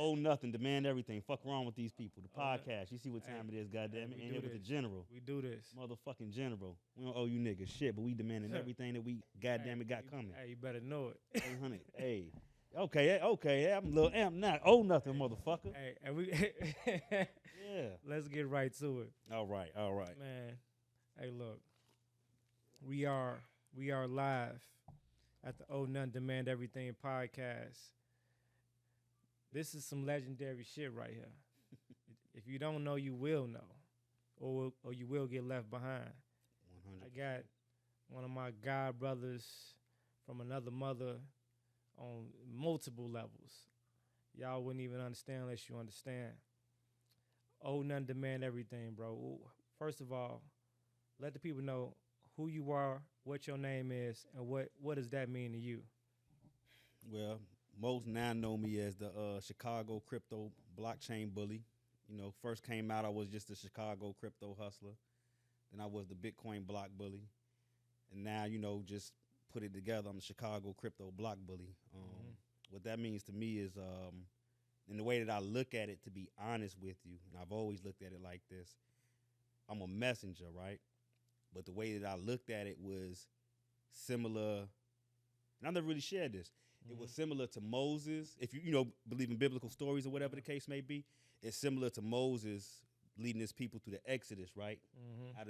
owe nothing, demand everything. Fuck wrong with these people. The podcast. You see what time it is, goddamn it. And here with the general. We do this. Motherfucking general. We don't owe you niggas shit, but we demanding everything that we goddamn it got coming. Hey, you better know it. 800. Hey. Okay. I'm not owe nothing, motherfucker. Hey, and we yeah. Let's get right to it. All right. Man. Hey, look. We are live at the Owe None Demand Everything podcast. This is some legendary shit right here. If you don't know, you will know, or you will get left behind. 100%. I got one of my god brothers from another mother on multiple levels. Y'all wouldn't even understand unless you understand. Owe None Demand Everything, bro. First of all, let the people know who you are, what your name is, and what does that mean to you? Well, most now know me as the Chicago crypto blockchain bully. You know, first came out, I was just a Chicago crypto hustler. Then I was the Bitcoin block bully. And now, you know, just put it together, I'm the Chicago crypto block bully. What that means to me is, in the way that I look at it, to be honest with you, and I've always looked at it like this, I'm a messenger, right? But the way that I looked at it was similar, and I never really shared this. It was similar to Moses. If you believe in biblical stories or whatever the case may be, it's similar to Moses leading his people through the Exodus, right? Out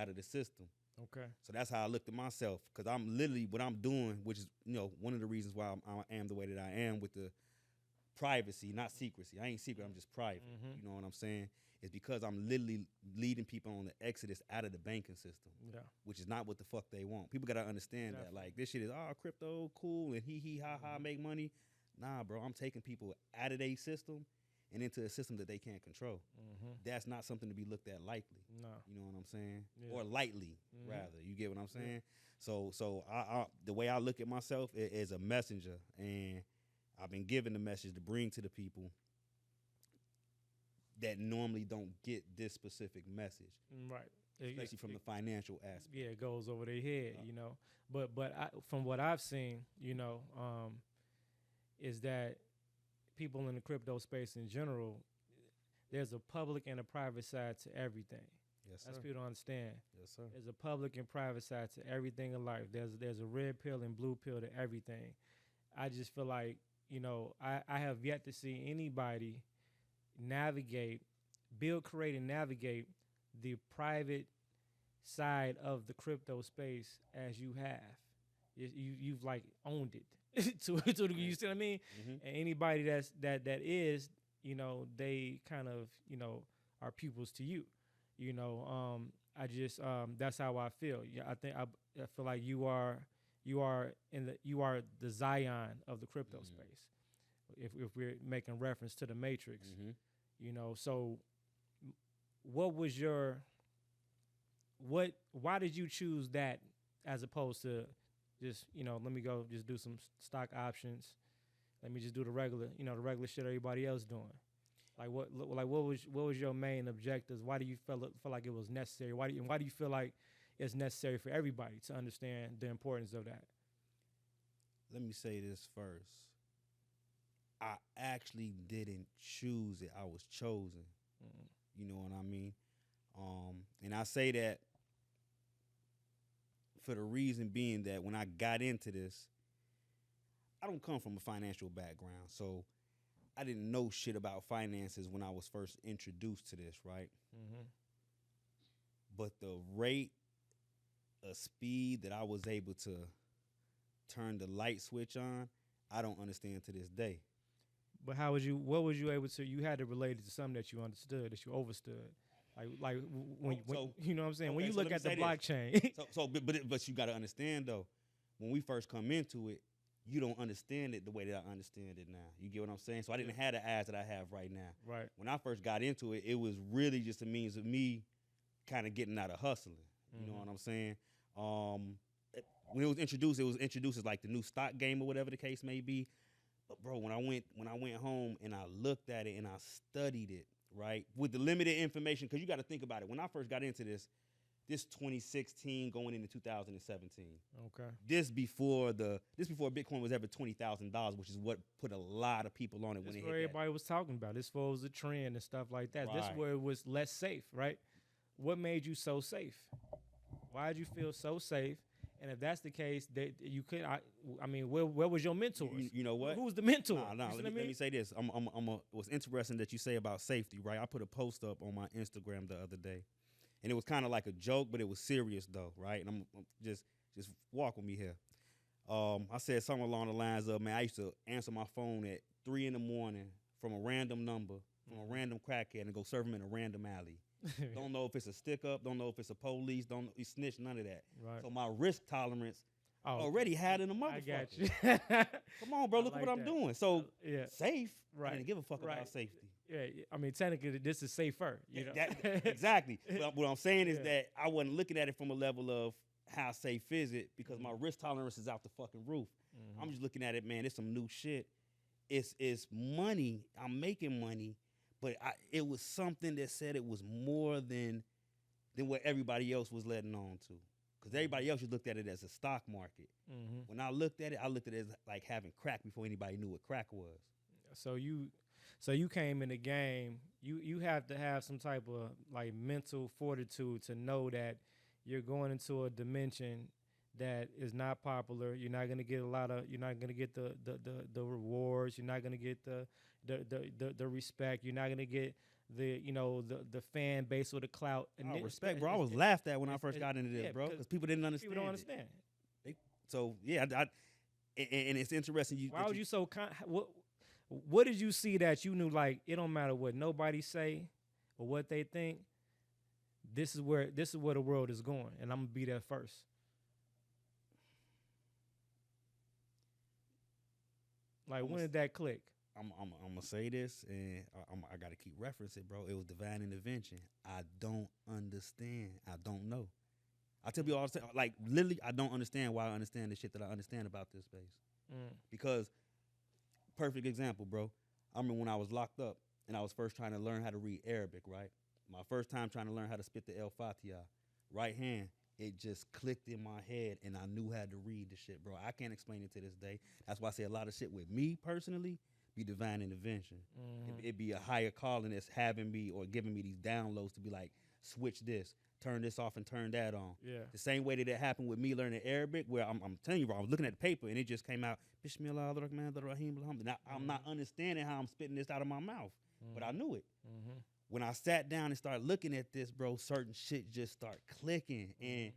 of the system. Okay. So that's how I looked at myself, because I'm literally what I'm doing, which is one of the reasons why I am the way that I am with the privacy, not secrecy. I ain't secret. I'm just private. You know what I'm saying? It's because I'm literally leading people on the exodus out of the banking system, which is not what the fuck they want. People gotta understand that. Like, this shit is crypto, cool, and hee ha ha, make money. Nah, bro, I'm taking people out of their system and into a system that they can't control. That's not something to be looked at lightly. No, you know what I'm saying, or lightly rather. You get what I'm saying? So I the way I look at myself is a messenger, and I've been given the message to bring to the people that normally don't get this specific message, right? Especially from the financial aspect. Yeah, it goes over their head, But from what I've seen, is that people in the crypto space in general, there's a public and a private side to everything. Yes, sir. That's people don't understand. Yes, sir. There's a public and private side to everything in life. There's a red pill and blue pill to everything. I just feel like, I have yet to see anybody create and navigate the private side of the crypto space as you have. You've like owned it you see what I mean? And anybody that is, they kind of, are pupils to you. I just that's how I feel. Yeah, I feel like you are the Zion of the crypto space. If we're making reference to the Matrix, so what was why did you choose that as opposed to just, let me go just do some stock options. Let me just do the regular shit everybody else doing. Like what was your main objectives? Why do you feel like it was necessary? Why do you feel like it's necessary for everybody to understand the importance of that? Let me say this first. I actually didn't choose it. I was chosen. You know what I mean? And I say that for the reason being that when I got into this, I don't come from a financial background, so I didn't know shit about finances when I was first introduced to this, right? But the rate of speed that I was able to turn the light switch on, I don't understand to this day. But what was you able to, you had to relate it to something that you understood, that you overstood. Like when you know what I'm saying? Okay, when you look at the blockchain. But you got to understand, though, when we first come into it, you don't understand it the way that I understand it now. You get what I'm saying? So I didn't have the eyes that I have right now. Right. When I first got into it, it was really just a means of me kind of getting out of hustling. You know what I'm saying? When it was introduced as like the new stock game or whatever the case may be. But bro, when I went home and I looked at it and I studied it, right, with the limited information, because you got to think about it. When I first got into this, This 2016 going into 2017. Okay. This before Bitcoin was ever $20,000, which is what put a lot of people on it when This it is hit where everybody was talking about. This was a trend and stuff like that. This is Right. where it was less safe, right? What made you so safe? Why did you feel so safe? And if that's the case, that you could, I mean, where was your mentors? You know what? Who's the mentor? Nah, You see let what I me say this. What's interesting that you say about safety, right? I put a post up on my Instagram the other day, and it was kind of like a joke, but it was serious though, right? And I'm just walk with me here. I said something along the lines of, man, I used to answer my phone at 3 a.m. from a random number, from a random crackhead, and go serve him in a random alley. Don't know if it's a stick up, don't know if it's a police, don't know, snitch, none of that. Right. So my risk tolerance already had in a motherfucker. I got you. Come on, bro, look at what I'm doing. So yeah. safe, Right. I didn't give a fuck about safety. Yeah, I mean, technically, this is safer. You know? Exactly. But what I'm saying is that I wasn't looking at it from a level of how safe is it, because my risk tolerance is out the fucking roof. Mm-hmm. I'm just looking at it, man, it's some new shit. It's money. I'm making money, but it was something that said it was more than what everybody else was letting on to. Because everybody else just looked at it as a stock market. Mm-hmm. When I looked at it as like having crack before anybody knew what crack was. So you came in the game. You have to have some type of like mental fortitude to know that you're going into a dimension that is not popular. You're not gonna get you're not gonna get the rewards. You're not gonna get the respect. You're not gonna get the fan base or the clout. And respect, bro. I was laughed at when I first got into this, bro, because people didn't understand. People don't understand. So yeah, and it's interesting. Why was you so what did you see that you knew, like, it don't matter what nobody say or what they think, this is where the world is going, and I'm gonna be there first? Like, when did that click? I'm gonna say this, and I gotta keep referencing, bro. It was divine intervention. I don't understand. I don't know. I tell people all the time, like, literally, I don't understand why I understand the shit that I understand about this space. Because, perfect example, bro. I remember when I was locked up and I was first trying to learn how to read Arabic, right? My first time trying to learn how to spit the El Fatiha, right hand, it just clicked in my head and I knew how to read the shit, bro. I can't explain it to this day. That's why I say a lot of shit with me personally be divine intervention. It'd be a higher calling that's having me or giving me these downloads to be like, switch this, turn this off and turn that on. Yeah. The same way that it happened with me learning Arabic, where I'm telling you, bro, I was looking at the paper and it just came out, Bismillah ar-Rahman ar-Rahim. I'm not understanding how I'm spitting this out of my mouth, but I knew it. When I sat down and started looking at this, bro, certain shit just started clicking, and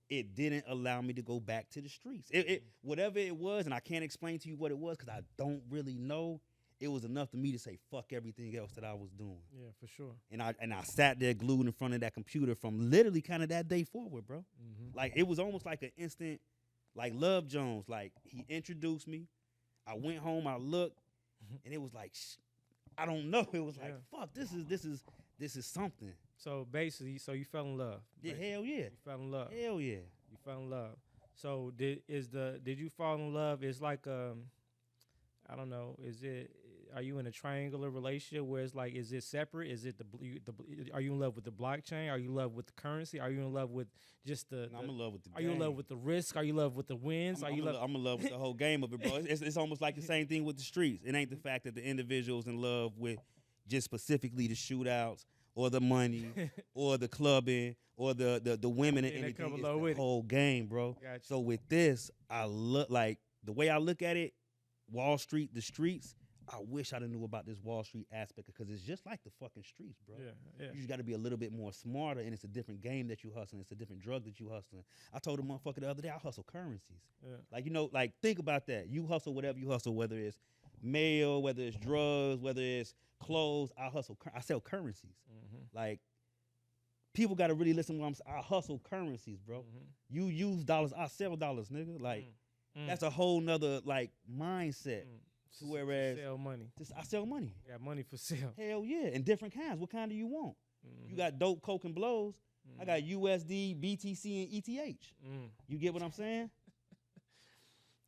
it didn't allow me to go back to the streets. Whatever it was, and I can't explain to you what it was because I don't really know. It was enough to me to say fuck everything else that I was doing. Yeah, for sure. And I sat there glued in front of that computer from literally kind of that day forward, bro. Like, it was almost like an instant, like Love Jones. Like, he introduced me. I went home, I looked, and it was like, I don't know. It was like, fuck, this is something. So basically, you fell in love. Yeah, hell yeah. You fell in love. Hell yeah. You fell in love. So did you fall in love? It's like I don't know. Are you in a triangular relationship where it's like, is it separate? Is it are you in love with the blockchain? Are you in love with the currency? Are you in love with just I'm in love with the game. Are you in love with the risk? Are you in love with the wins? I'm in love with the whole game of it, bro. It's almost like the same thing with the streets. It ain't the fact that the individual's in love with just specifically the shootouts or the money or the clubbing or the women and anything. It's the whole game, bro. Gotcha. So with this, I look like the way I look at it, Wall Street, the streets, I wish I knew about this Wall Street aspect, because it's just like the fucking streets, bro. Yeah. You just got to be a little bit more smarter, and it's a different game that you hustling. It's a different drug that you hustling. I told a motherfucker the other day, I hustle currencies. Yeah. Like, like, think about that. You hustle whatever you hustle, whether it's mail, whether it's drugs, whether it's clothes. I sell currencies. Like, people got to really listen to what I'm saying. I hustle currencies, bro. You use dollars, I sell dollars, nigga. Like, that's a whole nother, like, mindset. Whereas sell money. I sell money. Got money for sale. Hell yeah. And different kinds. What kind do you want? You got dope, coke, and blows. I got USD, BTC, and ETH. You get what I'm saying?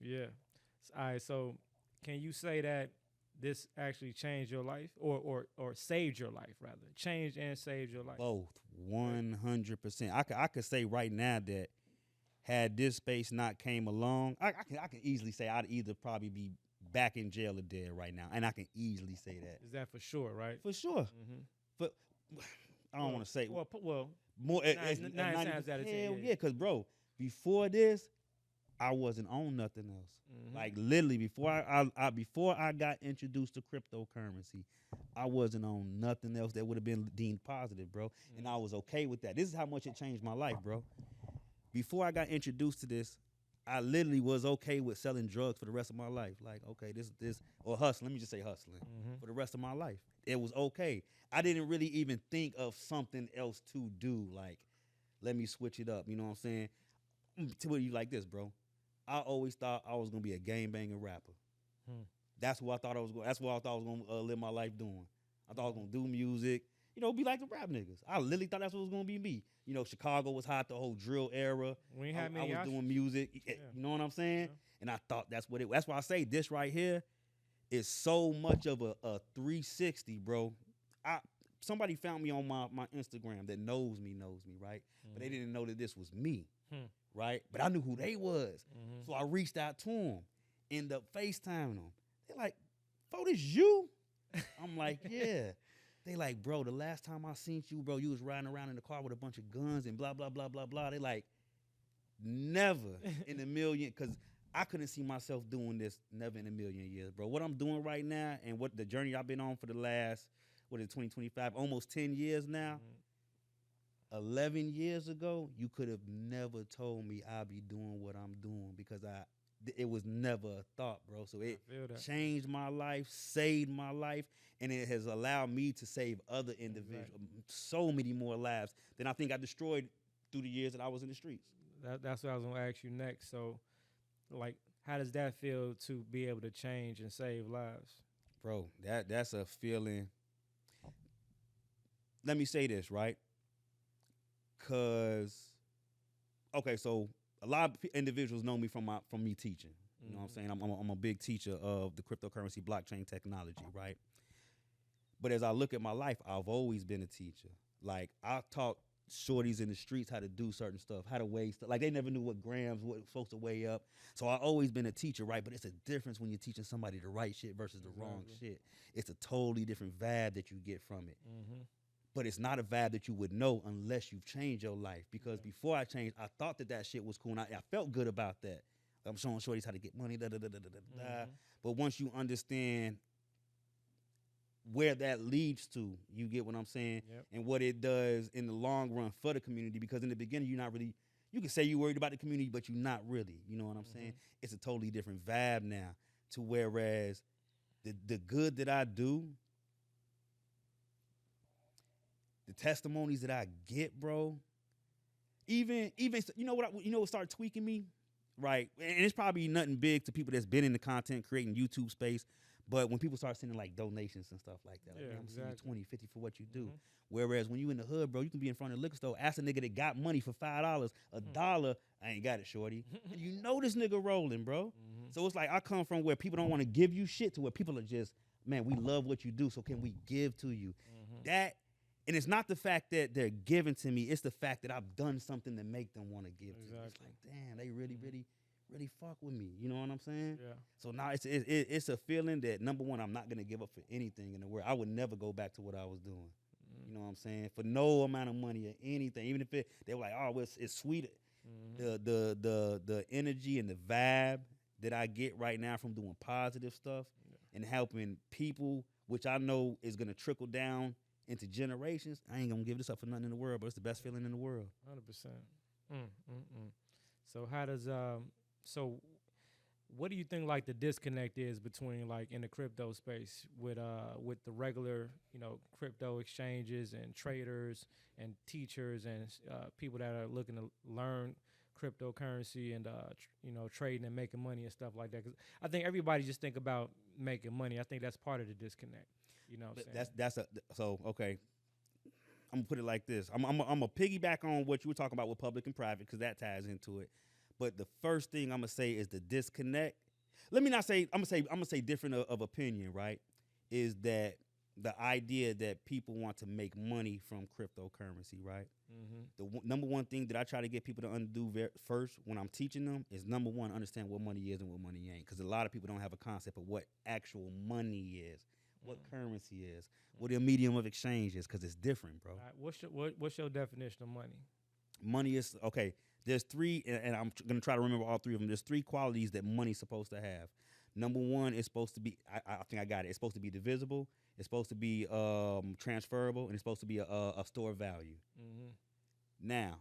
Yeah. All right. So can you say that this actually changed your life or saved your life, rather? Changed and saved your life? Both. 100%. I could say right now that had this space not came along, I can easily say I'd either probably be back in jail or dead right now, and I can easily say that. Is that for sure, right? For sure. But I don't want to say well more. nine times out of 10. Hell yeah, because bro, before this, I wasn't on nothing else. Like literally before I got introduced to cryptocurrency, I wasn't on nothing else that would have been deemed positive, bro. And I was okay with that. This is how much it changed my life, bro. Before I got introduced to this, I literally was okay with selling drugs for the rest of my life. Like, okay, this or hustling. Let me just say hustling for the rest of my life. It was okay. I didn't really even think of something else to do. Like, let me switch it up. You know what I'm saying? Tell you like this, bro. I always thought I was gonna be a game banging rapper. That's what I thought I was going. That's what I thought I was gonna live my life doing. I thought I was gonna do music. You know, be like the rap niggas. I literally thought that's what was gonna be me. You know, Chicago was hot, the whole drill era. I was doing music. Yeah. You know what I'm saying? Yeah. And I thought that's what it. That's why I say this right here is so much of a 360, bro. Somebody found me on my Instagram that knows me, right? But they didn't know that this was me, right? But I knew who they was, so I reached out to them, ended up FaceTiming them. They're like, "Fo, this you?" I'm like, "Yeah." They like, "Bro, the last time I seen you, bro, you was riding around in the car with a bunch of guns and blah, blah, blah, blah, blah." They like, never in a million, because I couldn't see myself doing this never in a million years, bro. What I'm doing right now and what the journey I've been on for the last, 2025, almost 10 years now, 11 years ago, you could have never told me I'd be doing what I'm doing because it was never a thought, bro. So it changed my life, saved my life, and it has allowed me to save other individuals, so many more lives than I think I destroyed through the years that I was in the streets. That's what I was going to ask you next. So, like, how does that feel to be able to change and save lives? Bro, that's a feeling. Let me say this, right? Because, okay, so a lot of individuals know me from me teaching. You know what I'm saying? I'm a big teacher of the cryptocurrency blockchain technology, right? But as I look at my life, I've always been a teacher. Like, I taught shorties in the streets how to do certain stuff, how to weigh stuff. Like, they never knew what grams, what supposed to weigh up. So I've always been a teacher, right? But it's a difference when you're teaching somebody the right shit versus the wrong shit. It's a totally different vibe that you get from it. But it's not a vibe that you would know unless you've changed your life. Because before I changed, I thought that shit was cool. And I felt good about that. I'm showing shorties how to get money, But once you understand where that leads to, you get what I'm saying? And what it does in the long run for the community. Because in the beginning, you're not really, you can say you're worried about the community, but you're not really. You know what I'm saying? It's a totally different vibe now. To whereas the good that I do, the testimonies that I get, bro, even you know what started tweaking me, right? And it's probably nothing big to people that's been in the content creating YouTube space, but when people start sending like donations and stuff like that, like, I'm sending you 20, 50 for what you do. Whereas when you in the hood, bro, you can be in front of the liquor store, ask a nigga that got money for $5, $1, I ain't got it, shorty. And you know this nigga rolling, bro. So it's like I come from where people don't want to give you shit to where people are just, man, we love what you do, so can we give to you? And it's not the fact that they're giving to me, it's the fact that I've done something to make them want to give to me. It's like, damn, they really, really, really fuck with me. You know what I'm saying? Yeah. So now it's a feeling that, number one, I'm not going to give up for anything in the world. I would never go back to what I was doing. You know what I'm saying? For no amount of money or anything. Even if they were like, oh, it's sweet. The energy and the vibe that I get right now from doing positive stuff and helping people, which I know is going to trickle down into generations, I ain't gonna give this up for nothing in the world, but it's the best feeling in the world. 100%. So how does so what do you think like the disconnect is between like in the crypto space with the regular, you know, crypto exchanges and traders and teachers and people that are looking to learn cryptocurrency and you know, trading and making money and stuff like that? Because I think everybody just think about making money. I think that's part of the disconnect. You know what I'm saying? So okay. I'm gonna put it like this. I'm gonna piggyback on what you were talking about with public and private because that ties into it. But the first thing I'm gonna say is the disconnect. Let me not say I'm gonna say different of opinion, right? Is that the idea that people want to make money from cryptocurrency, right? The number one thing that I try to get people to undo first when I'm teaching them is, number one, understand what money is and what money ain't. Because a lot of people don't have a concept of what actual money is, what currency is, what a medium of exchange is, because it's different, bro. All right, what's your definition of money? Money is, okay, there's three, and I'm going to try to remember all three of them. There's three qualities that money's supposed to have. Number one, it's supposed to be, I think I got it. It's supposed to be divisible. It's supposed to be transferable, and it's supposed to be a store of value. Now,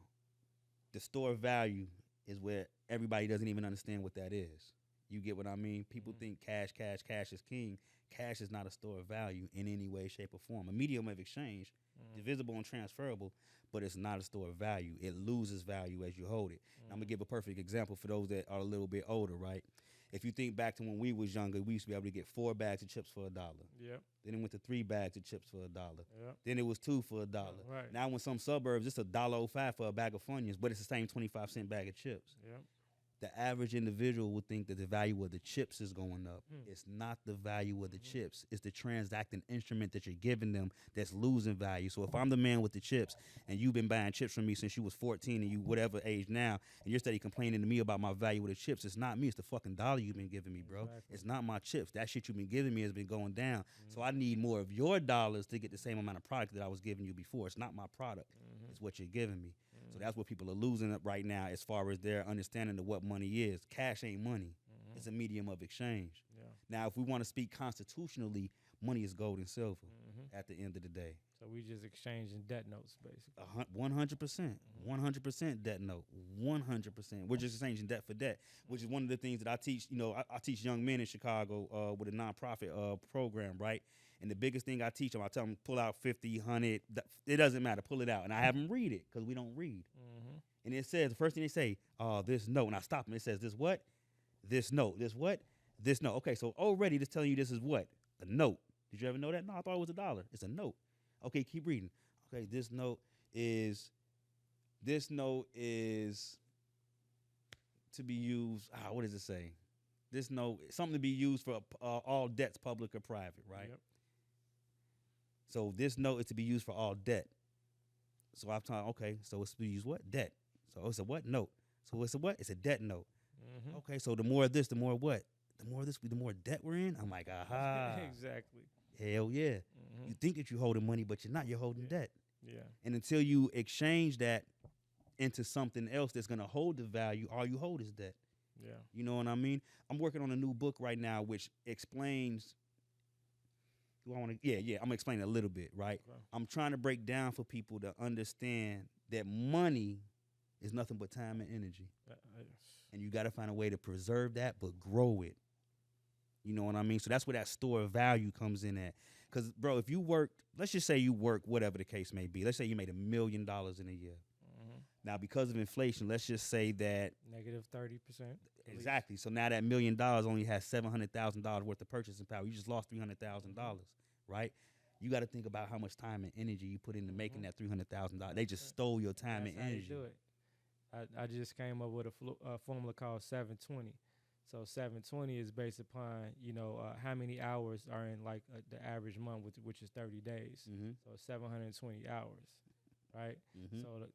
the store of value is where everybody doesn't even understand what that is. You get what I mean? People think cash is king. Cash is not a store of value in any way, shape, or form. A medium of exchange, divisible and transferable, but it's not a store of value. It loses value as you hold it. I'm going to give a perfect example for those that are a little bit older, right? If you think back to when we was younger, we used to be able to get 4 bags of chips for $1. Yep. Then it went to 3 bags of chips for $1. Yep. Then it was 2 for $1. Right. Now in some suburbs, it's $1.05 for a bag of Funyuns, but it's the same 25-cent bag of chips. Yep. The average individual would think that the value of the chips is going up. It's not the value of the chips. It's the transacting instrument that you're giving them that's losing value. So if I'm the man with the chips and you've been buying chips from me since you was 14 and you whatever age now, and you're steady complaining to me about my value of the chips, it's not me. It's the fucking dollar you've been giving me, bro. Exactly. It's not my chips. That shit you've been giving me has been going down. So I need more of your dollars to get the same amount of product that I was giving you before. It's not my product. It's what you're giving me. So that's what people are losing up right now as far as their understanding of what money is. Cash ain't money. It's a medium of exchange. Yeah. Now, if we want to speak constitutionally, money is gold and silver at the end of the day. So we just exchanging debt notes, basically. 100%. 100% debt note. 100%. We're just exchanging debt for debt, which is one of the things that I teach. You know, I teach young men in Chicago with a nonprofit program, right? And the biggest thing I teach them, I tell them, pull out 50, 100. It doesn't matter. Pull it out. And I have them read it because we don't read. And it says, the first thing they say, this note. And I stop them. It says, this what? This note. This what? This note. Okay, so already just telling you this is what? A note. Did you ever know that? No, I thought it was $1. It's a note. Okay, keep reading. Okay, this note is to be used. What does it say? This note is something to be used for all debts, public or private, right? Yep. So this note is to be used for all debt. So I'm talking, okay, so it's to be used what? Debt. So it's a what? Note. So it's a what? It's a debt note. Okay, so the more of this, the more what? The more of this, the more debt we're in? I'm like, aha. Exactly. Hell yeah. You think that you're holding money, but you're not. You're holding debt. Yeah. And until you exchange that into something else that's going to hold the value, all you hold is debt. Yeah. You know what I mean? I'm working on a new book right now which explains. I'm going to explain a little bit, right? Okay. I'm trying to break down for people to understand that money is nothing but time and energy. And you got to find a way to preserve that, but grow it. You know what I mean? So that's where that store of value comes in at. Because, bro, if you work, let's just say you work, whatever the case may be. Let's say you made $1 million in a year. Now, because of inflation, let's just say that negative 30%. Exactly. So now that $1 million only has $700,000 worth of purchasing power. You just lost $300,000, right? You got to think about how much time and energy you put into making that $300,000. They just stole your time That's and how you energy. do it. I just came up with a formula called 720. So 720 is based upon, how many hours are in like the average month, which is 30 days. So 720 hours, right?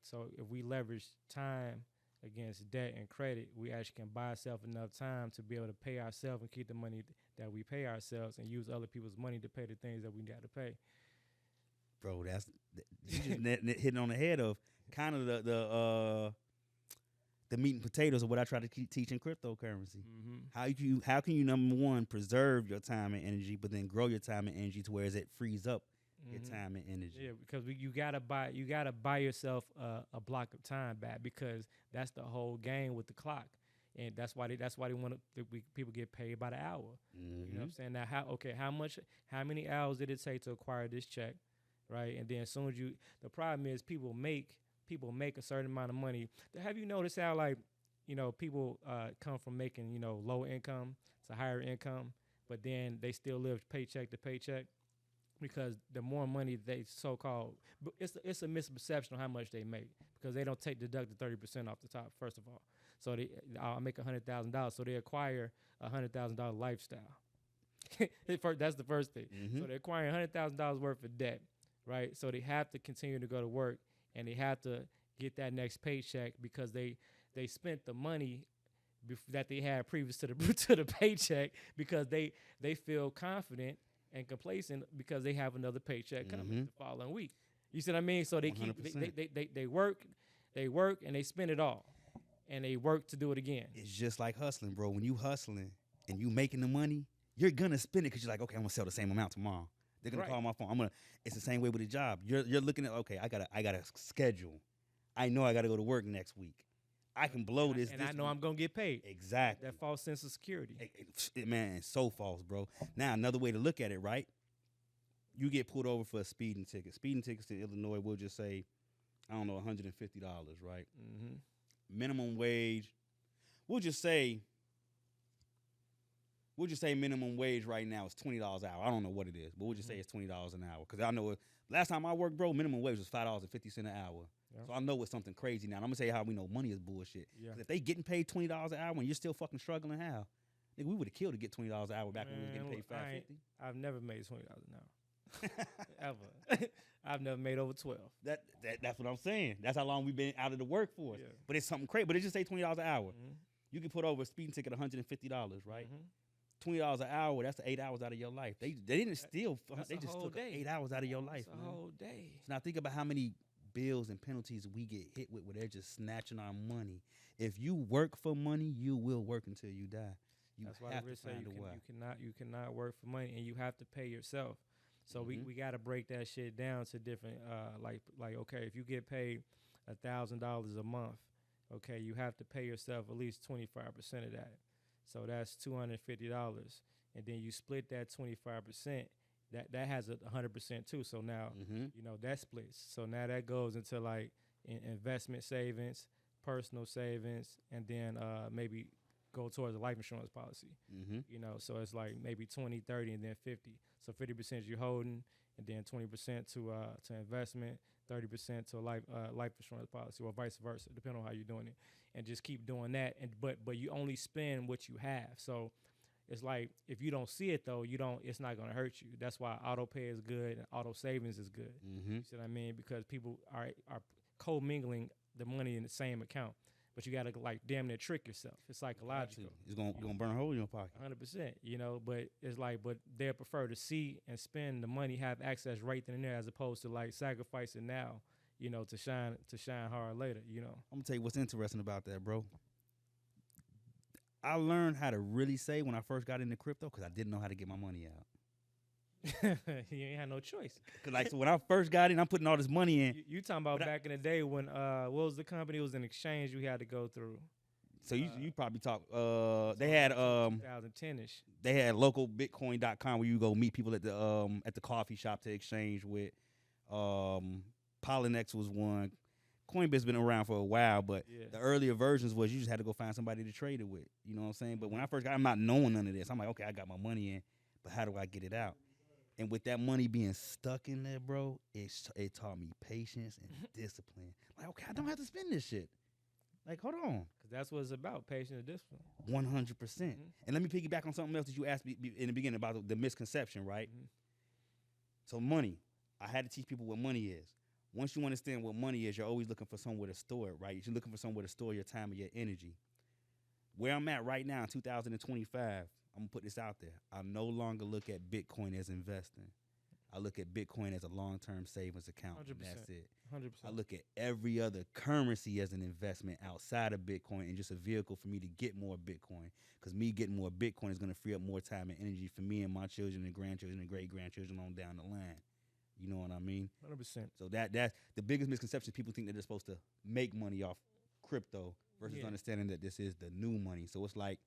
So if we leverage time against debt and credit, we actually can buy ourselves enough time to be able to pay ourselves and keep the money that we pay ourselves and use other people's money to pay the things that we got to pay. Bro, that's you just hitting on the head of kind of the meat and potatoes of what I try to teach in cryptocurrency. How can you number one preserve your time and energy, but then grow your time and energy to where it frees up your time and energy? Yeah, because you gotta buy yourself a block of time back, because that's the whole game with the clock, and that's why they want people get paid by the hour. You know what I'm saying? Now, how many hours did it take to acquire this check, right? And then as soon as the problem is people make a certain amount of money. Have you noticed how people come from making low income to higher income, but then they still live paycheck to paycheck? Because the more money they so-called, it's a misperception of how much they make, because they don't deduct the 30% off the top, first of all. So I'll make $100,000, so they acquire $100,000 lifestyle. That's the first thing. Mm-hmm. So they're acquiring $100,000 worth of debt, right? So they have to continue to go to work, and they have to get that next paycheck because they spent the money that they had previous to the to the paycheck because they feel confident and complacent because they have another paycheck coming the following week. You see what I mean? So they 100%. they work and they spend it all, and they work to do it again. It's just like hustling, bro. When you hustling and you making the money, you're gonna spend it because you're like, okay, I'm gonna sell the same amount tomorrow. They're gonna call my phone. It's the same way with a job. You're looking at, okay, I got a schedule. I know I gotta go to work next week. I can blow this. And I know I'm going to get paid. Exactly. That false sense of security. Man, it's so false, bro. Now, another way to look at it, right? You get pulled over for a speeding ticket. Speeding tickets in Illinois, we'll just say, I don't know, $150, right? Mm-hmm. Minimum wage, we'll just say minimum wage right now is $20 an hour. I don't know what it is, but we'll just say it's $20 an hour. Because I know last time I worked, bro, minimum wage was $5.50 an hour. Yeah. So I know it's something crazy now. And I'm going to tell you how we know money is bullshit. Yeah. If they getting paid $20 an hour and you're still fucking struggling, how? Nigga, we would have killed to get $20 an hour back when we was getting paid $5.50. I've never made $20 an hour. Ever. I've never made over 12. That's what I'm saying. That's how long we've been out of the workforce. Yeah. But it's something crazy. But it just say $20 an hour. Mm-hmm. You can put over a speeding ticket $150, right? Mm-hmm. $20 an hour, that's 8 hours out of your life. They didn't steal. They just took 8 hours out of your life. That's a whole day. So now think about how many bills and penalties we get hit with where they're just snatching our money. If you work for money, you will work until you die. That's why the rich say you cannot work for money, and you have to pay yourself. So we got to break that shit down to different like okay, if you get paid $1,000 a month, okay, you have to pay yourself at least 25% of that. So that's $250, and then you split that 25%. That has 100% too. So now you know that splits. So now that goes into like investment savings, personal savings, and then maybe go towards a life insurance policy. You know, so it's like maybe 20, 30, and then 50. So 50% you're holding, and then 20% to investment, 30% to a life insurance policy, or vice versa, depending on how you're doing it. And just keep doing that. And but you only spend what you have. So it's like if you don't see it though, it's not gonna hurt you. That's why auto pay is good and auto savings is good. You see what I mean? Because people are co-mingling the money in the same account. But you gotta like damn near trick yourself. It's psychological. It's gonna burn a hole in your pocket. 100%. You know, but it's like, but they prefer to see and spend the money, have access right then and there, as opposed to like sacrificing now, you know, to shine hard later. You know. I'm gonna tell you what's interesting about that, bro. I learned how to really save when I first got into crypto because I didn't know how to get my money out. You ain't had no choice. Cause like so when I first got in, I'm putting all this money in. You talking about back in the day when what was the company? It was an exchange you had to go through. So you probably talk. They had 2010ish. They had localbitcoin.com where you go meet people at the coffee shop to exchange with. Polynex was one. Coinbase been around for a while, but the earlier versions was you just had to go find somebody to trade it with. You know what I'm saying? But when I first got, I'm not knowing none of this. I'm like, okay, I got my money in, but how do I get it out? And with that money being stuck in there, bro, it taught me patience and discipline. Like, okay, I don't have to spend this shit. Like, hold on. Because that's what it's about, patience and discipline. 100%. And let me piggyback on something else that you asked me in the beginning about the misconception, right? So money. I had to teach people what money is. Once you understand what money is, you're always looking for somewhere to store it, right? You're looking for somewhere to store your time and your energy. Where I'm at right now in 2025, I'm going to put this out there. I no longer look at Bitcoin as investing. I look at Bitcoin as a long-term savings account. 100%. That's it. 100%. I look at every other currency as an investment outside of Bitcoin and just a vehicle for me to get more Bitcoin. Because me getting more Bitcoin is going to free up more time and energy for me and my children and grandchildren and great-grandchildren on down the line. You know what I mean? 100%. So that's the biggest misconception. People think that they're supposed to make money off crypto versus understanding that this is the new money. So it's like,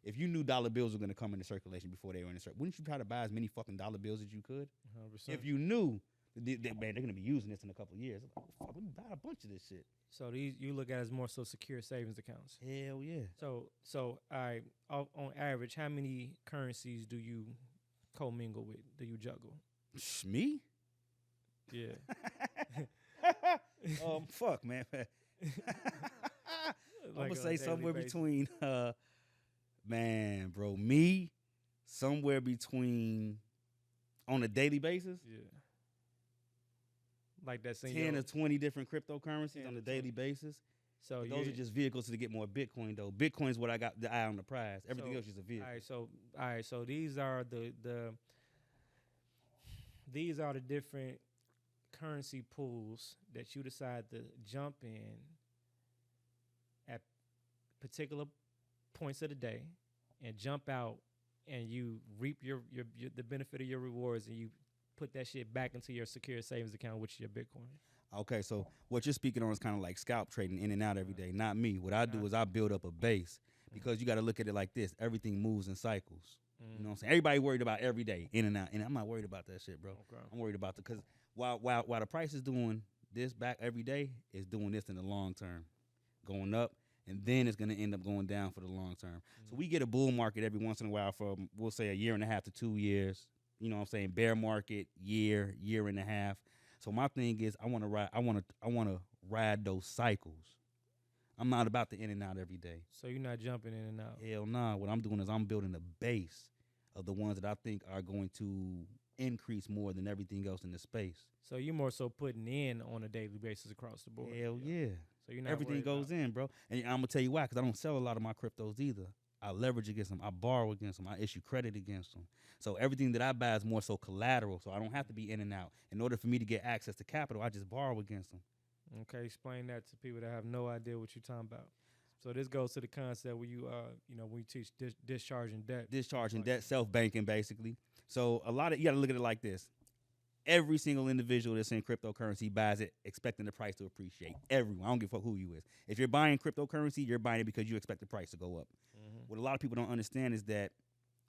if you knew dollar bills were going to come into circulation before they were in circulation, wouldn't you try to buy as many fucking dollar bills as you could? 100%. If you knew that they're going to be using this in a couple of years, like, oh, fuck, we can buy a bunch of this shit. So these you look at as more so secure savings accounts. Hell yeah. So on average, how many currencies do you commingle with? Do you juggle? Me? Yeah. Fuck, man. I'm gonna say somewhere between, man, bro, me, somewhere between, on a daily basis, Yeah. Like that's 10 to 20 different cryptocurrencies on a daily basis. So But those are just vehicles to get more Bitcoin, though. Bitcoin is what I got the eye on the prize. Everything else is a vehicle. All right. So these are these are the different currency pools that you decide to jump in at particular points of the day and jump out, and you reap your the benefit of your rewards, and you put that shit back into your secure savings account, which is your Bitcoin. Okay, so what you're speaking on is kind of like scalp trading in and out every day. Not me. What I do is I build up a base, because you got to look at it like this. Everything moves in cycles. You know what I'm saying? Everybody worried about every day, in and out. And I'm not worried about that shit, bro. Okay. I'm worried about because while the price is doing this back every day, it's doing this in the long term, going up, and then it's going to end up going down for the long term. So we get a bull market every once in a while for, we'll say, a year and a half to 2 years. You know what I'm saying? Bear market, year and a half. So my thing is, I want to ride those cycles. I'm not about to in and out every day. So you're not jumping in and out. Hell nah. What I'm doing is I'm building a base of the ones that I think are going to increase more than everything else in the space. So you're more so putting in on a daily basis across the board. Hell yeah. So you're not everything goes in, bro. And I'm gonna tell you why, because I don't sell a lot of my cryptos either. I leverage against them. I borrow against them. I issue credit against them. So everything that I buy is more so collateral. So I don't have to be in and out. In order for me to get access to capital, I just borrow against them. Okay, explain that to people that have no idea what you're talking about. So this goes to the concept where you, when you teach discharging debt. Discharging debt, self-banking, basically. So you got to look at it like this. Every single individual that's in cryptocurrency buys it expecting the price to appreciate. Everyone. I don't give a fuck who you is. If you're buying cryptocurrency, you're buying it because you expect the price to go up. What a lot of people don't understand is that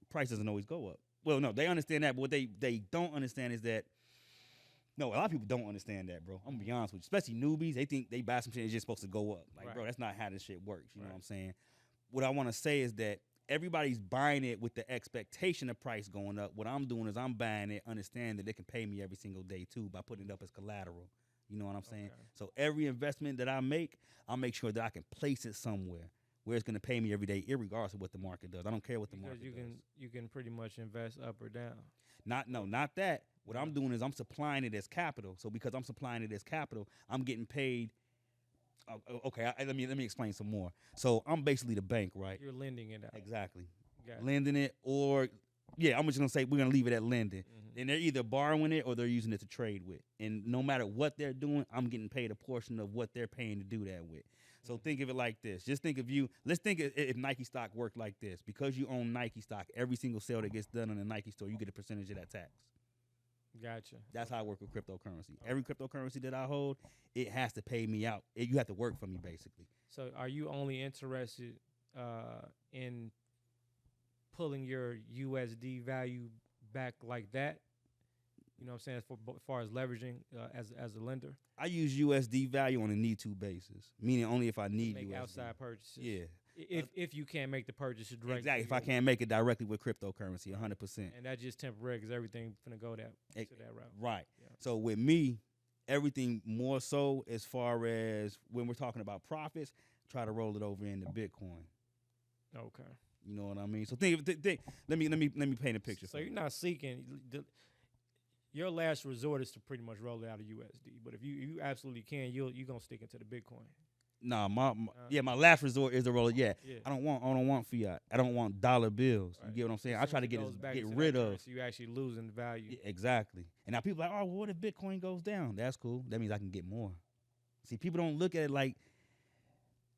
price doesn't always go up. Well, no, they understand that, but what they don't understand is that, no, a lot of people don't understand that, bro. I'm gonna be honest with you. Especially newbies, they think they buy some shit, it's just supposed to go up. Like, bro, that's not how this shit works. You know what I'm saying? What I want to say is that everybody's buying it with the expectation of price going up. What I'm doing is I'm buying it, understand that they can pay me every single day too by putting it up as collateral. You know what I'm saying? So every investment that I make, I'll make sure that I can place it somewhere where it's going to pay me every day, irregardless of what the market does. I don't care what the market does. You can pretty much invest up or down. Not that. What I'm doing is I'm supplying it as capital. So because I'm supplying it as capital, I'm getting paid. Okay, let me explain some more. So I'm basically the bank, right? You're lending it out. Exactly. Gotcha. Lending it, or I'm just gonna say we're gonna leave it at lending. And they're either borrowing it or they're using it to trade with. And no matter what they're doing, I'm getting paid a portion of what they're paying to do that with. So think of it like this. Just think of let's think if Nike stock worked like this. Because you own Nike stock, every single sale that gets done in a Nike store, you get a percentage of that tax. Gotcha. That's how I work with cryptocurrency. Every cryptocurrency that I hold, it has to pay me out. You have to work for me, basically. So are you only interested in pulling your USD value back like that? You know what I'm saying? As far as leveraging as a lender? I use USD value on a need-to basis, meaning only if I need make USD. Outside purchases. Yeah. If you can't make the purchases directly. Exactly. If I can't make it directly with cryptocurrency, 100%. And that's just temporary because everything finna go to that route. Right. Yeah. So with me, everything more so as far as when we're talking about profits, try to roll it over into Bitcoin. Okay. You know what I mean? So think. Let me paint a picture. So you're not seeking. Your last resort is to pretty much roll it out of USD. But if you absolutely can, you're gonna stick into the Bitcoin. Nah, my last resort is to roll it. Yeah. I don't want fiat. I don't want dollar bills. Right. You get what I'm saying? I try to get rid of. So you actually losing value. Yeah, exactly. And now people are like, oh, well, what if Bitcoin goes down? That's cool. That means I can get more. See, people don't look at it like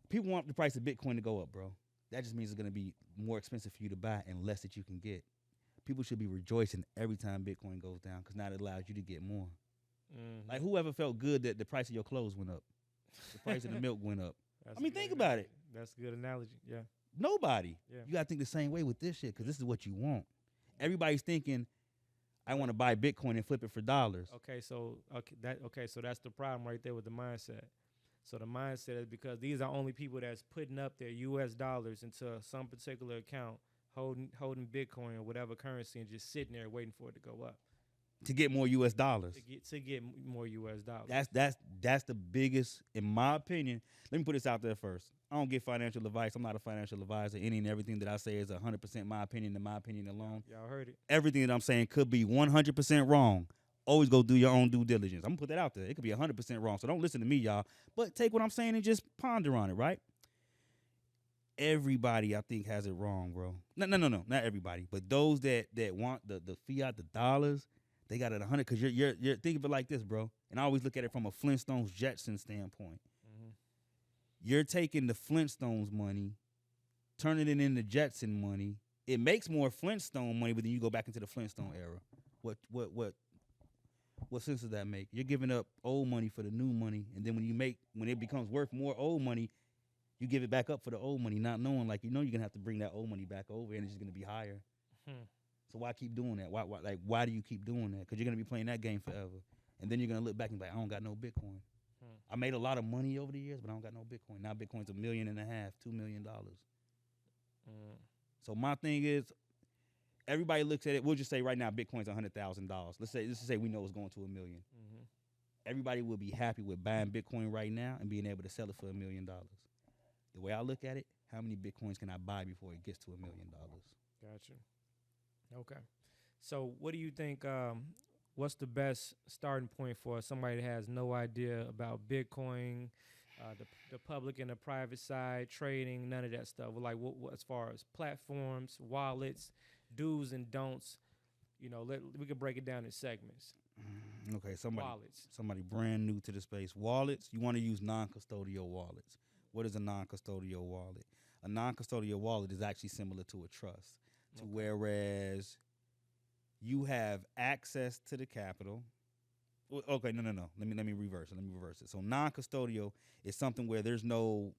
people want the price of Bitcoin to go up, bro. That just means it's gonna be more expensive for you to buy and less that you can get. People should be rejoicing every time Bitcoin goes down because now it allows you to get more. Like whoever felt good that the price of your clothes went up, the price of the milk went up. Think about it. That's a good analogy. Yeah. Nobody. Yeah. You gotta think the same way with this shit because this is what you want. Everybody's thinking, I want to buy Bitcoin and flip it for dollars. So that's the problem right there with the mindset. So the mindset is because these are only people that's putting up their US dollars into some particular account, holding Bitcoin or whatever currency and just sitting there waiting for it to go up. to get more U.S. dollars. To get more U.S. dollars. That's the biggest, in my opinion. Let me put this out there first. I don't give financial advice. I'm not a financial advisor. Any and everything that I say is 100% my opinion and my opinion alone. Y'all heard it. Everything that I'm saying could be 100% wrong. Always go do your own due diligence. I'm going to put that out there. It could be 100% wrong. So don't listen to me, y'all. But take what I'm saying and just ponder on it, right? Everybody, I think, has it wrong, bro. No. Not everybody. But those that want the fiat, the dollars, they got it 100. Because you're think of it like this, bro. And I always look at it from a Flintstones Jetson standpoint. You're taking the Flintstones money, turning it into Jetson money. It makes more Flintstone money, but then you go back into the Flintstone era. What sense does that make? You're giving up old money for the new money, and then when it becomes worth more old money, you give it back up for the old money, not knowing you're gonna have to bring that old money back over, and it's just gonna be higher. So why keep doing that? Why do you keep doing that? Because you're gonna be playing that game forever, and then you're gonna look back and be like, I don't got no Bitcoin. I made a lot of money over the years, but I don't got no Bitcoin. Now Bitcoin's $1.5 million, $2 million. So my thing is, everybody looks at it. We'll just say right now Bitcoin's $100,000. Let's just say we know it's going to $1 million. Everybody will be happy with buying Bitcoin right now and being able to sell it for $1 million. The way I look at it, how many Bitcoins can I buy before it gets to $1 million? Gotcha. Okay. So what do you think? What's the best starting point for somebody that has no idea about Bitcoin, the public and the private side, trading, none of that stuff? Like what as far as platforms, wallets, do's and don'ts, we can break it down in segments. Okay, somebody brand new to the space. Wallets, you want to use non-custodial wallets. What is a non-custodial wallet? A non-custodial wallet is actually similar to a trust, whereas you have access to the capital. Okay, no. Let me reverse it. So non-custodial is something where there's no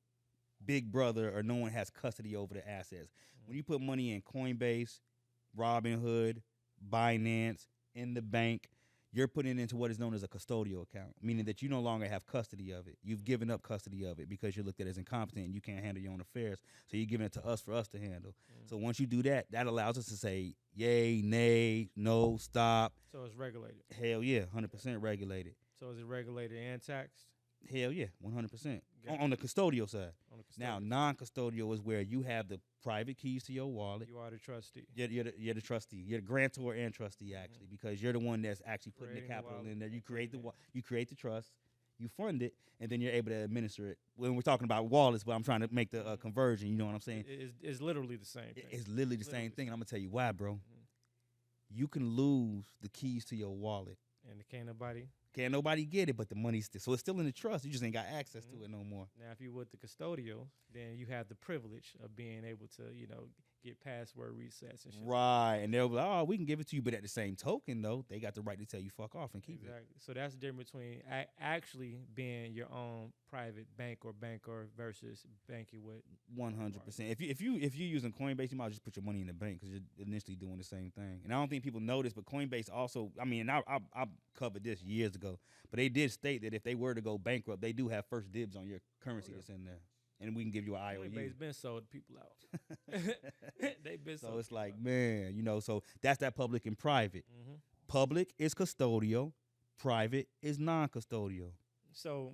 big brother or no one has custody over the assets. When you put money in Coinbase, Robinhood, Binance, in the bank, you're putting it into what is known as a custodial account, meaning that you no longer have custody of it. You've given up custody of it because you're looked at as incompetent and you can't handle your own affairs. So you're giving it to us for us to handle. So once you do that, that allows us to say yay, nay, no, stop. So it's regulated. Hell yeah, 100% regulated. So is it regulated and taxed? Hell yeah, 100%. On the custodial side. Now, non-custodial is where you have the private keys to your wallet. You are the trustee. You're the trustee. You're the grantor and trustee, actually, because you're the one that's actually putting the capital in there. You create the trust, you fund it, and then you're able to administer it. When we're talking about wallets, but I'm trying to make the conversion. You know what I'm saying? It's literally the same thing. It's literally the same thing, and I'm going to tell you why, bro. You can lose the keys to your wallet. And can't nobody get it, but the money's still. So it's still in the trust. You just ain't got access to it no more. Now, if you with the custodial, then you have the privilege of being able to, get password resets and shit. Right. And they'll be like, oh, we can give it to you. But at the same token, though, they got the right to tell you fuck off and keep it. So that's the difference between actually being your own private bank or banker versus banking with 100%. If you're using Coinbase, you might just put your money in the bank because you're initially doing the same thing. And I don't think people know this, but Coinbase also, I covered this years ago, but they did state that if they were to go bankrupt, they do have first dibs on your currency that's in there. And we can give you an IOU. Coinbase been sold people out. They've been sold. So it's like, man, so that's that public and private. Public is custodial. Private is non-custodial. So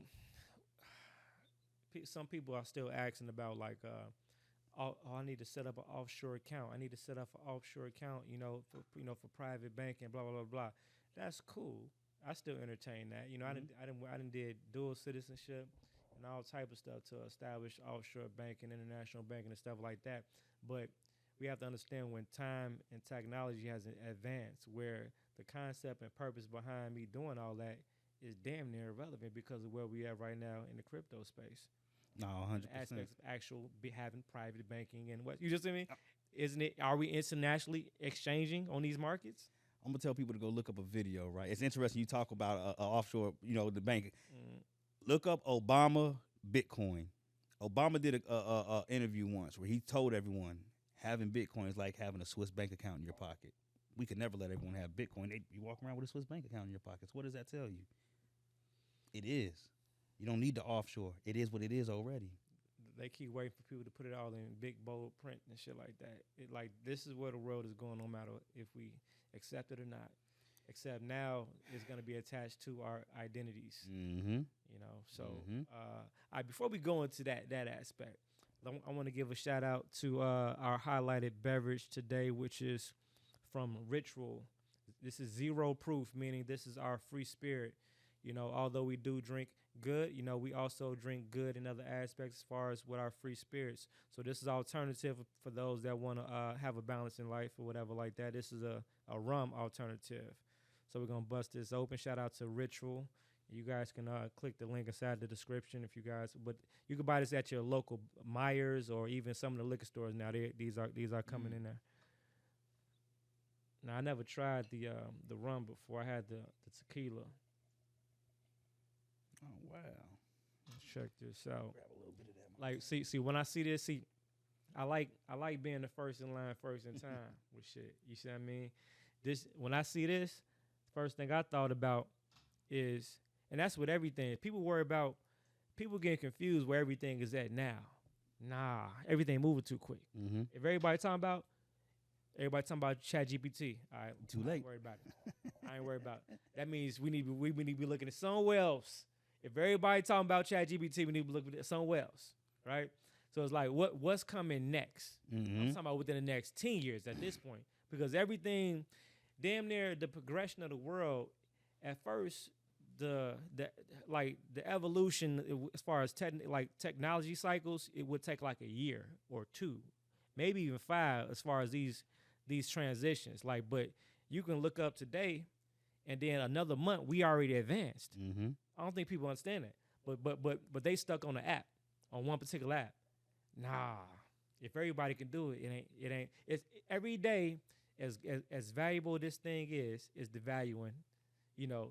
some people are still asking about I need to set up an offshore account. I need to set up an offshore account, for private banking, blah, blah, blah, blah. That's cool. I still entertain that. I didn't did dual citizenship and all type of stuff to establish offshore banking, international banking, and stuff like that. But we have to understand when time and technology has advanced, where the concept and purpose behind me doing all that is damn near irrelevant because of where we are right now in the crypto space. No, 100%. Aspects of actual having private banking and what you just I mean, isn't it? Are we internationally exchanging on these markets? I'm gonna tell people to go look up a video. Right, it's interesting you talk about offshore, the bank. Look up Obama Bitcoin. Obama did a interview once where he told everyone having Bitcoin is like having a Swiss bank account in your pocket. We could never let everyone have Bitcoin. You walk around with a Swiss bank account in your pockets. What does that tell you? It is. You don't need the offshore. It is what it is already. They keep waiting for people to put it all in big, bold print and shit like that. This is where the world is going no matter if we accept it or not. except now it's going to be attached to our identities. Mm-hmm. You know, so before we go into that aspect, I want to give a shout out to our highlighted beverage today, which is from Ritual. This is zero proof, meaning this is our free spirit. You know, although we do drink good, you know, we also drink good in other aspects as far as with our free spirits. So this is alternative for those that want to have a balance in life or whatever like that. This is a rum alternative. So we're going to bust this open. Shout out to Ritual. You guys can click the link inside the description if you guys, but you can buy this at your local Myers or even some of the liquor stores now. These are coming in there. Now I never tried the rum before. I had the tequila. Oh wow! Let's check this out. Grab a little bit of that. Like see when I see this, I like being the first in line, first in time with shit. You see what I mean? This when I see this, first thing I thought about is, and that's what everything. People worry about. People getting confused where everything is at now. Nah, everything moving too quick. Mm-hmm. If everybody talking about ChatGPT, all right, Too I late. ain't worried about it. I ain't worried about it. That means we need to be looking at somewhere else. If everybody talking about ChatGPT, we need to be looking at somewhere else, right? So it's like what's coming next? Mm-hmm. I'm talking about within the next 10 years at this point, because everything, damn near the progression of the world. At first, the evolution as far as technology cycles, it would take like a year or two, maybe even 5 as far as these transitions. Like, but you can look up today, and then another month we already advanced. Mm-hmm. I don't think people understand that, but they stuck on the app, on one particular app. Nah, if everybody can do it, it ain't. It's every day as valuable this thing is devaluing, you know,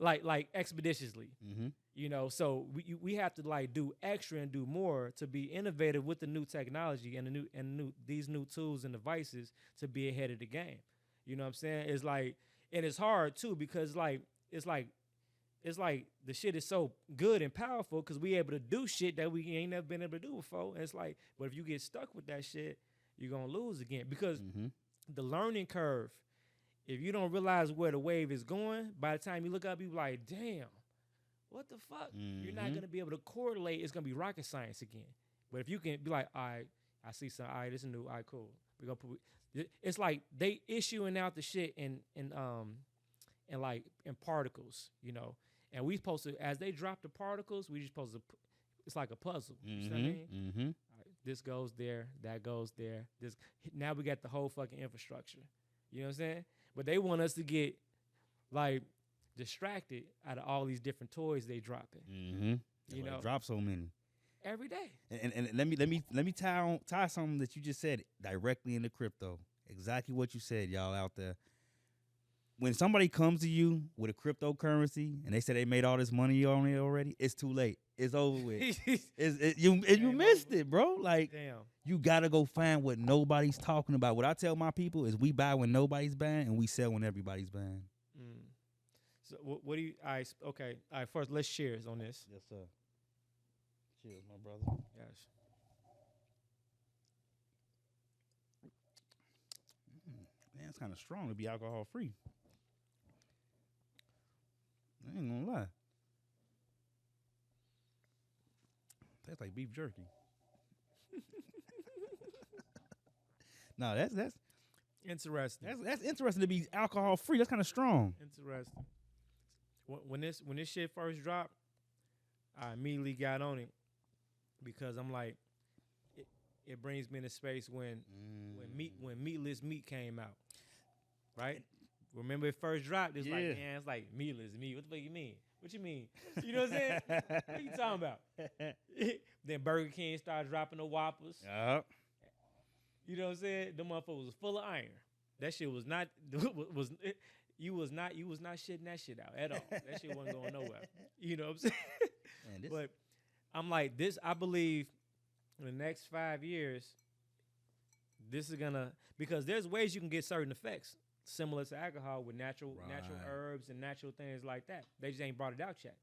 like expeditiously. Mm-hmm. You know, so we have to like do extra and do more to be innovative with the new technology and these new tools and devices to be ahead of the game. You know what I'm saying? It's like, and it's hard too, because it's like the shit is so good and powerful because we able to do shit that we ain't never been able to do before. And it's like, but if you get stuck with that shit, you're gonna lose again, because the learning curve, if you don't realize where the wave is going, by the time you look up, you be like, damn, what the fuck? You're not gonna be able to correlate. It's gonna be rocket science again. But if you can be like, all right, I see some, all right, this is new, all right, cool. We're gonna put. It's like they issuing out the shit in particles, you know. And we supposed to, as they drop the particles, we just supposed to. It's like a puzzle. You know what I mean? Mm-hmm. All right, this goes there, that goes there. This now we got the whole fucking infrastructure. You know what I'm saying? But they want us to get like distracted out of all these different toys they dropping. Mm-hmm. You know, drop so many every day. And let me tie something that you just said directly into crypto. Exactly what you said, y'all out there. When somebody comes to you with a cryptocurrency and they say they made all this money on it already, it's too late. It's over with. You missed it, bro. Like, damn. You gotta go find what nobody's talking about. What I tell my people is we buy when nobody's buying and we sell when everybody's buying. So what do you? Okay. All right. First, let's cheers on this. Yes, sir. Cheers, my brother. Yes. Man, it's kind of strong to be alcohol free. I ain't gonna lie. Tastes like beef jerky. No, that's interesting. That's interesting to be alcohol free. That's kind of strong. Interesting. When this shit first dropped, I immediately got on it because I'm like, it brings me in a space when meatless meat came out, right? Remember it first dropped? It's like, man, it's like meatless meat. What the fuck you mean? What you mean? You know what I'm saying? What you talking about? Then Burger King started dropping the Whoppers. You know what I'm saying? The motherfucker was full of iron. That shit was not you was not shitting that shit out at all. That shit wasn't going nowhere. You know what I'm saying? Man, but I'm like, this, I believe in the next 5 years, this is gonna, because there's ways you can get certain effects similar to alcohol with natural herbs and natural things like that. They just ain't brought it out yet.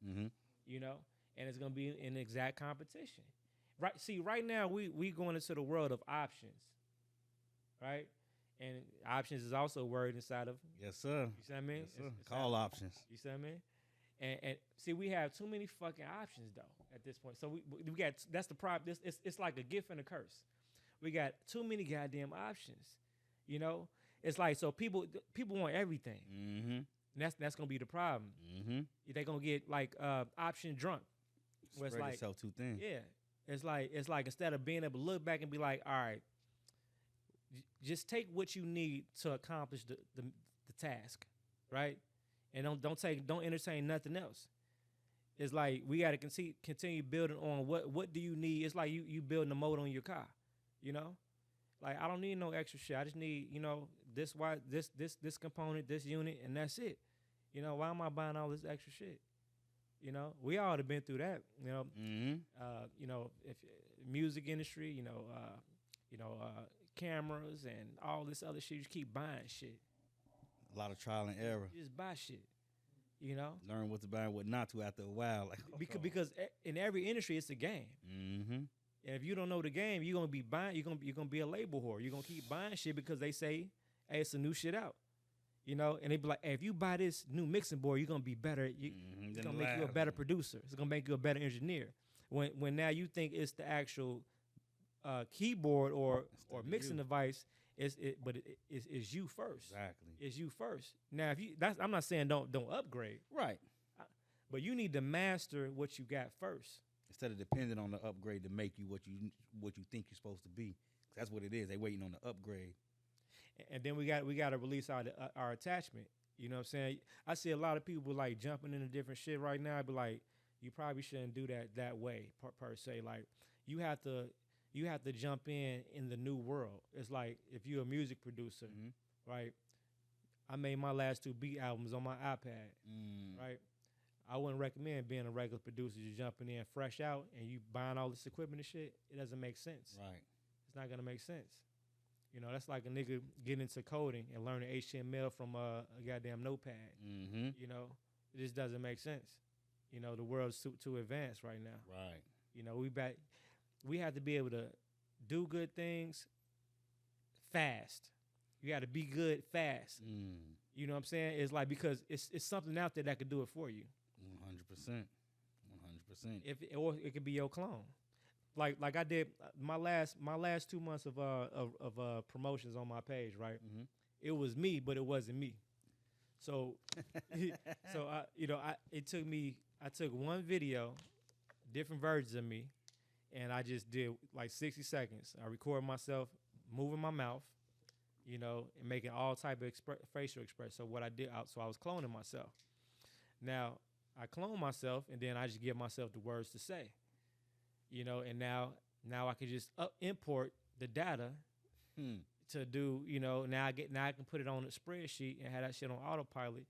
You know, and it's gonna be in exact competition. Right? See, right now we going into the world of options, right? And options is also a word inside of. Yes, sir. You see what I mean? Yes, sir. Call options. You see what I mean? And see, we have too many fucking options though at this point. So we got, that's the problem. It's like a gift and a curse. We got too many goddamn options. You know, it's like, so people want everything. Mm-hmm. And that's gonna be the problem. Mm-hmm. They're gonna get like option drunk. Where it's Spread like, yourself too thin. yeah, it's like instead of being able to look back and be like, all right, just take what you need to accomplish the task, right? And don't entertain nothing else. It's like we got to continue building on what do you need. It's like you building a motor on your car, you know. Like, I don't need no extra shit. I just need, you know, this component, this unit, and that's it. You know, why am I buying all this extra shit? You know, we all have been through that. You know, you know, if music industry, you know, cameras and all this other shit. You just keep buying shit. A lot of trial and error. You just buy shit. You know, learn what to buy and what not to after a while. Like, because in every industry, it's a game. Mm-hmm. And if you don't know the game, you're gonna be buying. You're gonna be a label whore. You're gonna keep buying shit because they say, "Hey, it's a new shit out." You know, and they be like, hey, if you buy this new mixing board, you're gonna be better. It's gonna make you a better producer. It's gonna make you a better engineer. When now you think it's the actual keyboard or mixing device, it's you first. Exactly. It's you first. Now, I'm not saying don't upgrade. Right. But you need to master what you got first. Instead of depending on the upgrade to make you what you think you're supposed to be. That's what it is. They waiting on the upgrade. And then we got to release our attachment. You know what I'm saying? I see a lot of people like jumping into different shit right now. But like, you probably shouldn't do that way per se. Like, you have to jump in the new world. It's like if you're a music producer, right? I made my last 2 beat albums on my iPad, right? I wouldn't recommend being a regular producer, just jumping in fresh out and you buying all this equipment and shit. It doesn't make sense. Right. It's not gonna make sense. You know, that's like a nigga getting into coding and learning HTML from a goddamn notepad. Mm-hmm. You know, it just doesn't make sense. You know, the world's too advanced right now. Right. You know, we have to be able to do good things fast. You got to be good fast. You know what I'm saying? It's like, because it's something out there that could do it for you. 100%. 100%. Or it could be your clone. Like I did my last 2 months of promotions on my page, right? Mm-hmm. It was me, but it wasn't me. So I took one video, different versions of me, and I just did like 60 seconds. I recorded myself moving my mouth, you know, and making all type of facial expressions. So what I did, I was cloning myself. Now I clone myself, and then I just give myself the words to say. You know, and now I can just import the data to do, you know, now I can put it on a spreadsheet and have that shit on autopilot,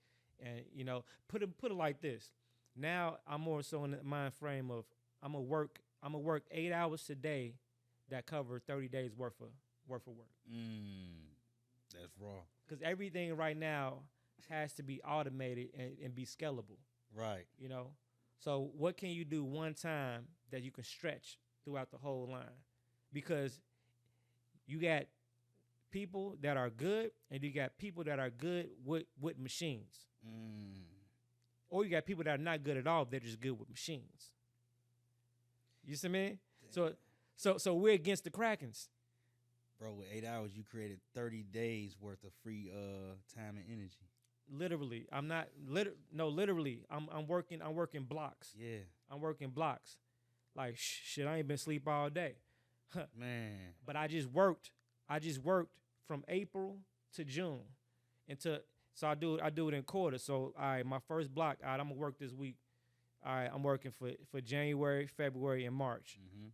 and, you know, put it like this. Now I'm more so in the mind frame of I'm gonna work 8 hours today that cover 30 days worth of work. That's raw. Because everything right now has to be automated and be scalable. Right. You know. So what can you do one time that you can stretch throughout the whole line? Because you got people that are good, and you got people that are good with machines. Or you got people that are not good at all, they're just good with machines. You see me? So we're against the Krakens. Bro, with 8 hours, you created 30 days worth of free time and energy. Literally, I'm not literally. I'm working blocks. Yeah, I'm working blocks. Like shit, I ain't been asleep all day, man. But I just worked from April to June, so I do it in quarters. So all right, my first block, all right, I'm gonna work this week. All right, I'm working for January, February, and March. Mm-hmm.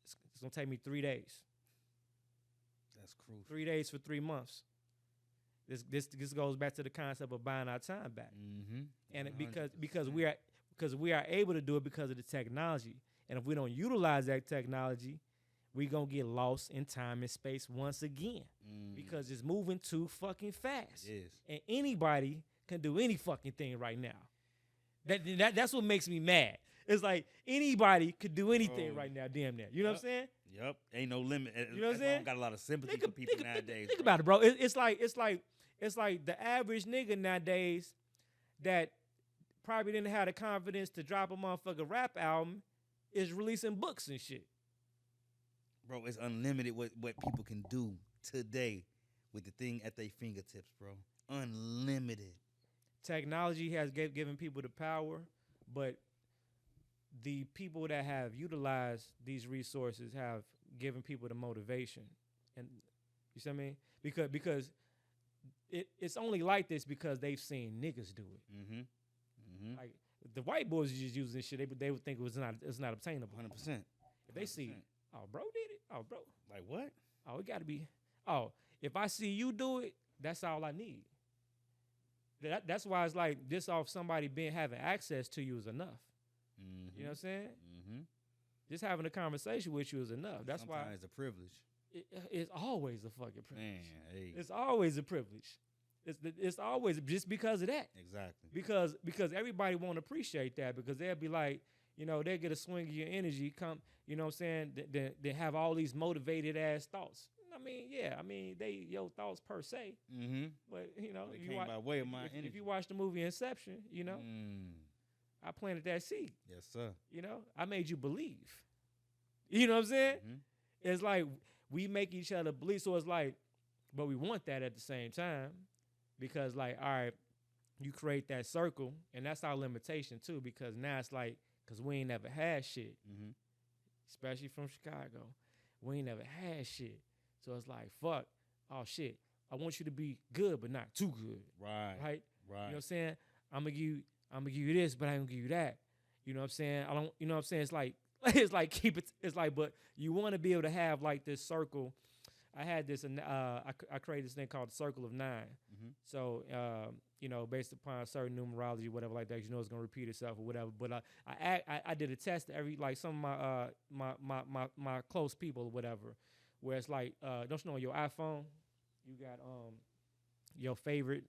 It's gonna take me 3 days. That's crucial. 3 days for 3 months. This goes back to the concept of buying our time back, and because we are able to do it because of the technology, and if we don't utilize that technology, we gonna get lost in time and space once again because it's moving too fucking fast. It is, and anybody can do any fucking thing right now. That's what makes me mad. It's like anybody could do anything right now, damn near. You know what I'm saying? Yep. Ain't no limit. You know what I'm saying? Got a lot of sympathy for people nowadays. Think about it, bro. It's like the average nigga nowadays that probably didn't have the confidence to drop a motherfucking rap album is releasing books and shit. Bro, it's unlimited what people can do today with the thing at their fingertips, bro. Unlimited. Technology has given people the power, but the people that have utilized these resources have given people the motivation. And you see what I mean? Because it's only like this because they've seen niggas do it. Mm-hmm. Mm-hmm. Like the white boys are just using this shit, they would think it's not obtainable. 100%. If they see, oh, bro did it. Oh, bro. Like what? Oh, it got to be. Oh, if I see you do it, that's all I need. That's why it's like this off somebody having access to you is enough. Mm-hmm. You know what I'm saying? Mm-hmm. Just having a conversation with you is enough. That's Sometimes why it's a privilege. It's always a fucking privilege. Man, hey. It's always a privilege. It's always just because of that. Exactly. Because everybody won't appreciate that because they'll be like, you know, they get a swing of your energy, come, you know what I'm saying? They have all these motivated ass thoughts. I mean, yeah, they your thoughts per se. Mm-hmm. But you know, It came by way of my energy. if you watch the movie Inception, you know, I planted that seed. Yes, sir. You know, I made you believe. You know what I'm saying? Mm-hmm. It's like we make each other believe. So it's like, but we want that at the same time because, like, all right, you create that circle, and that's our limitation too. Because now it's like, because we ain't never had shit, especially from Chicago, we ain't never had shit. So it's like, fuck, oh shit, I want you to be good, but not too good. Right. You know what I'm saying? I'm gonna give you this, but I ain't gonna give you that. You know what I'm saying? I don't. You know what I'm saying? It's like keep it. It's like, but you want to be able to have like this circle. I had this, and I created this thing called the Circle of 9. Mm-hmm. So you know, based upon certain numerology, whatever like that, you know, it's gonna repeat itself or whatever. But I did a test to every like some of my close people or whatever, where it's like don't you know on your iPhone, you got your favorite.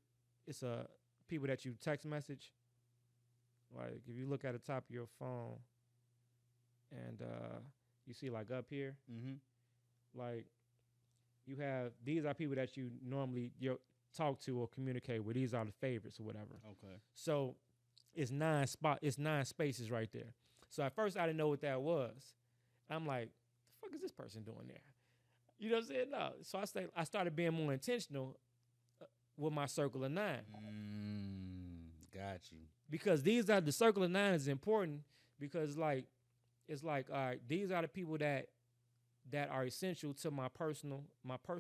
It's people that you text message. Like if you look at the top of your phone, and you see like up here, like you have these are people that you normally talk to or communicate with. These are the favorites or whatever. Okay. So it's 9 spaces right there. So at first I didn't know what that was. I'm like, the fuck is this person doing there? You know what I'm saying? No. So I started being more intentional with my Circle of 9. Got you. Because the Circle of 9 is important because it's like all right, these are the people that are essential to my personal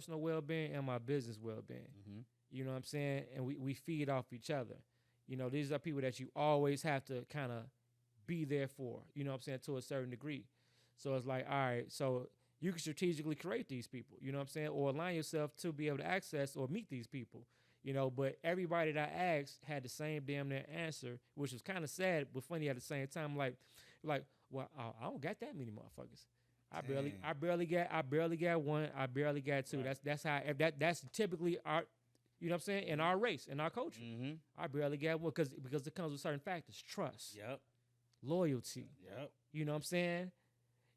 well-being and my business well-being. Mm-hmm. You know what I'm saying? And we feed off each other. You know, these are people that you always have to kind of be there for, you know what I'm saying, to a certain degree. So it's like, all right, so you can strategically create these people, you know what I'm saying, or align yourself to be able to access or meet these people. You know, but everybody that I asked had the same damn near answer, which was kind of sad but funny at the same time. Like, well, I don't got that many motherfuckers. I barely got one. I barely got two. Right. That's typically our, you know what I'm saying, in our race, in our culture. Mm-hmm. I barely got one because it comes with certain factors: trust, loyalty. You know what I'm saying?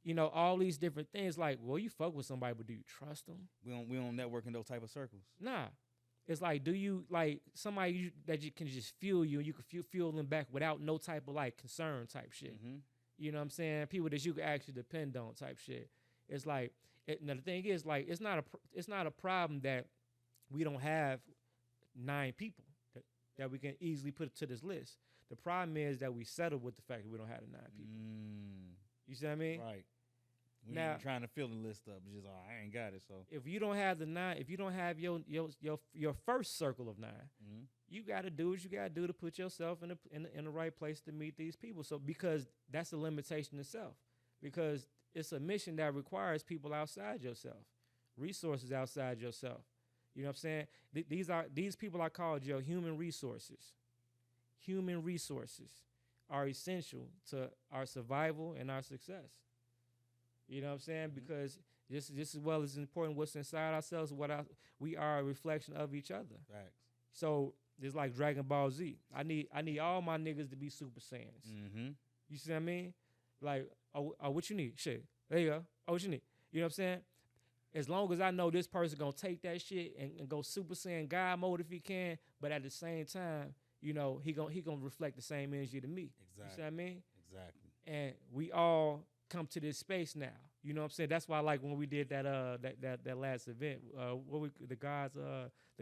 You know, all these different things. Like, well, you fuck with somebody, but do you trust them? We don't network in those type of circles. Nah. It's like, do you like somebody that you can just fuel you and you can fuel them back without no type of like concern type shit. Mm-hmm. You know what I'm saying? People that you can actually depend on type shit. It's like, now the thing is, like, it's not a problem that we don't have 9 people that we can easily put to this list. The problem is that we settle with the fact that we don't have the 9 people. You see what I mean? Right. We now ain't trying to fill the list up. It's just, I ain't got it. So if you don't have the 9, if you don't have your first circle of 9, you got to do what you got to do to put yourself in the right place to meet these people. So because that's a limitation itself, because it's a mission that requires people outside yourself, resources outside yourself. You know what I'm saying? These people are called your human resources. Human resources are essential to our survival and our success. You know what I'm saying? Because just as well as important what's inside ourselves, we are a reflection of each other. Facts. So it's like Dragon Ball Z. I need all my niggas to be Super Saiyans. Mm-hmm. You see what I mean? Like, oh, what you need? Shit. There you go. Oh, what you need? You know what I'm saying? As long as I know this person gonna take that shit and go Super Saiyan God mode if he can, but at the same time, you know, he gonna reflect the same energy to me. Exactly. You see what I mean? Exactly. And we all come to this space now. You know what I'm saying? That's why, like, when we did that that last event, the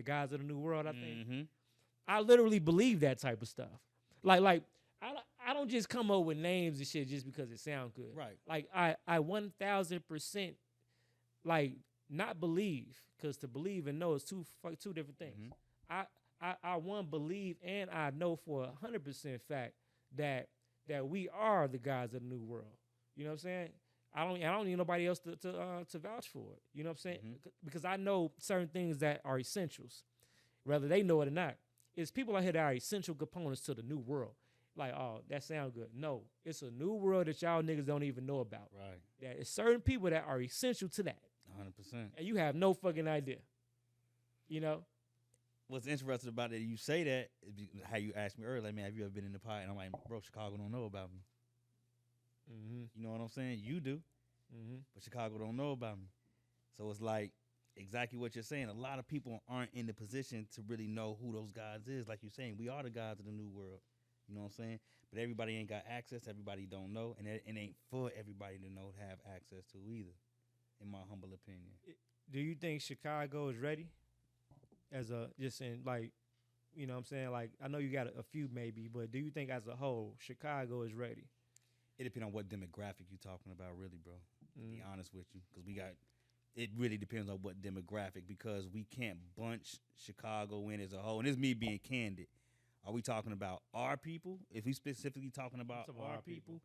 guys of the New World, I think. Mm-hmm. I literally believe that type of stuff. Like I don't just come up with names and shit just because it sounds good. Right. Like I 1000% like not believe, because to believe and know is two different things. Mm-hmm. I one believe and I know for 100% fact that we are the guys of the new world. You know what I'm saying? I don't need nobody else to vouch for it. You know what I'm saying? Mm-hmm. Because I know certain things that are essentials, whether they know it or not. It's people out here that are essential components to the new world. Like, oh, that sounds good. No, it's a new world that y'all niggas don't even know about. Right. That it's certain people that are essential to that. 100%. And you have no fucking idea. You know? What's interesting about it, you say that, how you asked me earlier, like, man, have you ever been in the pot? And I'm like, bro, Chicago don't know about me. Mm-hmm. You know what I'm saying? You do, but Chicago don't know about me. So it's like exactly what you're saying. A lot of people aren't in the position to really know who those guys is. Like you're saying, we are the guys of the new world. You know what I'm saying? But everybody ain't got access. Everybody don't know, and it ain't for everybody to know, have access to either, in my humble opinion. Do you think Chicago is ready? As a, just in, like, you know what I'm saying? Like, I know you got a few maybe, but do you think as a whole, Chicago is ready? It depends on what demographic you're talking about, really, bro. To be honest with you, because it really depends on what demographic, because we can't bunch Chicago in as a whole. And this is me being candid. Are we talking about our people? If we specifically talking about our people,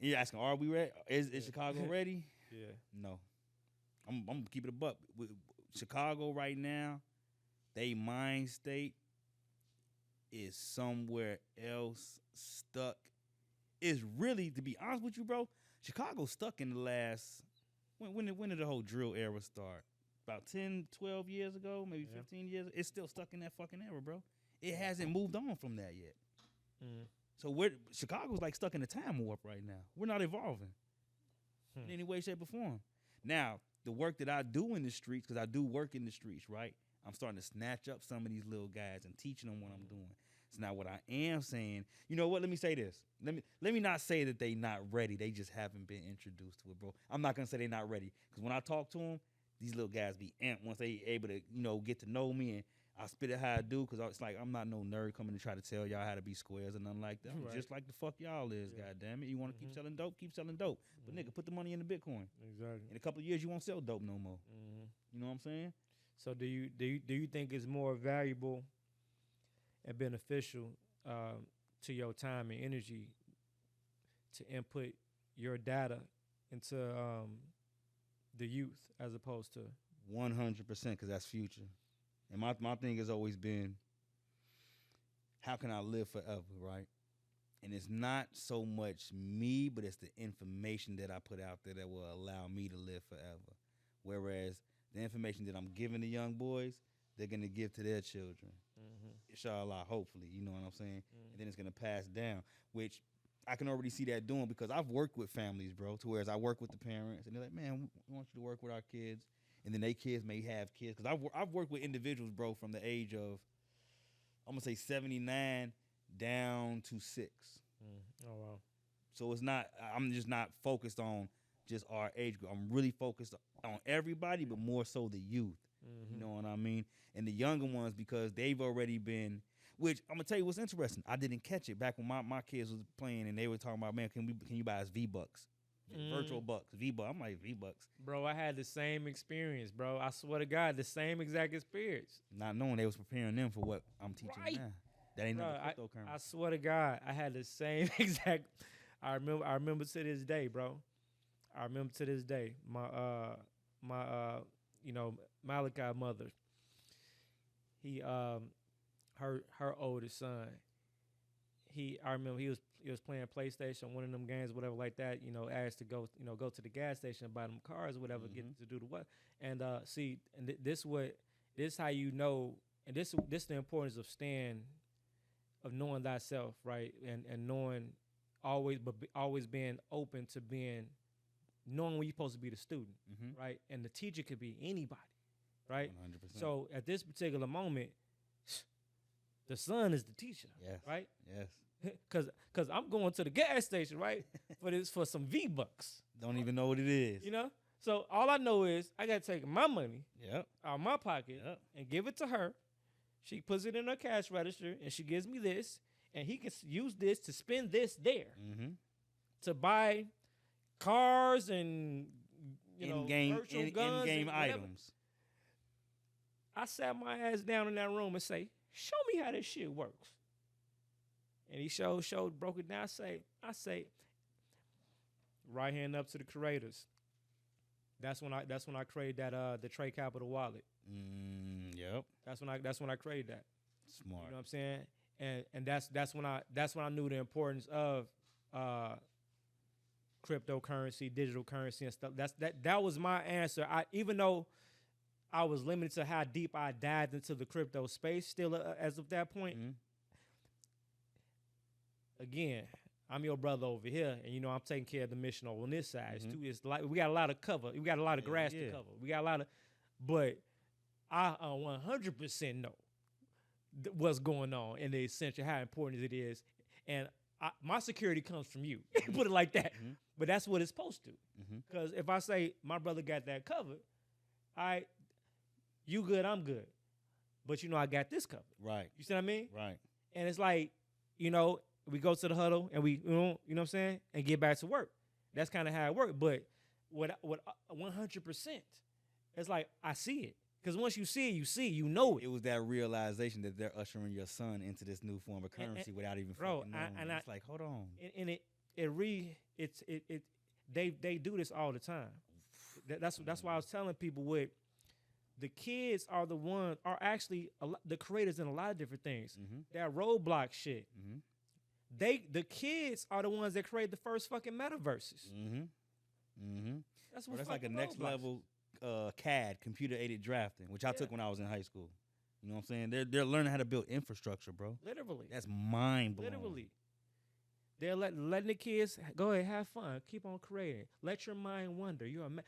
and you're asking, are we ready? Is Chicago ready? Yeah. No. I'm gonna keep it a buck. Chicago right now, they mind state is somewhere else, stuck. It's really, to be honest with you, bro, Chicago's stuck in the last, when did the whole drill era start? About 10, 12 years ago, maybe 15 years. It's still stuck in that fucking era, bro. It hasn't moved on from that yet. So Chicago's like stuck in a time warp right now. We're not evolving in any way, shape, or form. Now, the work that I do in the streets, because I do work in the streets, right? I'm starting to snatch up some of these little guys and teaching them what I'm doing. So now what I am saying, you know what? Let me say this. Let me not say that they not ready. They just haven't been introduced to it, bro. I'm not gonna say they not ready, because when I talk to them, these little guys be amped once they able to, get to know me, and I spit it how I do, because it's like I'm not no nerd coming to try to tell y'all how to be squares or nothing like that. I'm just like the fuck y'all is, goddamn it. You want to keep selling dope, keep selling dope. But nigga, put the money into Bitcoin. Exactly. In a couple of years, you won't sell dope no more. You know what I'm saying? So do you think it's more valuable and beneficial to your time and energy to input your data into the youth as opposed to 100%, because that's future. And my thing has always been, how can I live forever, right? And it's not so much me, but it's the information that I put out there that will allow me to live forever. Whereas the information that I'm giving the young boys, they're going to give to their children. Inshallah, hopefully, you know what I'm saying? And then it's going to pass down, which I can already see that doing, because I've worked with families, bro, to whereas I work with the parents, and they're like, man, we want you to work with our kids. And then they kids may have kids. Because I've worked with individuals, bro, from the age of, I'm going to say 79 down to 6. Oh, wow. So I'm just not focused on just our age group. I'm really focused on everybody, but more so the youth. You know what I mean? And the younger ones, because they've already been, which I'm going to tell you what's interesting. I didn't catch it back when my kids was playing, and they were talking about, man, can you buy us V-Bucks? Virtual bucks, V-Bucks. I'm like, V-Bucks. Bro, I had the same experience, bro. I swear to God, the same exact experience. Not knowing they was preparing them for what I'm teaching now. That ain't no cryptocurrency. I swear to God, I had the same exact. I remember to this day, bro. I remember to this day. My Malachi mother. He her oldest son. I remember he was playing PlayStation, one of them games, whatever like that. Asked to go to the gas station and buy them cars, whatever, get to do the what. And see, and this how you know, and this the importance of knowing thyself, right? And knowing always being open to being knowing when you're supposed to be the student, Mm-hmm. right? And the teacher could be anybody, right? 100%. So at this particular moment, the son is the teacher, yes. right? Yes. Cause I'm going to the gas station, right? for some V-Bucks. Don't even know what it is. You know? So all I know is I gotta take my money Yep. out of my pocket Yep. and give it to her. She puts it in her cash register and she gives me this, and he can use this to spend this there Mm-hmm. to buy cars and In-game, virtual guns in-game and whatever. items. I sat my ass down in that room and say, "Show me how this shit works." And he showed, broke it down. I say, right hand up to the creators. That's when I created that the Trade Capital wallet. Yep. That's when I created that. Smart. You know what I'm saying? And that's when I knew the importance of cryptocurrency, digital currency, and stuff. That was my answer. Even though I was limited to how deep I dived into the crypto space, still as of that point. Mm-hmm. Again, I'm your brother over here, and I'm taking care of the mission over on this side. Mhm. Too. It's like we got a lot of cover. We got a lot of grass to cover. We got a lot of, but I 100% know what's going on and the essential, how important it is, and my security comes from you. Put it like that. Mhm. But that's what it's supposed to. Mm-hmm. Because if I say my brother got that covered, you good, I'm good. But I got this covered. Right. You see what I mean? Right. And it's like, we go to the huddle and we, you know what I'm saying, and get back to work. That's kind of how it worked. But what 100%, it's like I see it. Because once you see it, you know it. It was that realization that they're ushering your son into this new form of currency without even fucking knowing. It's like, hold on. And they do this all the time. That's why I was telling people the kids are actually the creators in a lot of different things. Mm-hmm. That Roblox shit. Mm-hmm. The kids are the ones that create the first fucking metaverses. Mm-hmm. Mm-hmm. That's like a next level CAD, computer aided drafting, which I took when I was in high school. You know what I'm saying? They're learning how to build infrastructure, bro. Literally. That's mind blowing. Literally. They're letting the kids go ahead, have fun, keep on creating. Let your mind wander.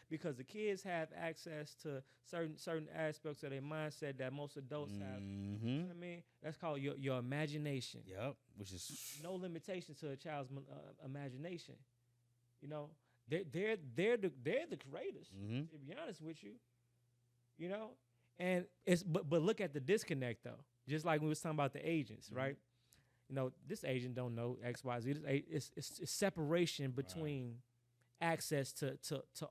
Because the kids have access to certain aspects of their mindset that most adults have. Mm-hmm. You know what I mean? That's called your imagination. Yep. Which is no limitation to a child's imagination. They're the creators. Mm-hmm. To be honest with you, and but look at the disconnect though. Just like we was talking about the agents, Mm-hmm. right? This agent don't know X, Y, Z. It's separation between access to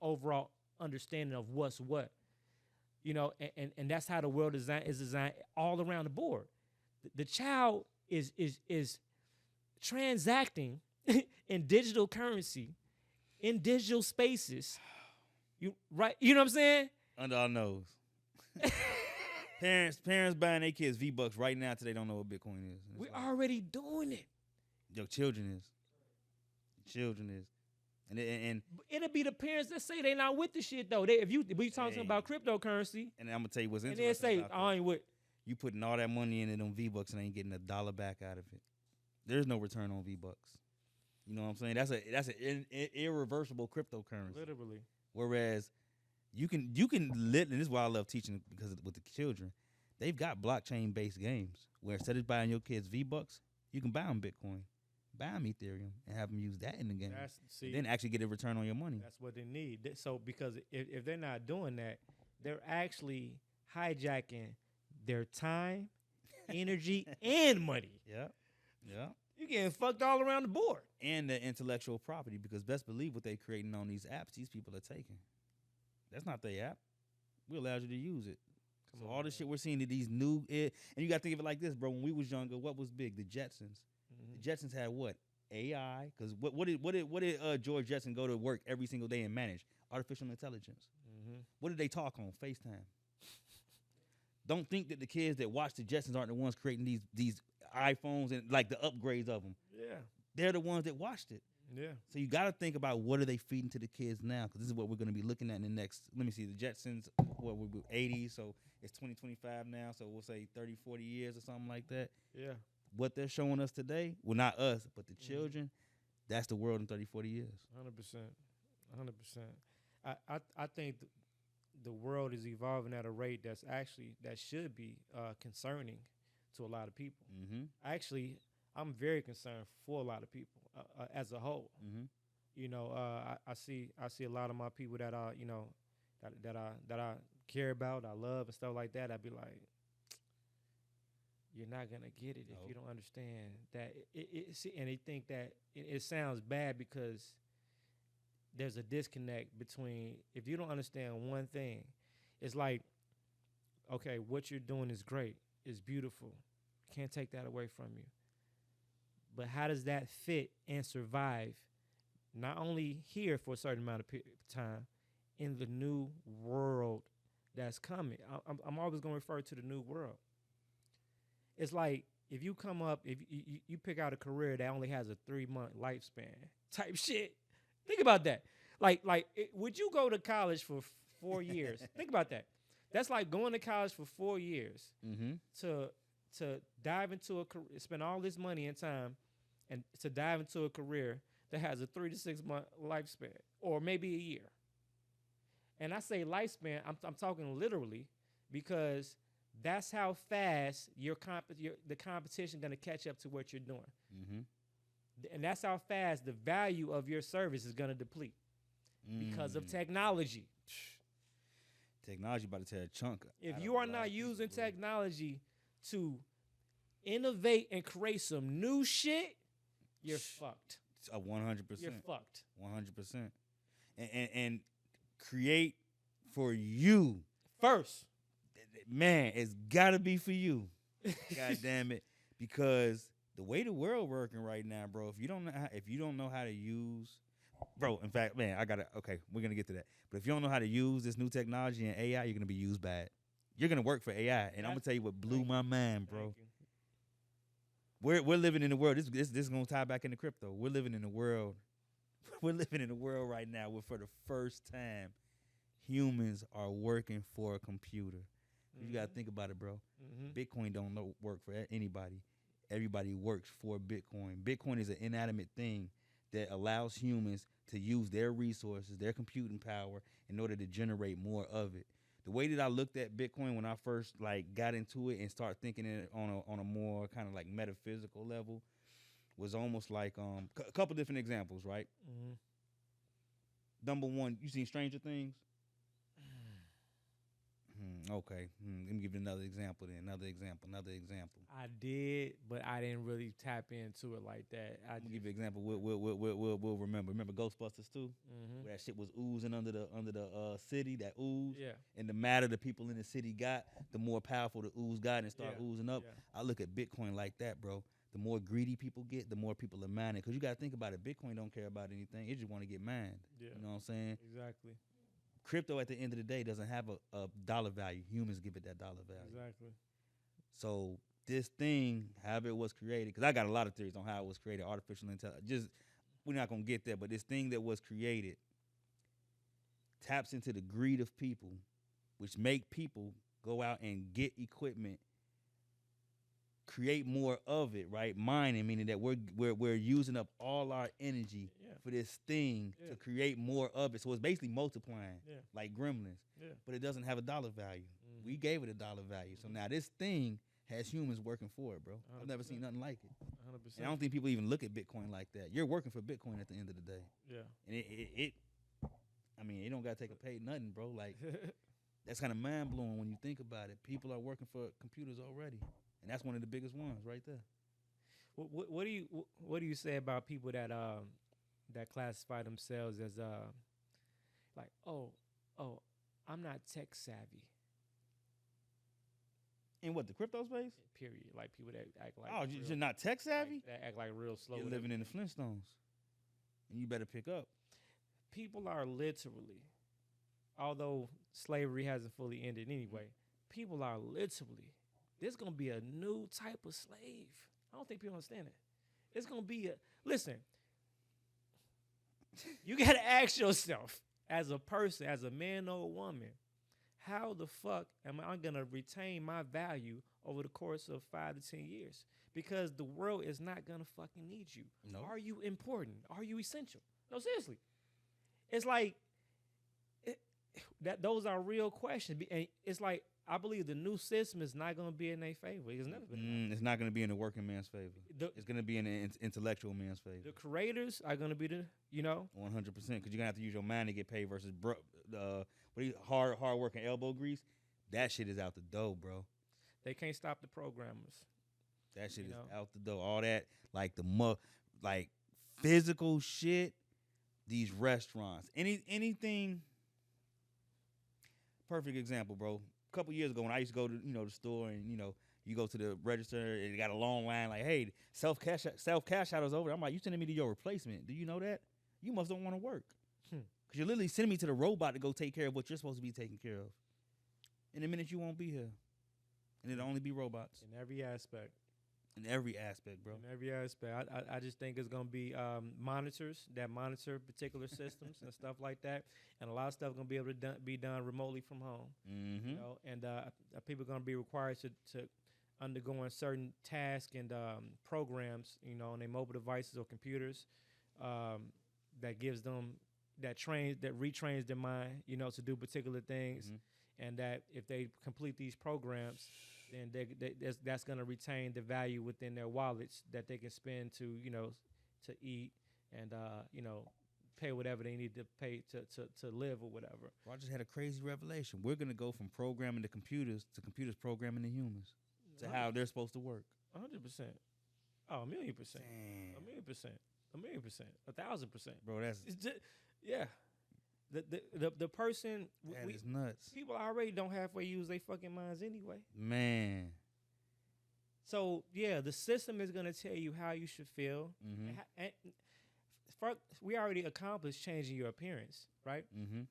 overall understanding of what's what. And that's how the world is designed all around the board. The child is transacting in digital currency, in digital spaces. You know what I'm saying? under our nose. Parents buying their kids V-Bucks right now till they don't know what Bitcoin is. We're already doing it. Your children is. And it'll be the parents that say they not with the shit though. If you talking about cryptocurrency, and I'm gonna tell you what's and interesting. then say I ain't with. You putting all that money into them V-Bucks and ain't getting $1 back out of it. There's no return on V-Bucks. You know what I'm saying? That's an irreversible cryptocurrency. Literally. Whereas you can and this is why I love teaching because with the children, they've got blockchain based games where instead of buying your kids V-Bucks, you can buy them Bitcoin, buy them Ethereum, and have them use that in the game. Then actually get a return on your money. That's what they need. So because if they're not doing that, they're actually hijacking their time, energy, and money. Yeah. You're getting fucked all around the board. And the intellectual property, because best believe what they're creating on these apps, these people are taking. That's not their app. We allowed you to use it. So all the shit we're seeing, these new, and you got to think of it like this, bro. When we was younger, what was big? The Jetsons. Mm-hmm. The Jetsons had what? AI. Because what did George Jetson go to work every single day and manage? Artificial intelligence. Mm-hmm. What did they talk on? FaceTime. Don't think that the kids that watch the Jetsons aren't the ones creating these iPhones and like the upgrades of them. Yeah. They're the ones that watched it. Yeah. So you got to think about what are they feeding to the kids now, because this is what we're going to be looking at in the next, let me see, the Jetsons, what we 80s, so it's 2025 now, so we'll say 30, 40 years or something like that. Yeah. What they're showing us today, well, not us, but the children, that's the world in 30, 40 years. 100%. 100%. I think the world is evolving at a rate that should be concerning to a lot of people. Mm-hmm. Actually, I'm very concerned for a lot of people as a whole. Mm-hmm. You know, I see a lot of my people that are, you know, that I care about, I love and stuff like that. I'd be like, you're not gonna get it if you don't understand that. And they think that it sounds bad because there's a disconnect between, if you don't understand one thing, it's like, okay, what you're doing is great, it's beautiful, can't take that away from you. But how does that fit and survive, not only here for a certain amount of time, in the new world that's coming? I'm always going to refer to the new world. It's like if you come up, if you pick out a career that only has a 3-month lifespan type shit. Think about that. Would you go to college for 4 years? Think about that. That's like going to college for 4 years to dive into a career, spend all this money and time, and to dive into a career that has a 3 to 6 month lifespan, or maybe a year. And I say lifespan, I'm talking literally, because that's how fast the competition going to catch up to what you're doing. Mm-hmm. And that's how fast the value of your service is going to deplete because of technology. Technology about to tear a chunk. If you are not using technology to innovate and create some new shit, you're fucked. 100%. You're fucked. 100%. And create for you first. Man, it's gotta be for you. God damn it. Because the way the world working right now, bro, if you don't know how to use, bro, in fact, man, we're gonna get to that. But if you don't know how to use this new technology and AI, you're gonna be used bad. You're gonna work for AI. And I'm gonna tell you what blew my mind, bro. We're living in the world. This is gonna tie back into crypto. We're living in a world right now where for the first time humans are working for a computer. You gotta think about it, bro. Bitcoin don't work for anybody. Everybody works for Bitcoin. Bitcoin is an inanimate thing that allows humans to use their resources, their computing power, in order to generate more of it. The way that I looked at Bitcoin when I first got into it and started thinking it on a more kind of like metaphysical level was almost like a couple different examples, right? Number one, you seen Stranger Things? Okay. Let me give you another example then. Another example. I did, but I didn't really tap into it like that. I'm gonna give you an example. We'll remember. Remember Ghostbusters 2? Where that shit was oozing under the city, that ooze. Yeah. And the madder the people in the city got, the more powerful the ooze got and start oozing up. Yeah. I look at Bitcoin like that, bro. The more greedy people get, the more people are mining. Because you got to think about it. Bitcoin don't care about anything. It just want to get mined. Yeah. You know what I'm saying? Exactly. Crypto at the end of the day doesn't have a dollar value. Humans give it that dollar value. Exactly. So this thing, however it was created, because I got a lot of theories on how it was created, artificial intelligence. We're not going to get there, but this thing that was created taps into the greed of people, which make people go out and get equipment, create more of it, right? Mining, meaning that we're using up all our energy for this thing to create more of it. So it's basically multiplying like gremlins. Yeah. But it doesn't have a dollar value. We gave it a dollar value. So now this thing has humans working for it, bro. 100%. I've never seen nothing like it. 100%. And I don't think people even look at Bitcoin like that. You're working for Bitcoin at the end of the day. Yeah. And it don't gotta take a pay nothing, bro. Like that's kind of mind blowing when you think about it. People are working for computers already. And that's one of the biggest ones right there. What do you say about people that classify themselves as like, oh, I'm not tech savvy? In what, the crypto space? Period. Like people that act like you're not tech savvy? That act like real slow. You're living in the Flintstones. And you better pick up. People are literally, although slavery hasn't fully ended anyway, people are literally, there's going to be a new type of slave. I don't think people understand it. It's going to be listen, you got to ask yourself as a person, as a man or a woman, how the fuck am I going to retain my value over the course of 5 to 10 years? Because the world is not going to fucking need you. No. Are you important? Are you essential? No, seriously. it's like that. Those are real questions, and it's like I believe the new system is not going to be in their favor. It's never been. It's not going to be in the working man's favor. It's going to be in the intellectual man's favor. The creators are going to be 100%, because you're gonna have to use your mind to get paid versus hard work and elbow grease. That shit is out the door, bro. They can't stop the programmers. That shit is out the door. All that like like physical shit. These restaurants, anything. Perfect example, bro. A couple years ago when I used to go to the store and you go to the register and you got a long line like, hey, self cash out is over. I'm like, you sending me to your replacement? Do you know that? You must don't want to work because you're literally sending me to the robot to go take care of what you're supposed to be taking care of. In a minute you won't be here, and it'll only be robots in every aspect. In every aspect, bro. In every aspect. I just think it's going to be monitors that monitor particular systems and stuff like that. And a lot of stuff going to be able to be done remotely from home. Mm-hmm. And people are going to be required to undergoing certain tasks and programs, on their mobile devices or computers that gives them, that retrains their mind, to do particular things. Mm-hmm. And that if they complete these programs, then that's going to retain the value within their wallets that they can spend to eat and pay whatever they need to pay to live or whatever. Well, I just had a crazy revelation. We're going to go from programming the computers to computers programming the humans to how they're supposed to work. 100%. Oh, 1,000,000%. Damn. 1,000,000%. 1,000,000%. 1,000%. Bro, that's yeah. The person that is nuts. People already don't halfway use their fucking minds anyway. Man. So yeah, the system is gonna tell you how you should feel. Mm-hmm. And we already accomplished changing your appearance, right? Mm-hmm.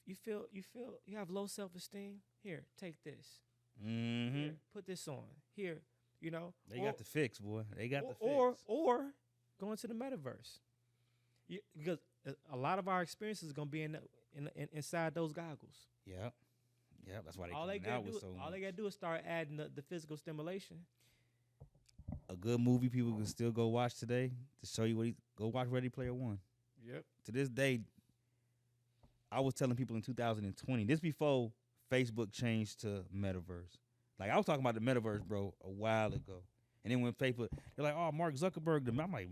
You have low self-esteem. Here, take this. Mm-hmm. Here, put this on. Here, They got the fix, boy. They got the fix. Or go into the metaverse. Because a lot of our experiences is gonna be inside those goggles. Yeah, that's why they coming out with so much. All they gotta do is start adding the physical stimulation. A good movie people can still go watch today to show you go watch Ready Player One. Yep. To this day, I was telling people in 2020, this before Facebook changed to Metaverse. Like I was talking about the Metaverse, bro, a while ago. And then when Facebook, they're like, oh, Mark Zuckerberg. I'm like,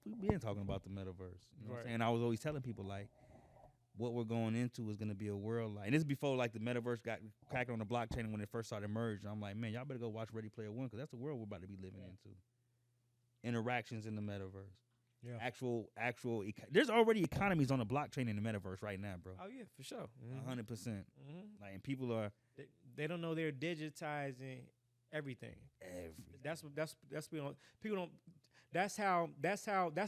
we've been talking about the Metaverse. You know what I'm saying? I was always telling people, like, what we're going into is going to be a world like, and this is before, like, the Metaverse got cracked on the blockchain when it first started emerging. I'm like, man, y'all better go watch Ready Player One because that's the world we're about to be living into. Interactions in the Metaverse. Yeah. Actual. There's already economies on the blockchain in the Metaverse right now, bro. Oh, yeah, for sure. 100%. Mm-hmm. Like, and people are. They don't know they're digitizing everything. That's people don't. That's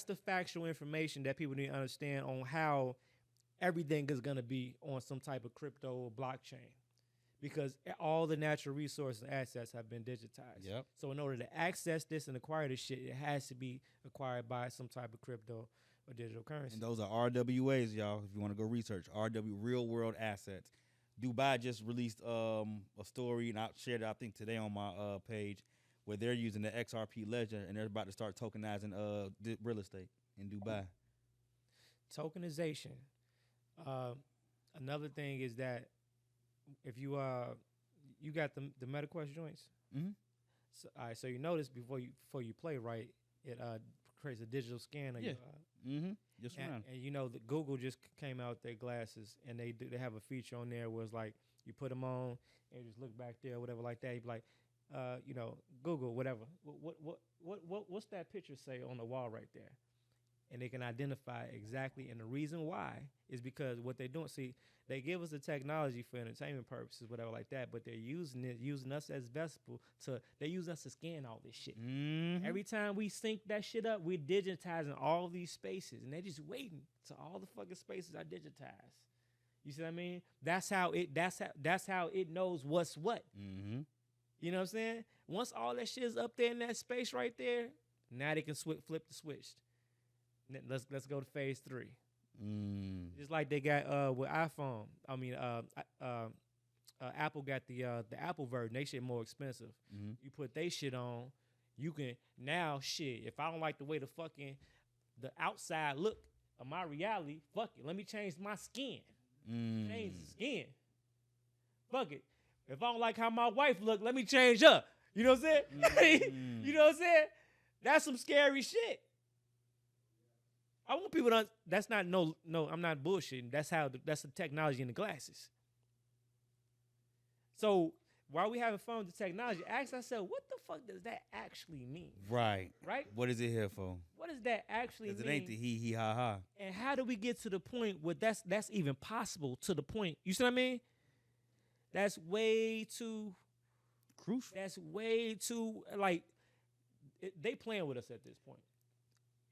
the factual information that people need to understand on how everything is going to be on some type of crypto or blockchain, because all the natural resources and assets have been digitized. Yep. So in order to access this and acquire this shit, it has to be acquired by some type of crypto or digital currency. And those are RWAs, y'all. If you want to go research, real world assets. Dubai just released a story, and I shared it, I think, today on my page, where they're using the XRP ledger, and they're about to start tokenizing real estate in Dubai. Tokenization. Another thing is that if you got the MetaQuest joints. Mm-hmm. So, all right, so you notice before you play, right, it creates a digital scan of your mm-hmm. Just and the Google just came out with their glasses, and they have a feature on there where it's like you put them on and you just look back there, whatever like that. You be like, Google, whatever. What's that picture say on the wall right there? And they can identify exactly. And the reason why is because what they're doing. See, they give us the technology for entertainment purposes, whatever like that, but they're using us as vessel they use us to scan all this shit. Mm-hmm. Every time we sync that shit up, we're digitizing all these spaces, and they're just waiting till all the fucking spaces are digitized. You see what I mean? That's how it knows what's what. Mm-hmm. You know what I'm saying? Once all that shit is up there in that space right there, now they can flip the switch. Let's go to phase 3. Just like they got with iPhone. I mean, Apple got the Apple version. They shit more expensive. Mm-hmm. You put they shit on, you can now shit. If I don't like the way the outside look, of my reality. Fuck it. Let me change my skin. Change the skin. Fuck it. If I don't like how my wife look, let me change her. You know what I'm saying? You know what I'm saying? That's some scary shit. I want people to. That's not no. I'm not bullshitting. That's the technology in the glasses. So while we having fun with the technology, ask ourselves, what the fuck does that actually mean? Right. Right. What is it here for? What does that actually mean? Because it ain't the he ha ha. And how do we get to the point where that's even possible? To the point, you see what I mean? That's way too crucial. That's way too they playing with us at this point.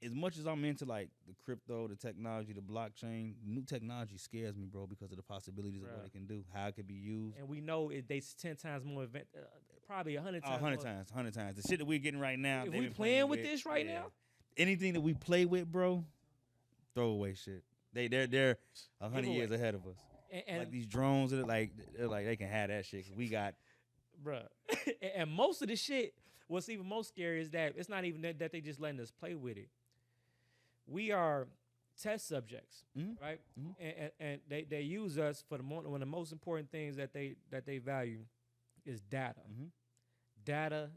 As much as I'm into like the crypto, the technology, the blockchain, new technology scares me, bro, because of the possibilities of what it can do, how it can be used. And we know they 10 times more probably 100 times. 100 times. The shit that we're getting right now. If we playing with this right now, anything that we play with, bro, throwaway shit. They're 100 years ahead of us. And like these drones, they're like they can have that shit. 'Cause we got, bruh. And most of the shit, what's even most scary is that it's not even that they just letting us play with it. We are test subjects, right? And they use us for one of the most important things that they value is data. Data.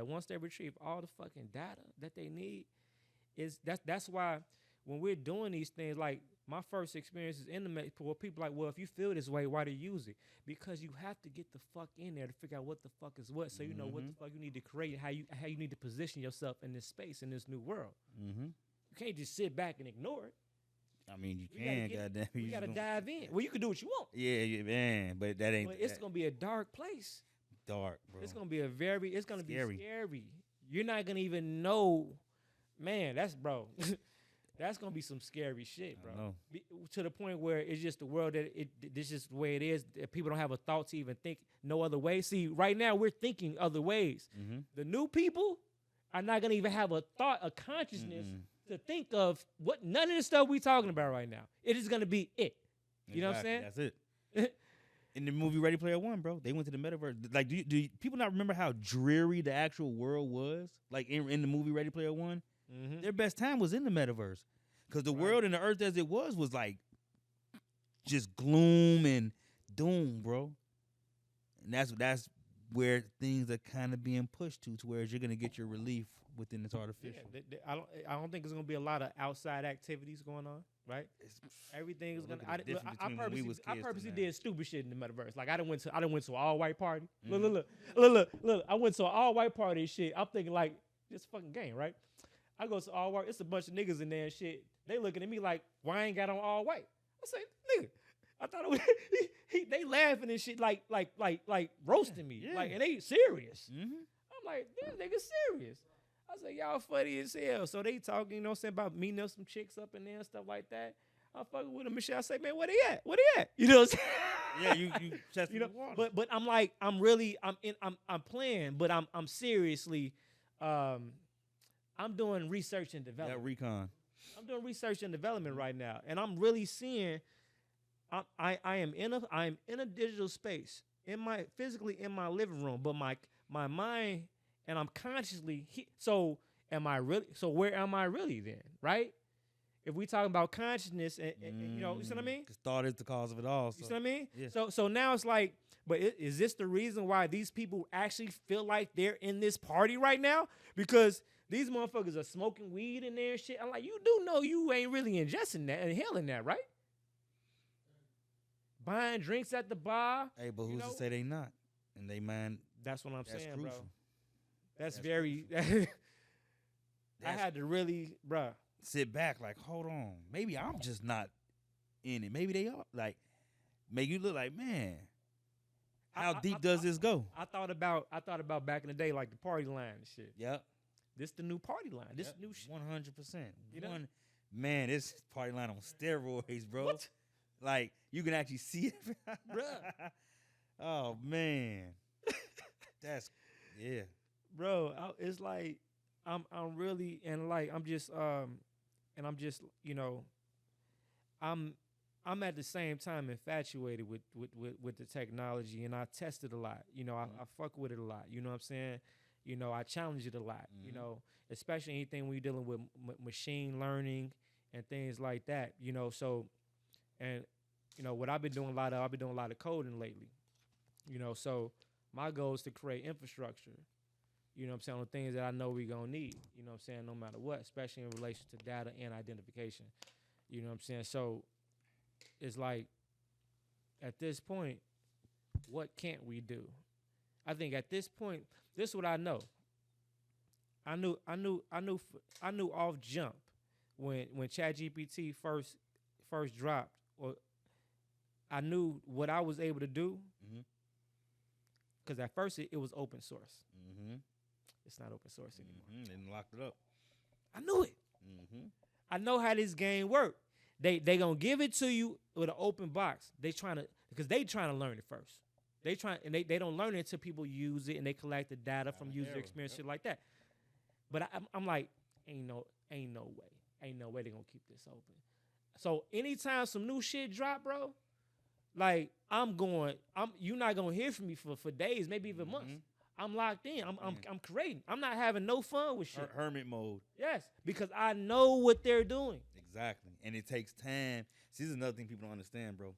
Once they retrieve all the fucking data that they need, that's why when we're doing these things, like my first experiences in the where people like, well, if you feel this way, why do you use it? Because you have to get the fuck in there to figure out what the fuck is what, so you know what the fuck you need to create, how you need to position yourself in this space, in this new world. You can't just sit back and ignore it. I mean, you can, goddamn. You gotta dive in. Well, you can do what you want. Yeah, man, but that ain't. But it's gonna be a dark place. Dark, bro. It's gonna be it's gonna be scary. You're not gonna even know, man. That's gonna be some scary shit, bro. To the point where it's just the world this is the way it is. People don't have a thought to even think no other way. See, right now we're thinking other ways. The new people are not gonna even have a thought, a consciousness to think of none of the stuff we talking about right now. It is gonna be it. You know what I'm saying? That's it. In the movie Ready Player One, bro, they went to the metaverse. Like, do people not remember how dreary the actual world was? Like in the movie Ready Player One, their best time was in the metaverse, because the world and the earth as it was like just gloom and doom, bro. And that's where things are kind of being pushed to where you're gonna get your relief within this artificial. Yeah, I don't think there's gonna be a lot of outside activities going on, right? Everything is gonna. I purposely did stupid shit in the metaverse. Like I done went to an all white party. Look. I went to an all white party and shit. I'm thinking like this fucking game, right? I go to all white. It's a bunch of niggas in there and shit. They looking at me like, why I ain't got on all white? I say, nigga, I thought it was, they laughing and shit like roasting me. Like, and they serious. I'm like, damn, nigga serious. I said, y'all funny as hell. So they talking, you know what I'm saying, about meeting up some chicks up in there and stuff like that. I'm fucking with them and shit. I say, man, where they at? Where they at? You know what I'm saying? Yeah, you testing the water. But I'm like, I'm playing, but I'm seriously, I'm doing research and development. Yeah, recon. I'm doing research and development right now, and I'm really seeing. I am in a digital space physically in my living room, but my mind and I'm consciously. So am I really? So where am I really then? Right? If we talking about consciousness and you know what I mean? Because thought is the cause of it all. So. You see what I mean? Yeah. So now it's like, but is this the reason why these people actually feel like they're in this party right now? Because these motherfuckers are smoking weed in there and shit. I'm like, you do know you ain't really ingesting that and inhaling that, right? Buying drinks at the bar. Hey, but who's to say they not? And they mind. That's what I'm saying, crucial. bro. That's very. I had to really, bro. Sit back, like, hold on. Maybe I'm just not in it. Maybe they are. Like, make you look like, man. How deep does this go? I thought about back in the day, like the party line and shit. Yep. This the new party line. This new shit. 100%. You know? Man, this party line on steroids, bro. What? Like, you can actually see it. Bruh. Oh, man. That's, yeah. Bro, it's like, I'm really, and like, I'm just, you know, I'm at the same time infatuated with the technology, and I test it a lot. You know, I fuck with it a lot. You know what I'm saying? You know, I challenge it a lot. You know, especially anything when you're dealing with machine learning and things like that. So, and what I've been doing a lot of coding lately. So my goal is to create infrastructure. On the things that I know we're gonna need. No matter what, especially in relation to data and identification. So it's like at this point, what can't we do? I think at this point, this is what I know. I knew off jump when ChatGPT first dropped, or I knew what I was able to do. Because at first it was open source. It's not open source anymore. And locked it up. I knew it. I know how this game works. They gonna give it to you with an open box. They trying to learn it first. They don't learn it until people use it and they collect the data from user experience, shit like that. But I'm like, ain't no way they gonna keep this open. So anytime some new shit drop, bro, like you're not gonna hear from me for days, maybe even months. I'm locked in. I'm creating. I'm not having no fun with shit. Hermit mode. Yes, because I know what they're doing. Exactly, and it takes time. See, this is another thing people don't understand, bro.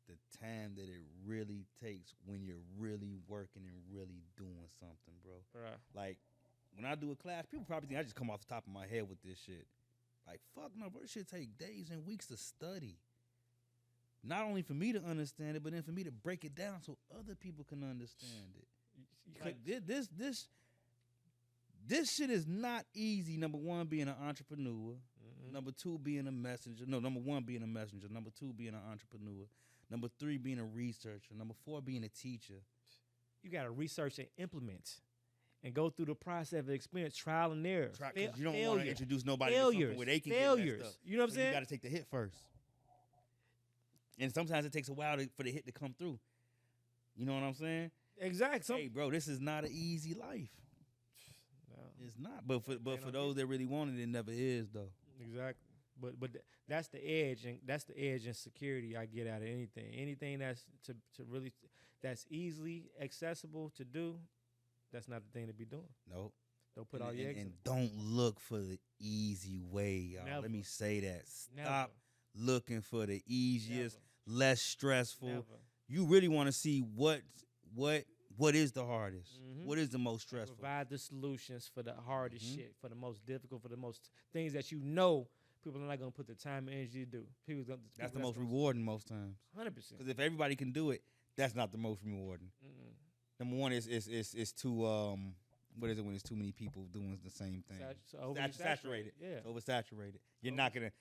The time that it really takes when you're really working and really doing something, bro. Right. Like when I do a class, people probably think I just come off the top of my head with this shit. Like, fuck no, bro. This shit take days and weeks to study. Not only for me to understand it, but then for me to break it down so other people can understand it. Like this shit is not easy. Number one, being an entrepreneur. Number two, being a messenger. No, number one, being a messenger. Number two, being an entrepreneur. Number three, being a researcher. Number four, being a teacher. You got to research and implement and go through the process of experience, trial and error. You don't want to introduce nobody to something where they can get messed up. You know what I'm saying? You got to take the hit first. And sometimes it takes a while for the hit to come through. You know what I'm saying? Exactly. Hey, bro, this is not an easy life. No. It's not. But for those that really want it, it never is, though. Exactly. But that's the edge, and that's the edge and security I get out of anything. Anything that's to really that's easily accessible to do, that's not the thing to be doing. Nope. Don't put all your eggs in. And don't look for the easy way, y'all. Never. Let me say that. Stop Never. looking for the easiest, less stressful. Never. You really want to see what is the hardest? What is the most stressful? Provide the solutions for the hardest shit, for the most difficult, for the most things that you know people are not going to put the time and energy to do. That's the most rewarding most times. 100%. Because if everybody can do it, that's not the most rewarding. Number one is too what is it when it's too many people doing the same thing? Saturated. Yeah. Oversaturated. You're not gonna.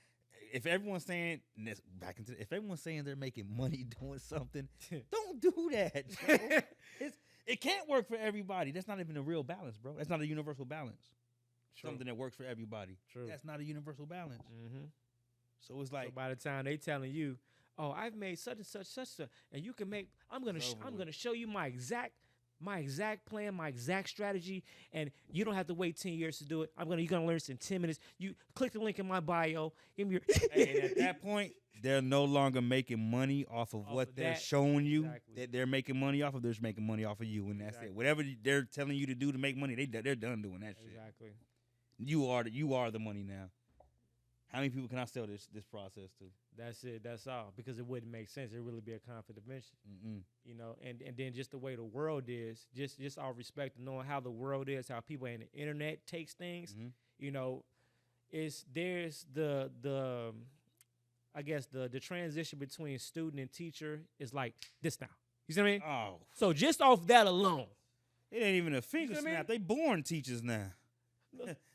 If everyone's saying if everyone's saying they're making money doing something, don't do that. It can't work for everybody. That's not even a real balance, bro. That's not a universal balance. True. Something that works for everybody. True. That's not a universal balance. So it's like by the time they telling you, oh, I've made such and such, and you can make. I'm gonna show you my exact plan, my exact strategy, and you don't have to wait 10 years to do it. You're gonna learn this in 10 minutes. You click the link in my bio. Give me your. And at that point, they're no longer making money off of what they're showing you that they're making money off of. They're just making money off of you, and that's it. Whatever they're telling you to do to make money, they're done doing that shit. Exactly. You are the money now. How many people can I sell this process to? That's it. That's all. Because it wouldn't make sense. It would really be a conflict of interest. You know, and then just the way the world is, just our respect and knowing how the world is, how people in the internet takes things. You know, there's the I guess the transition between student and teacher is like this now. You see what I mean? Oh. So just off that alone, it ain't even a finger snap. They born teachers now.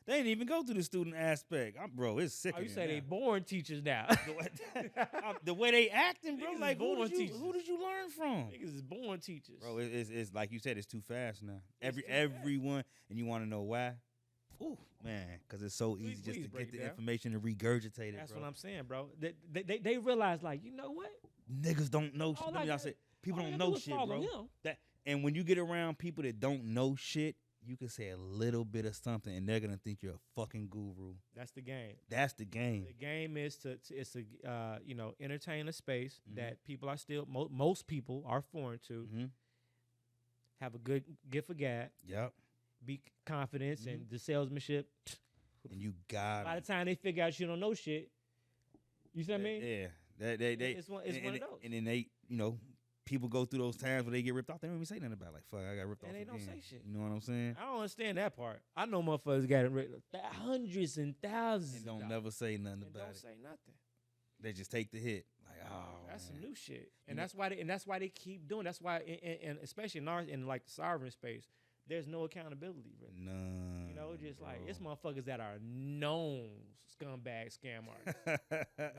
They didn't even go through the student aspect. Bro, it's sick. Oh, you say they born teachers now. The way they acting, bro. Niggas like, who did you learn from? Niggas is born teachers. Bro, it's like you said, it's too fast now. Everyone, and you want to know why? Ooh, man, because it's so easy just to get the information and regurgitate it, That's bro. what I'm saying, bro. They realize, like, you know what? Niggas don't know shit. People don't know shit, bro. And when you get around people that don't know shit, you can say a little bit of something, and they're gonna think you're a fucking guru. That's the game. That's the game. The game is to entertain a space that people are still most people are foreign to. Have a good gift of gab. Yep. Be confidence and the salesmanship. And you got. By the time they figure out you don't know shit, You see what I mean? Yeah. It's one of those. And then they, people go through those times where they get ripped off. They don't even say nothing about it. Like, fuck, I got ripped off And they again. don't say shit. You know what I'm saying? I don't understand that part. I know motherfuckers got hundreds and thousands. And don't never say nothing and about don't it. say nothing. They just take the hit. Like, That's man. some new shit. And that's why they keep doing. That's why, and especially in like the sovereign space, there's no accountability. Really. None. Just like it's motherfuckers that are known scumbag scam artists.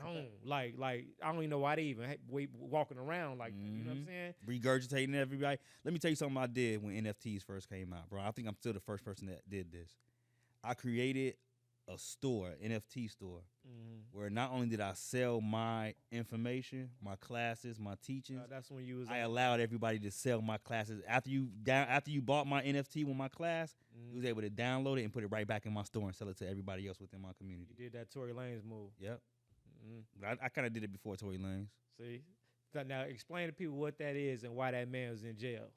known. Like I don't even know why they even walking around like that. You know what I'm saying? Regurgitating everybody. Let me tell you something I did when NFTs first came out, bro. I think I'm still the first person that did this. I created a store, NFT store, where not only did I sell my information, my classes, my teachings, that's when you was. I allowed everybody to sell my classes. After you bought my NFT with my class, you was able to download it and put it right back in my store and sell it to everybody else within my community. You did that Tory Lanez move. Yep. I kind of did it before Tory Lanez. See, now explain to people what that is and why that man was in jail.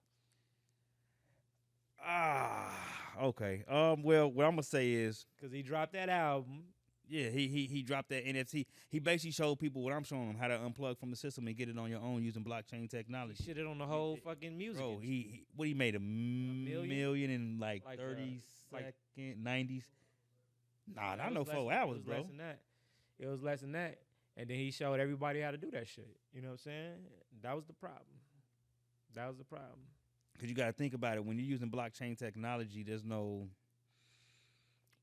Okay. Well, what I'm gonna say is, because he dropped that album. Yeah, he dropped that NFT. He basically showed people what I'm showing them, how to unplug from the system and get it on your own using blockchain technology. He shitted on the whole fucking music. Bro, he made a million in like 30 second 90s. Nah, I know 4 hours, bro. Less than that. It was less than that. And then he showed everybody how to do that shit. You know what I'm saying? That was the problem. Because you got to think about it. When you're using blockchain technology, there's no,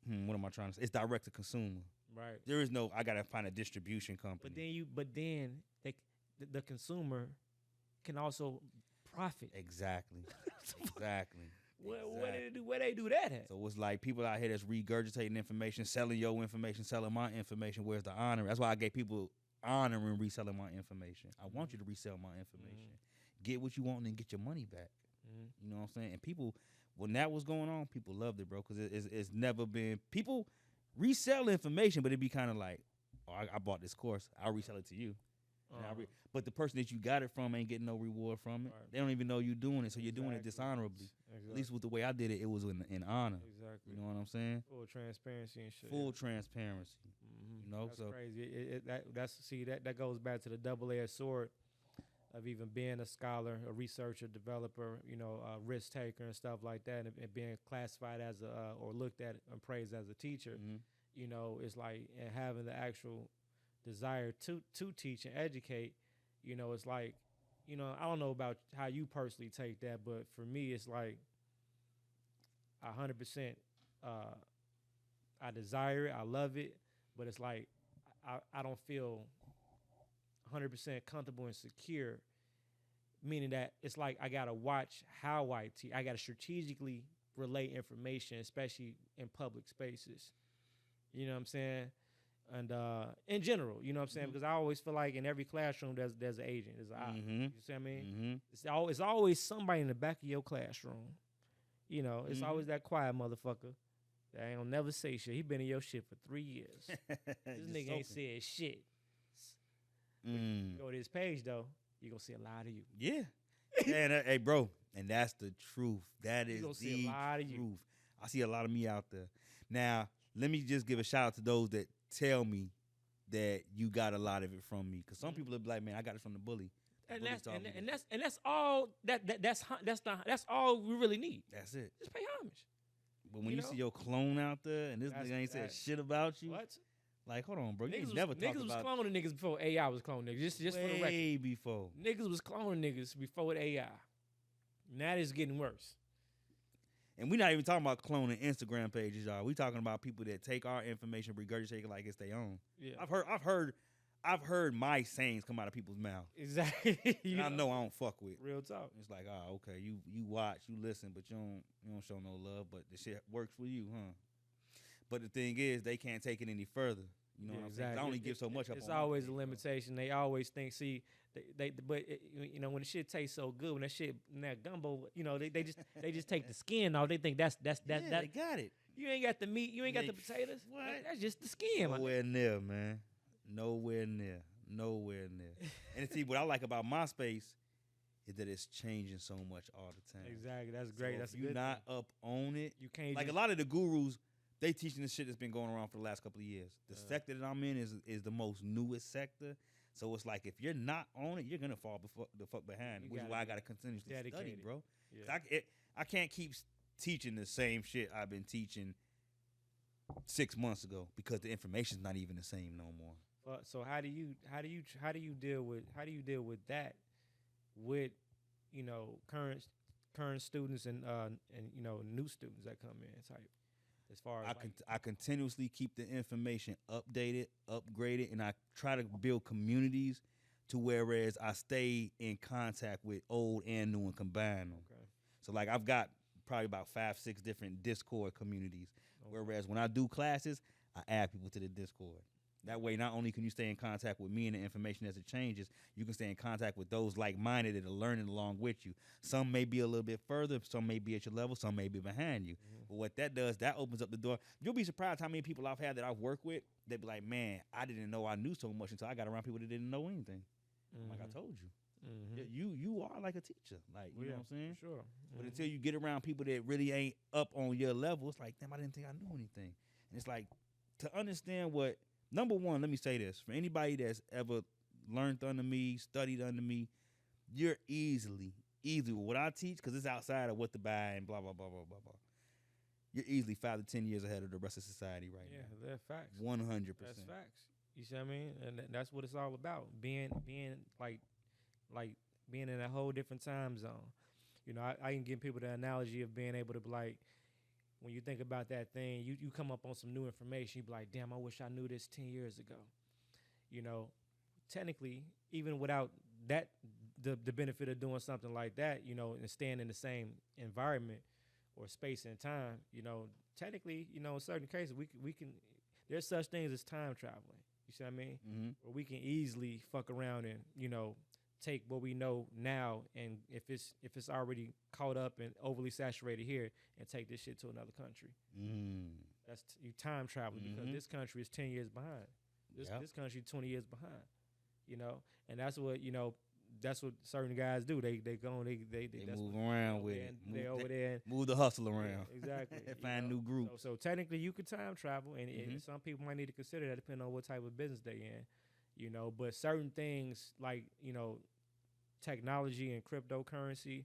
what am I trying to say? It's direct to consumer. Right. There is no, I got to find a distribution company. But then the consumer can also profit. Exactly. Exactly. Where they do that at? So it's like people out here that's regurgitating information, selling your information, selling my information. Where's the honor? That's why I gave people honor in reselling my information. I want you to resell my information. Get what you want and then get your money back. You know what I'm saying? And people, when that was going on, people loved it, bro, because it's never been, people resell information, but it'd be kind of like, oh, I bought this course, I'll resell it to you. But the person that you got it from ain't getting no reward from it. Right. They don't even know you're doing it, so you're doing it dishonorably. Exactly. At least with the way I did it, it was in honor. Exactly. You know what I'm saying? Full transparency and shit. Full transparency. You know, that's crazy. That goes back to the double-edged sword of even being a scholar, a researcher, developer, a risk taker and stuff like that, and being classified as or looked at and praised as a teacher. It's like, and having the actual desire to teach and educate. It's like, I don't know about how you personally take that, but for me, it's like 100%. I desire it, I love it, but it's like I don't feel 100% comfortable and secure, meaning that it's like I gotta watch how I teach. I gotta strategically relay information, especially in public spaces. You know what I'm saying? And in general, you know what I'm saying? Because I always feel like in every classroom there's an agent, there's an eye. You see what I mean? It's always somebody in the back of your classroom. It's always that quiet motherfucker that ain't gonna never say shit. He been in your shit for 3 years. This nigga ain't said shit. Go to his page though, you gonna see a lot of you. Yeah. Hey, bro, and that's the truth. That is the see a lot of truth. You. I see a lot of me out there. Now, let me just give a shout out to those that tell me that you got a lot of it from me, because some people are like, man, I got it from the bully. And that's all that's all we really need. That's it. Just pay homage. But when you see your clone out there and this nigga ain't said shit about you, what? Like, hold on, bro. You niggas never talk about... Niggas was cloning niggas before AI was cloning niggas. Just for the record. Way before. Niggas was cloning niggas before AI. Now it's getting worse. And we're not even talking about cloning Instagram pages, y'all. We talking about people that take our information, regurgitate it like it's their own. Yeah. I've heard my sayings come out of people's mouth. Exactly. And I know I don't fuck with. Real talk. It's like, okay, you watch, you listen, but you don't show no love, but the shit works for you, huh? But the thing is, they can't take it any further. You know what I'm saying? I only give so much up. It's always a limitation. They always think, but when the shit tastes so good, when that gumbo, they just take the skin off. They think that's they got it. You ain't got the meat. You ain't got the potatoes. What? That's just the skin. Nowhere near, man. Nowhere near. And see, what I like about MySpace is that it's changing so much all the time. Exactly. That's great. So that's if you're not up on it, you can't. Like a lot of the gurus they teaching this shit that's been going around for the last couple of years. The sector that I'm in is the most newest sector. So it's like if you're not on it, you're gonna fall the fuck behind. Which is why I gotta continuously study, bro. Yeah. I can't keep teaching the same shit I've been teaching 6 months ago because the information's not even the same no more. So how do you deal with that with current students and new students that come in type? As far as I continuously keep the information updated, upgraded, and I try to build communities to whereas I stay in contact with old and new and combine them. Okay. So like I've got probably about 5-6 different Discord communities. Okay. Whereas when I do classes, I add people to the Discord. That way, not only can you stay in contact with me and the information as it changes, you can stay in contact with those like-minded that are learning along with you. Some may be a little bit further, some may be at your level, some may be behind you. Mm-hmm. But what that does, that opens up the door. You'll be surprised how many people I've had that I've worked with, they be like, man, I didn't know I knew so much until I got around people that didn't know anything. Mm-hmm. Like I told you. Mm-hmm. You are like a teacher. Like, you know what I'm saying? Sure. Mm-hmm. But until you get around people that really ain't up on your level, it's like, damn, I didn't think I knew anything. And it's like, to understand what, number one, let me say this. For anybody that's ever learned under me, studied under me, you're easily with what I teach, because it's outside of what to buy and blah, blah, blah, blah, blah, blah. You're easily 5 to 10 years ahead of the rest of society right now. Yeah, that's facts. 100%. That's facts. You see what I mean? And that's what it's all about. Being like being in a whole different time zone. You know, I can give people the analogy of being able to be like, when you think about that thing, you come up on some new information, you be like, damn, I wish I knew this 10 years ago. You know, technically, even without that, the benefit of doing something like that, you know, and staying in the same environment or space and time, you know, technically, you know, in certain cases, we can, there's such things as time traveling. You see what I mean? Mm-hmm. Where we can easily fuck around and, you know, take what we know now, and if it's already caught up and overly saturated here, and take this shit to another country. That's you time traveling, because this country is 10 years behind. This country 20 years behind. You know, and that's what, you know, that's what certain guys do. They go and they move around with it. They over there and move the hustle around. Yeah, exactly. Find new groups. So technically, you could time travel, and some people might need to consider that depending on what type of business they in. You know, but certain things like, you know, technology and cryptocurrency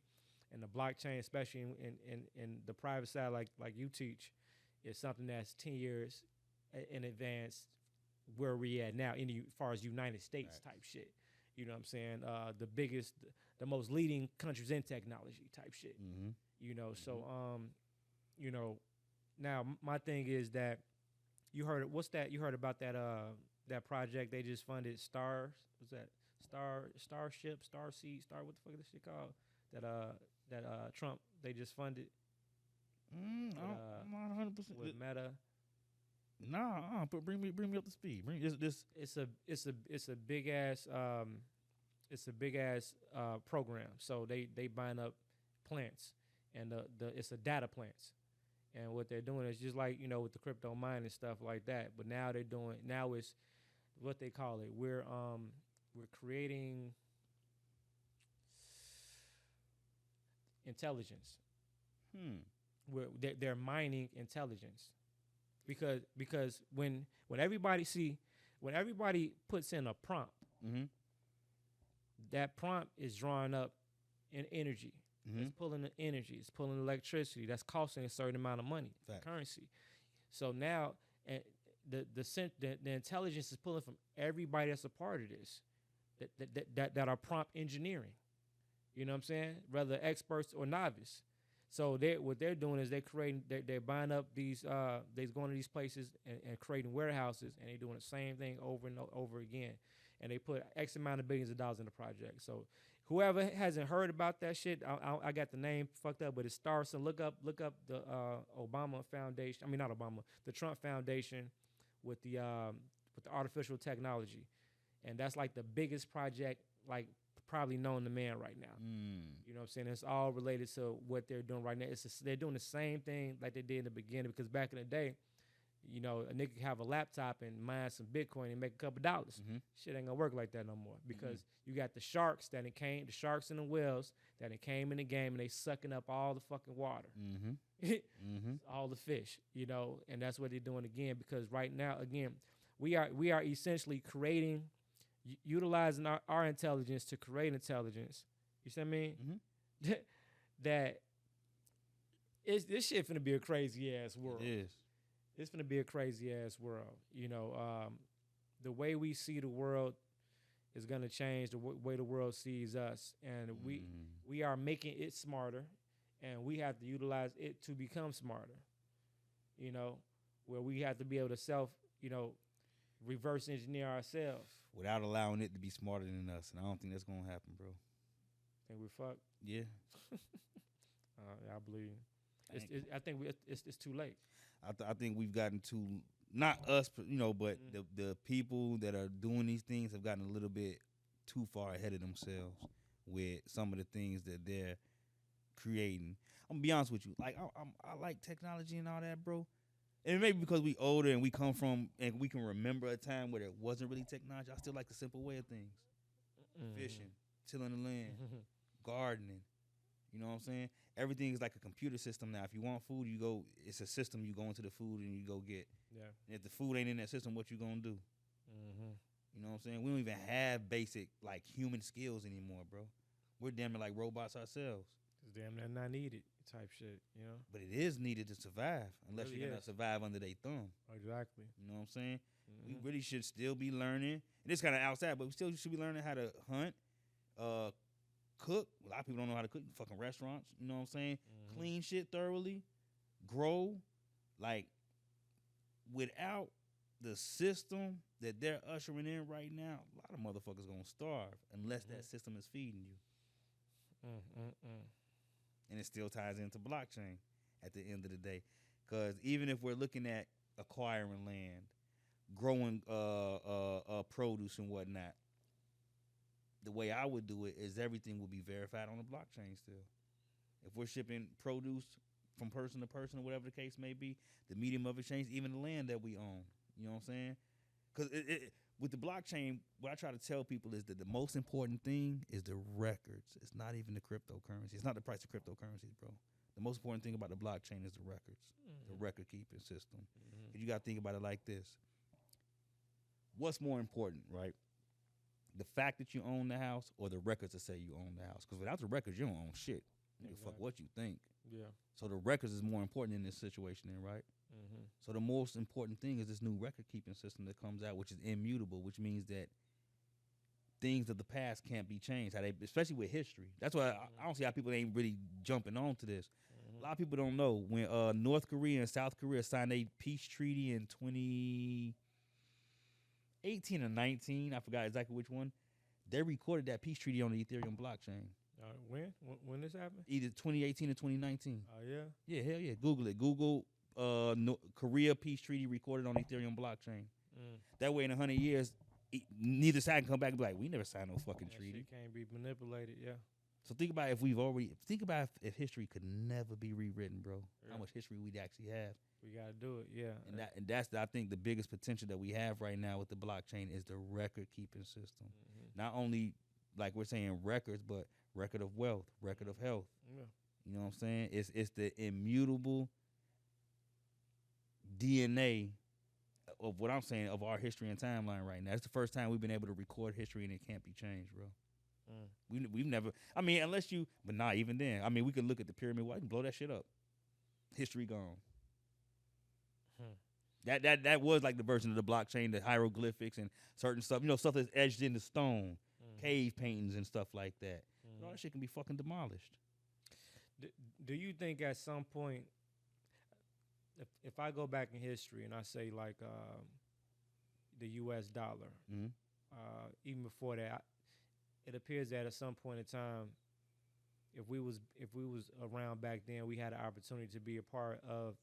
and the blockchain, especially in the private side, like you teach, is something that's 10 years in advance where we at now, as far as United States type shit. You know what I'm saying? The biggest, the most leading countries in technology type shit. You know, so you know, now my thing is that you heard about that project they just funded, Stars? What's that? Starship, Starseed, what the fuck is this shit called? That Trump they just funded. I'm not 100% with Meta. Nah, but bring me up to speed. Bring this. It's a big ass program. So they buying up plants, and it's a data plants. And what they're doing is just like, you know, with the crypto mining and stuff like that. But now it's what they call it. We're creating intelligence. They're mining intelligence, because when everybody puts in a prompt, that prompt is drawing up an energy. It's pulling the energy. It's pulling electricity. That's costing a certain amount of money, currency. So now, the intelligence is pulling from everybody that's a part of this. That are prompt engineering, you know what I'm saying? Whether experts or novice. So what they're doing is they're buying up they're going to these places and creating warehouses, and they're doing the same thing over and over again. And they put X amount of billions of dollars in the project. So whoever hasn't heard about that shit, I got the name fucked up, but it's Starson. Look up the Obama Foundation. I mean, not Obama, the Trump Foundation with the artificial technology. And that's like the biggest project, like probably known to man right now. You know what I'm saying? It's all related to what they're doing right now. They're doing the same thing like they did in the beginning, because back in the day, You know, a nigga can have a laptop and mine some Bitcoin and make a couple dollars. Shit ain't gonna work like that no more because you got the sharks the sharks and the whales that it came in the game and they sucking up all the fucking water, all the fish, you know, and that's what they're doing again because right now, again, we are essentially creating, utilizing our intelligence to create intelligence. You see what I mean? That this shit finna be a crazy ass world. It is. It's going to be a crazy ass world. You know, the way we see the world is going to change the way the world sees us. And we are making it smarter, and we have to utilize it to become smarter. You know, where we have to be able to reverse engineer ourselves. Without allowing it to be smarter than us. And I don't think that's going to happen, bro. Think we're fucked? Yeah. I believe you. I think it's too late. I think we've gotten to, not us, you know, but the people that are doing these things have gotten a little bit too far ahead of themselves with some of the things that they're creating. I'm gonna be honest with you, like I like technology and all that, bro. And maybe because we older and we come from and we can remember a time where there wasn't really technology. I still like the simple way of things: fishing, tilling the land, gardening. You know what I'm saying? Everything is like a computer system now. If you want food, you go. It's a system. You go into the food and you go get. Yeah. And if the food ain't in that system, what you gonna do? You know what I'm saying? We don't even have basic like human skills anymore, bro. We're damn near like robots ourselves. It's damn near not needed type shit, you know. But it is needed to survive, unless really you're gonna survive under their thumb. Exactly. You know what I'm saying? We really should still be learning. And it's kind of outside, but we still should be learning how to hunt, cook. A lot of people don't know how to cook. Fucking restaurants, you know what I'm saying? Clean shit thoroughly, grow. Like, without the system that they're ushering in right now, a lot of motherfuckers gonna starve unless that system is feeding you. And it still ties into blockchain at the end of the day, because even if we're looking at acquiring land, growing produce and whatnot, the way I would do it is everything will be verified on the blockchain still. If we're shipping produce from person to person or whatever the case may be, the medium of exchange, even the land that we own, you know what I'm saying? Because with the blockchain, what I try to tell people is that the most important thing is the records. It's not even the cryptocurrency. It's not the price of cryptocurrencies, bro. The most important thing about the blockchain is the records, the record keeping system. You got to think about it like this. What's more important, right? The fact that you own the house or the records that say you own the house? Because without the records, you don't own shit. You give a fuck what you think. Yeah. So the records is more important in this situation, then, right? So the most important thing is this new record keeping system that comes out, which is immutable, which means that things of the past can't be changed. Especially with history. That's why I don't see how people ain't really jumping on to this. A lot of people don't know when North Korea and South Korea signed a peace treaty in 2018 or 19. I forgot exactly which one. They recorded that peace treaty on the Ethereum blockchain. When this happened? Either 2018 or 2019. Oh yeah. Yeah, hell yeah. Google it. Google Korea peace treaty recorded on Ethereum blockchain. That way, in 100 years, neither side can come back and be like, "We never signed no fucking treaty." Shit can't be manipulated. Yeah. So think about if history could never be rewritten, bro. Yeah. How much history we'd actually have. We gotta do it. Yeah. And that's I think the biggest potential that we have right now with the blockchain is the record keeping system. Not only like we're saying records, but record of wealth, record of health. Yeah. You know what I'm saying? It's the immutable DNA of what I'm saying of our history and timeline right now. It's the first time we've been able to record history and it can't be changed, bro. We've never. I mean, unless you, but not even then. I mean, we could look at the pyramid. Why can blow that shit up? History gone. That was like the version of the blockchain, the hieroglyphics and certain stuff. You know, stuff that's etched into stone, cave paintings and stuff like that. All that shit can be fucking demolished. Do you think at some point, if I go back in history and I say like the U.S. dollar, even before that, it appears that at some point in time, if we was around back then, we had an opportunity to be a part of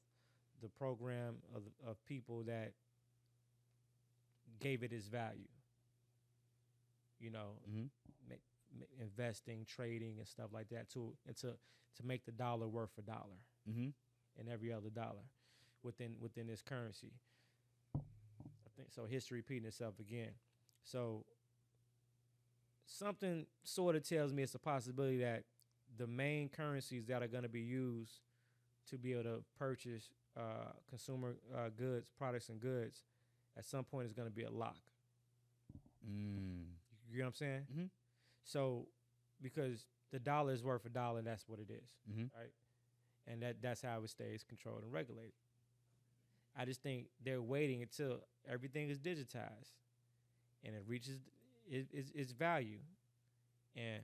the program of people that gave it its value. You know, investing, trading, and stuff like that to make the dollar worth a dollar, and every other dollar within this currency. so history repeating itself again. So something sort of tells me it's a possibility that the main currencies that are going to be used to be able to purchase consumer goods, products and goods, at some point is going to be a lock. You know what I'm saying? Mm-hmm. So because the dollar is worth $1, and that's what it is, Mm-hmm. right? And that's how it stays controlled and regulated. I just think they're waiting until everything is digitized and it reaches its value, and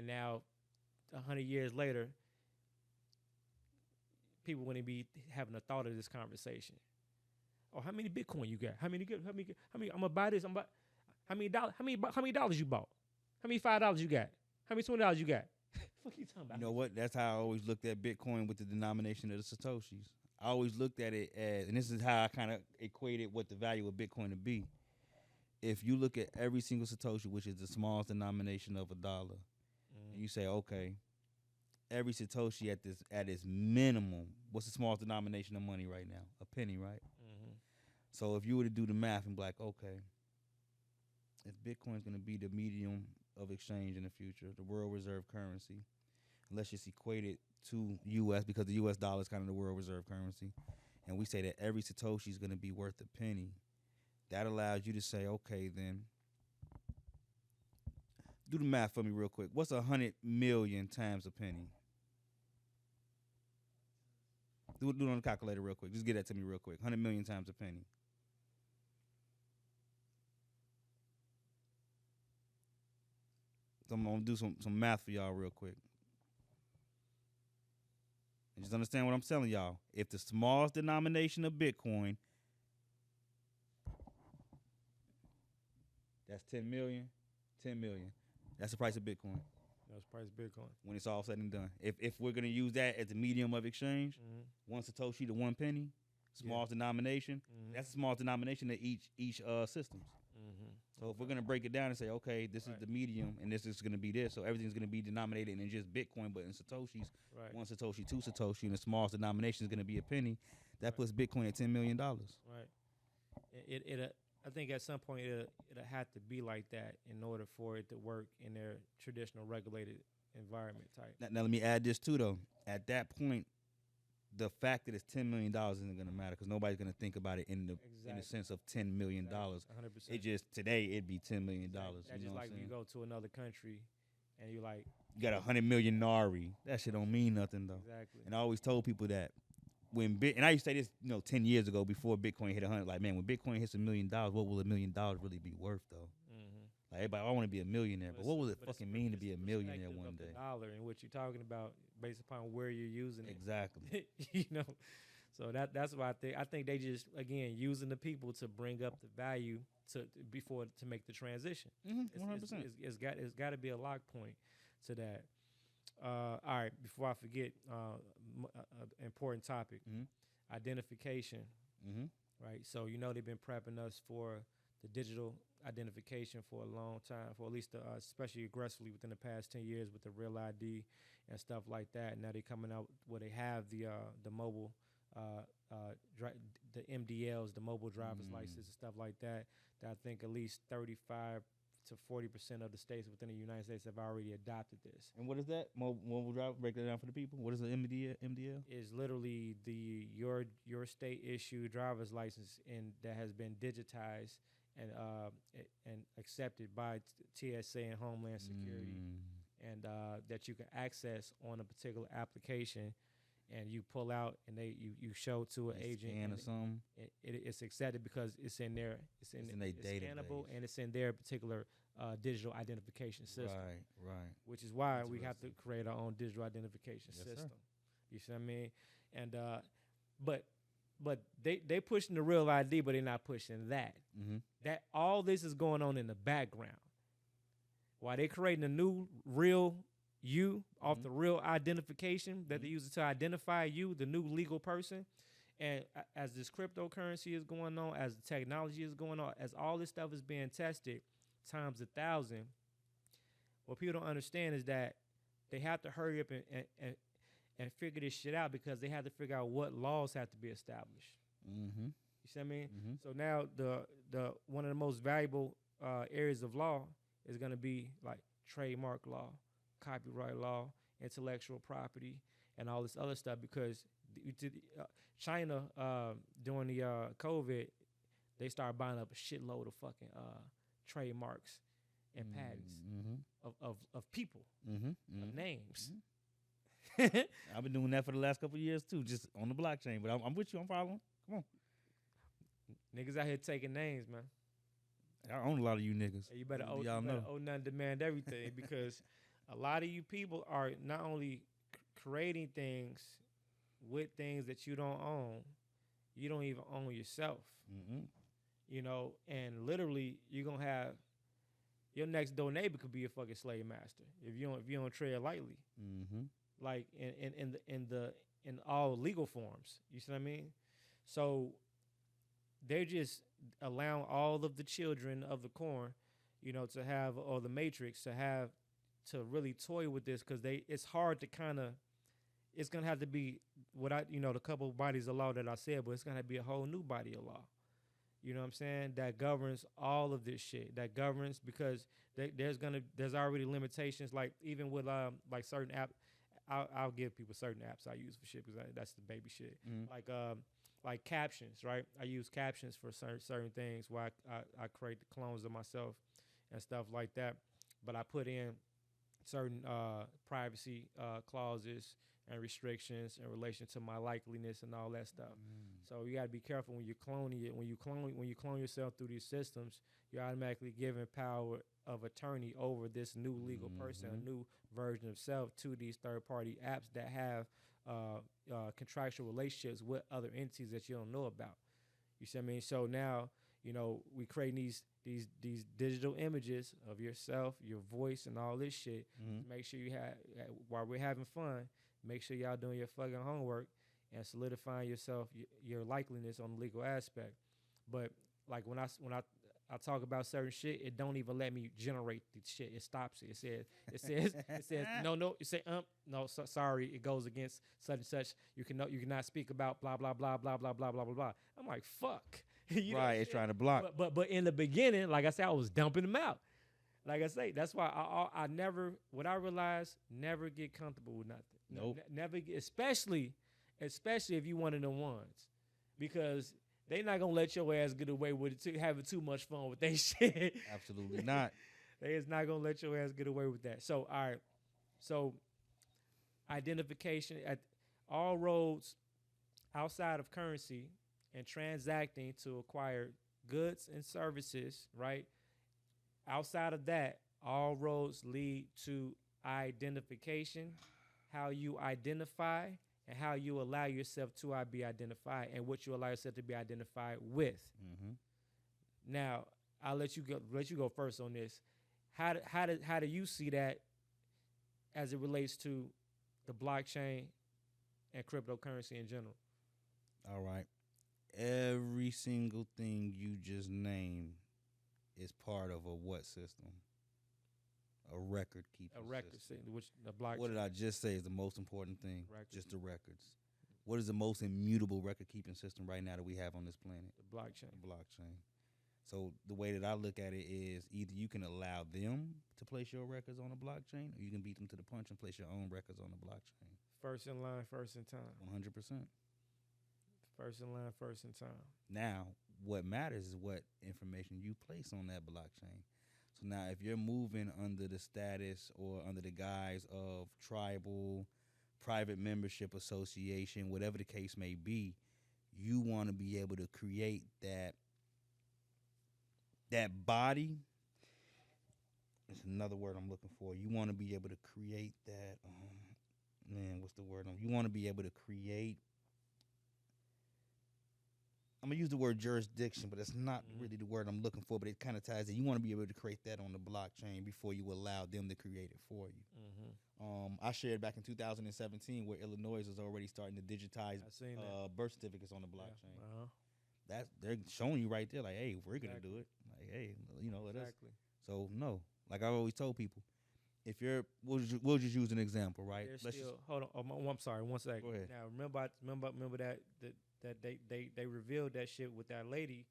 now 100 years later, people wouldn't be having a thought of this conversation. Oh, how many Bitcoin you got? How many? I'm gonna buy this. How many dollars? How many dollars you bought? How many $5 you got? How many $20 you got? What you talking about? You know what? That's how I always looked at Bitcoin with the denomination of the Satoshis. I always looked at it as, and this is how I kind of equated what the value of Bitcoin to be. If you look at every single Satoshi, which is the smallest denomination of $1, and you say, okay, every Satoshi at its minimum, what's the smallest denomination of money right now? A penny, right? Mm-hmm. So if you were to do the math and be like, okay, if Bitcoin's going to be the medium of exchange in the future, the world reserve currency, let's just equate it to U.S. because the U.S. dollar is kind of the world reserve currency, and we say that every Satoshi is going to be worth a penny, that allows you to say, okay, then do the math for me real quick. What's 100 million times a penny? Do it on the calculator real quick. Just get that to me real quick. 100 million times a penny. So I'm going to do some math for y'all real quick. And just understand what I'm telling y'all. If the smallest denomination of Bitcoin, that's 10 million, 10 million. That's the price of Bitcoin. That's the price of Bitcoin. When it's all said and done. If we're going to use that as the medium of exchange, one Satoshi to 1 penny, smallest denomination, that's the smallest denomination of each systems. So if we're going to break it down and say, okay, this is the medium and this is going to be this, so everything's going to be denominated in just Bitcoin, but in Satoshis, 1 Satoshi, 2 Satoshi, and the smallest denomination is going to be a penny, that puts Bitcoin at $10 million. Right. I think at some point it'll have to be like that in order for it to work in their traditional regulated environment type. Now let me add this too, though. At that point, the fact that it's $10 million isn't going to matter because nobody's going to think about it in the sense of $10 million. 100%. It just, today, it'd be $10 million. That's just like you go to another country and you're like, you got 100 million Nari. That shit don't mean nothing, though. Exactly. And I always told people that and I used to say this, 10 years ago before Bitcoin hit 100, like, man, when Bitcoin hits $1 million, what will $1 million really be worth, though? Like, everybody, I want to be a millionaire, but what will it fucking mean to be a millionaire one day? Dollar and what you're talking about based upon where you're using it. Exactly. So that's why I think they just, again, using the people to bring up the value to make the transition. 100%. It's got to be a lock point to that. All right, before I forget, important topic, identification. Right, so they've been prepping us for the digital identification for a long time, for at least especially aggressively within the past 10 years with the Real ID and stuff like that. Now they're coming out where they have the mobile, the MDLs, the mobile driver's license and stuff like that. That I think at least 35 to 40% of the states within the United States have already adopted this. And what is that? Mobile driver? Break that down for the people. What is the MDL? Is literally your state issued driver's license that has been digitized and accepted by TSA and Homeland Security, and that you can access on a particular application, and you pull out and you show to an agent scan or something. It's accepted because it's in their it's scannable and it's in their particular digital identification system. Right. Which is why we have to create our own digital identification system. Sir. You see what I mean? And but they pushing the Real ID, but they're not pushing that. That all this is going on in the background. While they're creating a new real you off the real identification that they use to identify you, the new legal person. And as this cryptocurrency is going on, as the technology is going on, as all this stuff is being tested times 1,000, what people don't understand is that they have to hurry up and figure this shit out because they have to figure out what laws have to be established. You see what I mean? Mm-hmm. So now the one of the most valuable areas of law is going to be like trademark law, copyright law, intellectual property, and all this other stuff. Because China during the COVID, they started buying up a shitload of fucking trademarks and patents of people, of names. I've been doing that for the last couple of years too, just on the blockchain. But I'm with you. I'm following. Come on. Niggas out here taking names, man. I own a lot of you niggas. You better owe know. none, demand everything, because a lot of you people are not only creating things with things that you don't own, you don't even own yourself. Mm-hmm. You know, and literally you're gonna have your next door neighbor could be a fucking slave master if you don't tread lightly. Mm-hmm. Like in all legal forms. You see what I mean? So they're just allowing all of the children of the corn, you know, to have, or the matrix to really toy with this, because it's hard to it's gonna have to be the couple of bodies of law that I said, but it's gonna have to be a whole new body of law. You know what I'm saying? That governs all of this shit. That governs, because there's already limitations. Like even with like certain app, I'll give people certain apps I use for shit, because that's the baby shit. Mm-hmm. Like captions, right? I use captions for certain things where I create the clones of myself and stuff like that. But I put in certain privacy clauses and restrictions in relation to my likeliness and all that stuff. So you got to be careful when you're cloning it. When you clone yourself through these systems, you're automatically giving power of attorney over this new legal person, a new version of self, to these third-party apps that have contractual relationships with other entities that you don't know about. You see what I mean? So now, you know, we create these digital images of yourself, your voice, and all this shit. Make sure you while we're having fun, make sure y'all doing your fucking homework and solidifying yourself, your likeliness on the legal aspect. But like when I talk about certain shit, it don't even let me generate the shit. It stops it. It says no. It say no. Sorry. It goes against such and such. You cannot speak about blah blah blah blah blah blah blah blah blah. I'm like, fuck. Right. It's trying to block. But in the beginning, like I said, I was dumping them out. Like I say, that's why I never. What I realized, never get comfortable with nothing. Nope. Never get, especially if you one of them ones, because they not gonna let your ass get away with it, having too much fun with they shit. Absolutely not. They is not gonna let your ass get away with that. So all right, so identification at all roads outside of currency and transacting to acquire goods and services, right? Outside of that, all roads lead to identification, how you identify, and how you allow yourself to be identified, and what you allow yourself to be identified with. Now, I'll let you go first on this. How do you see that as it relates to the blockchain and cryptocurrency in general? All right. Every single thing you just named is part of a what system? A record keeping system. Which the blockchain. What did I just say is the most important thing? Records. Just the records. What is the most immutable record keeping system right now that we have on this planet? The blockchain. The blockchain. So the way that I look at it is either you can allow them to place your records on a blockchain, or you can beat them to the punch and place your own records on the blockchain. First in line, first in time. 100%. First in line, first in time. Now, what matters is what information you place on that blockchain. So now if you're moving under the status or under the guise of tribal, private membership association, whatever the case may be, you want to be able to create that body. It's another word I'm looking for. You want to be able to create that, what's the word? You want to be able to create, I'm going to use the word jurisdiction, but it's not really the word I'm looking for, but it kind of ties in. You want to be able to create that on the blockchain before you allow them to create it for you. I shared back in 2017 where Illinois is already starting to digitize birth certificates on the blockchain. Yeah. They're showing you right there, like, hey, we're going to do it. Like, hey, let us. So, no. Like I always told people, if you're, we'll just use an example, right? Hold on. I'm sorry, 1 second. Go ahead. Now, remember that that they revealed that shit with that lady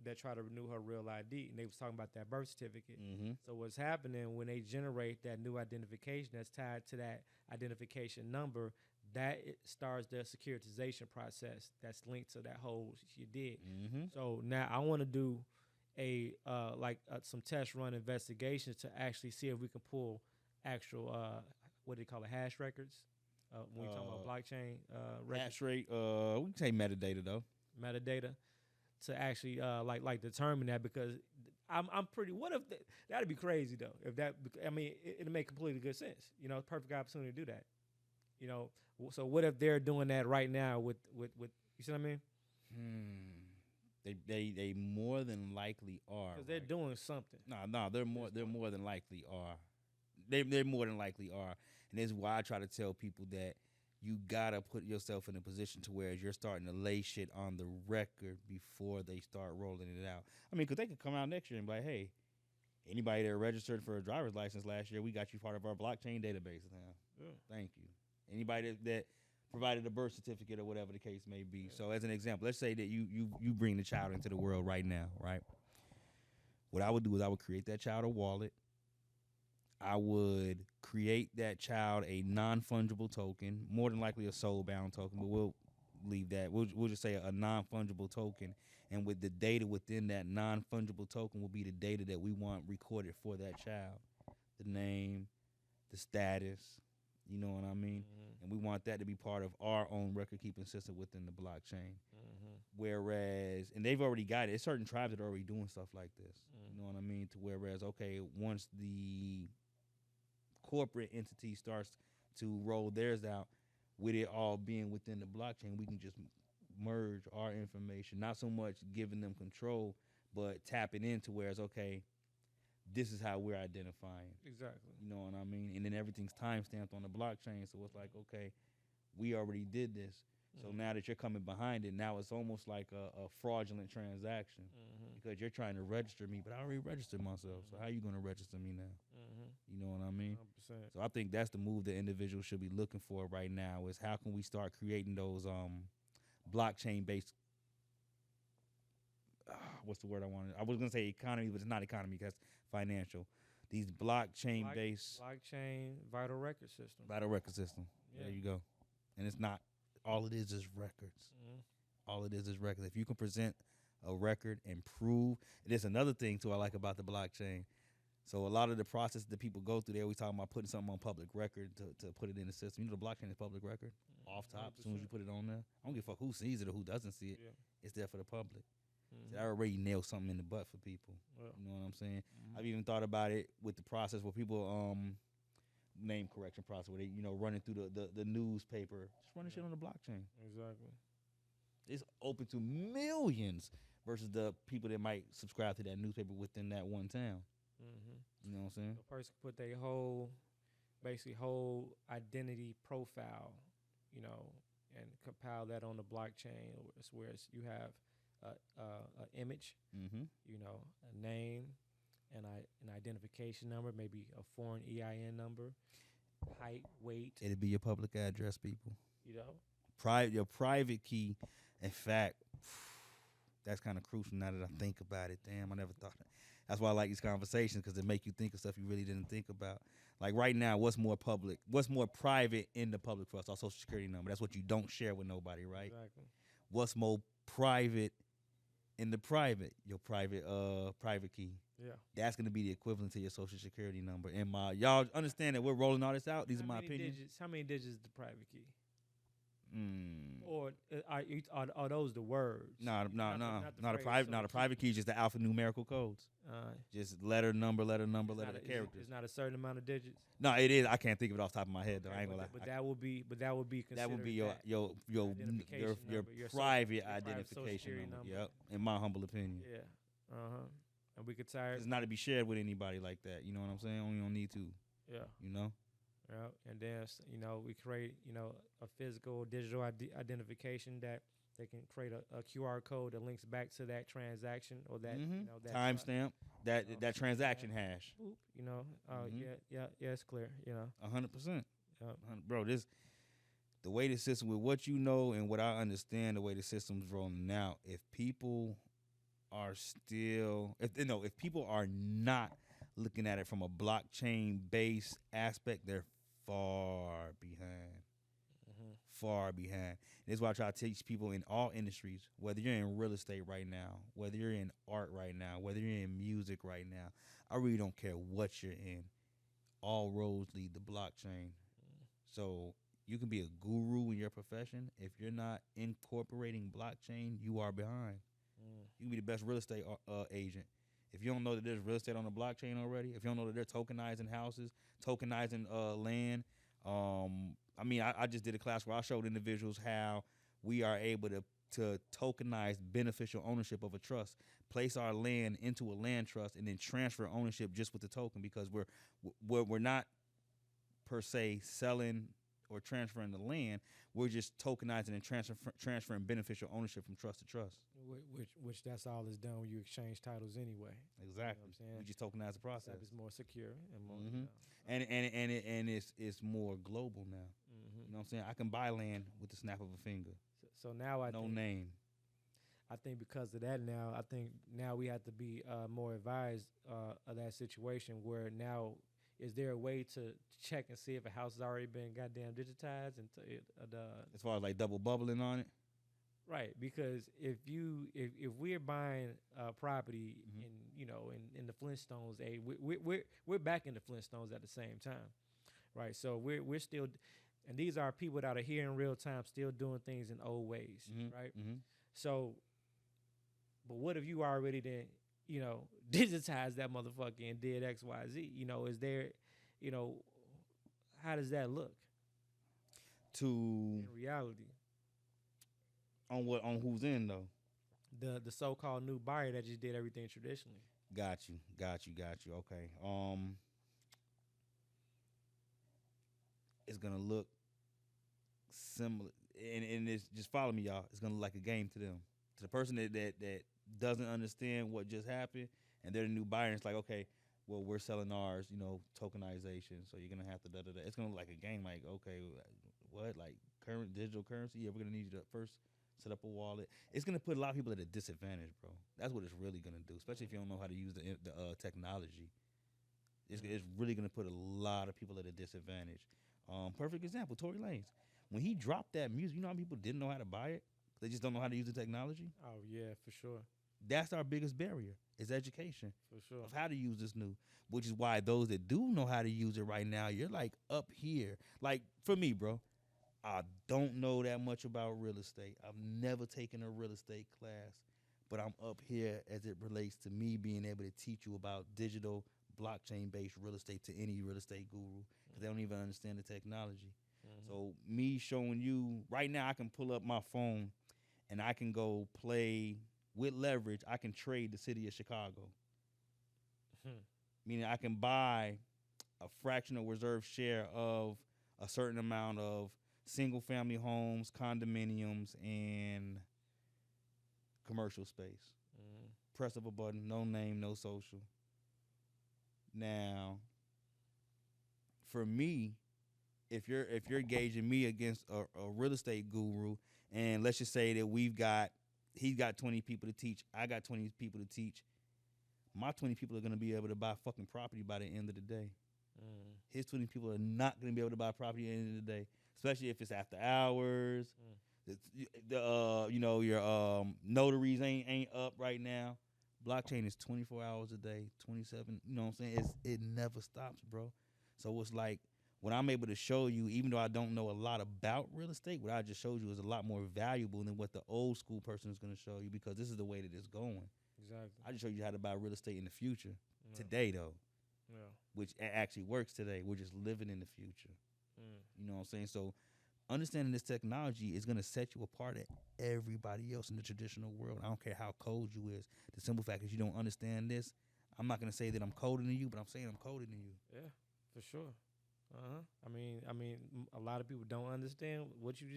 that tried to renew her real ID, and they was talking about that birth certificate. Mm-hmm. So what's happening when they generate that new identification that's tied to that identification number, that it starts the securitization process that's linked to that whole shit did. Mm-hmm. So now I want to do some test run investigations to actually see if we can pull actual what do they call it, hash records when we talk about blockchain records. Hash rate. We can say metadata though. Metadata to actually determine that, because I'm pretty. What if that'd be crazy though? If that, I mean, it'd make completely good sense. You know, perfect opportunity to do that. You know, so what if they're doing that right now with you see what I mean? They more than likely are. Because they're doing something. No, they're more than likely are. They more than likely are, and this is why I try to tell people that you gotta put yourself in a position to where you're starting to lay shit on the record before they start rolling it out. I mean, because they could come out next year and be like, hey, anybody that registered for a driver's license last year, we got you part of our blockchain database now. Yeah. Thank you. Anybody that provided a birth certificate or whatever the case may be. Yeah. So as an example, let's say that you bring the child into the world right now, right? What I would do is I would create that child a wallet. I would create that child a non-fungible token, more than likely a soul-bound token, but we'll leave that. We'll just say a non-fungible token, and with the data within that non-fungible token will be the data that we want recorded for that child, the name, the status, you know what I mean? Mm-hmm. And we want that to be part of our own record-keeping system within the blockchain. Mm-hmm. Whereas, and they've already got it. There's certain tribes that are already doing stuff like this. Mm-hmm. You know what I mean? To whereas, okay, once the corporate entity starts to roll theirs out, with it all being within the blockchain, we can just merge our information, not so much giving them control, but tapping into whereas, okay, this is how we're identifying. Exactly. You know what I mean? And then everything's timestamped on the blockchain, so it's like, okay, we already did this. So now that you're coming behind it, now it's almost like a fraudulent transaction because you're trying to register me, but I already registered myself. So how you going to register me now? You know what I mean? 100%. So I think that's the move that individuals should be looking for right now is how can we start creating those blockchain-based, what's the word I wanted? I was going to say economy, but it's not economy because financial. These blockchain-based. Blockchain vital record system. Vital record system. Yeah. There you go. And it's not. All it is records. All it is records. If you can present a record and prove, there's another thing too I like about the blockchain. So a lot of the process that people go through, they always talking about putting something on public record to put it in the system. You know, the blockchain is public record off top 100%. As soon as you put it on there. I don't give a fuck who sees it or who doesn't see it. Yeah. It's there for the public. So I already nailed something in the butt for people. Yeah. You know what I'm saying? I've even thought about it with the process where people name correction process where they, you know, running through the newspaper, just running shit on the blockchain. Exactly. It's open to millions versus the people that might subscribe to that newspaper within that one town. You know what I'm saying? A person put their whole identity profile, you know, and compile that on the blockchain. Whereas you have an image, you know, a name, and an identification number, maybe a foreign EIN number, height, weight. It'd be your public address, people. You know, your private key. In fact, that's kind of crucial now that I think about it. Damn, I never thought that. That's why I like these conversations because they make you think of stuff you really didn't think about. Like right now, what's more private in the public for us? Our social security number. That's what you don't share with nobody, right? Exactly. What's more private in the private? Your private key. Yeah. That's going to be the equivalent to your social security number. And y'all understand that we're rolling all this out? These are my opinions. How many digits is the private key? Or are those the words? No. Not a private key is just the alphanumerical codes. Just letter, number, characters. It's not a certain amount of digits. No, it is. I can't think of it off the top of my head though. I ain't gonna lie. But that would be considered. That would be your private identification number. Yep. In my humble opinion. Yeah. And we could tire. It's not to be shared with anybody like that. You know what I'm saying? We don't need to. Yeah. You know. Yeah. And then we create a physical digital identification that they can create a QR code that links back to that transaction or that that timestamp that transaction hash. Yeah, it's clear. 100%. Bro, the way the system, with what you know and what I understand, the way the system's rolling out, if people are still, if people are not looking at it from a blockchain based aspect, they're far behind. Far behind. That's why I try to teach people in all industries, whether you're in real estate right now, whether you're in art right now, whether you're in music right now. I really don't care what you're in. All roads lead to blockchain. So you can be a guru in your profession. If you're not incorporating blockchain, you are behind. You can be the best real estate agent. If you don't know that there's real estate on the blockchain already, if you don't know that they're tokenizing houses, tokenizing land, I just did a class where I showed individuals how we are able to tokenize beneficial ownership of a trust, place our land into a land trust, and then transfer ownership just with the token, because we're not per se selling or transferring the land. We're just tokenizing and transferring beneficial ownership from trust to trust. Which that's all is done when you exchange titles anyway. Exactly. You know what I'm saying? We just tokenize the process. It's more secure and more. And it's more global now. You know what I'm saying? I can buy land with the snap of a finger. So now I no think, name. I think because of that now, I think now we have to be more advised of that situation where now, is there a way to check and see if a house has already been goddamn digitized and as far as like double bubbling on it? Right, because if we're buying property in the Flintstones, we're back in the Flintstones at the same time, right? So we're still, and these are people that are here in real time, still doing things in old ways, right? So, but what if you already then digitized that motherfucker and did X, Y, Z? Is there, how does that look in reality? On who's in though? The so-called new buyer that just did everything traditionally. Got you. Okay. It's gonna look similar, and it's just follow me, y'all. It's gonna look like a game to them. To the person that doesn't understand what just happened, and they're the new buyer. And it's like, okay, well, we're selling ours, tokenization. So you're gonna have to da. It's gonna look like a game. Like, okay, what? Like current digital currency? Yeah, we're gonna need you to first set up a wallet. It's gonna put a lot of people at a disadvantage, bro. That's what it's really gonna do, especially if you don't know how to use the technology. It's really gonna put a lot of people at a disadvantage. Perfect example, Tory Lanez. When he dropped that music, you know how many people didn't know how to buy it? They just don't know how to use the technology. Oh yeah, for sure. That's our biggest barrier, is education. For sure. Of how to use this new, which is why those that do know how to use it right now, you're like up here. Like for me, bro, I don't know that much about real estate. I've never taken a real estate class, but I'm up here as it relates to me being able to teach you about digital blockchain-based real estate to any real estate guru, because they don't even understand the technology. So me showing you, right now I can pull up my phone and I can go play with leverage. I can trade the city of Chicago. Meaning I can buy a fractional reserve share of a certain amount of single family homes, condominiums, and commercial space. Press of a button, no name, no social. Now, for me, if you're gauging me against a real estate guru, and let's just say that he's got 20 people to teach, I got 20 people to teach, my 20 people are going to be able to buy fucking property by the end of the day. His 20 people are not going to be able to buy property at the end of the day, especially if it's after hours. Your notaries ain't up right now. Blockchain is 24 hours a day, 27. You know what I'm saying? It never stops, bro. So it's like, what I'm able to show you, even though I don't know a lot about real estate, what I just showed you is a lot more valuable than what the old school person is going to show you, because this is the way that it's going. Exactly. I just showed you how to buy real estate in the future. Today, though. Yeah. Which actually works today. We're just living in the future. You know what I'm saying? So understanding this technology is going to set you apart at everybody else in the traditional world. I don't care how cold you is. The simple fact is you don't understand this. I'm not going to say that I'm colder than you, but I'm saying I'm colder than you. Yeah, for sure. I mean, a lot of people don't understand what you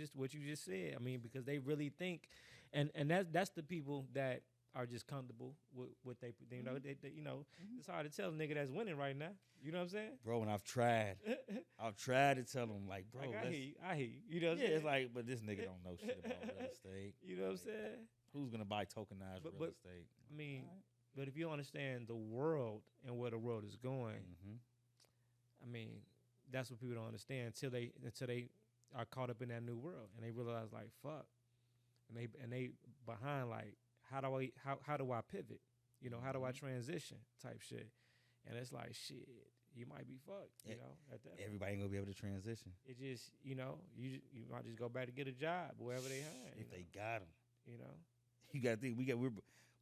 just said. I mean, because they really think, and that's the people that are just comfortable with what they it's hard to tell a nigga that's winning right now. You know what I'm saying? Bro, and I've tried to tell them, like, bro, like, I hear you. You know what I'm saying? It's like, but this nigga don't know shit about real estate. You know what I'm saying? Who's gonna buy tokenized real estate? I mean, but if you understand the world and where the world is going, I mean, that's what people don't understand until they are caught up in that new world and they realize, like, fuck, and they behind, like, how do I pivot? You know, how do I transition type shit? And it's like, shit, you might be fucked. You know, at that everybody ain't gonna be able to transition. It just, you might just go back to get a job wherever they hiring. If they got them, you know, you got to think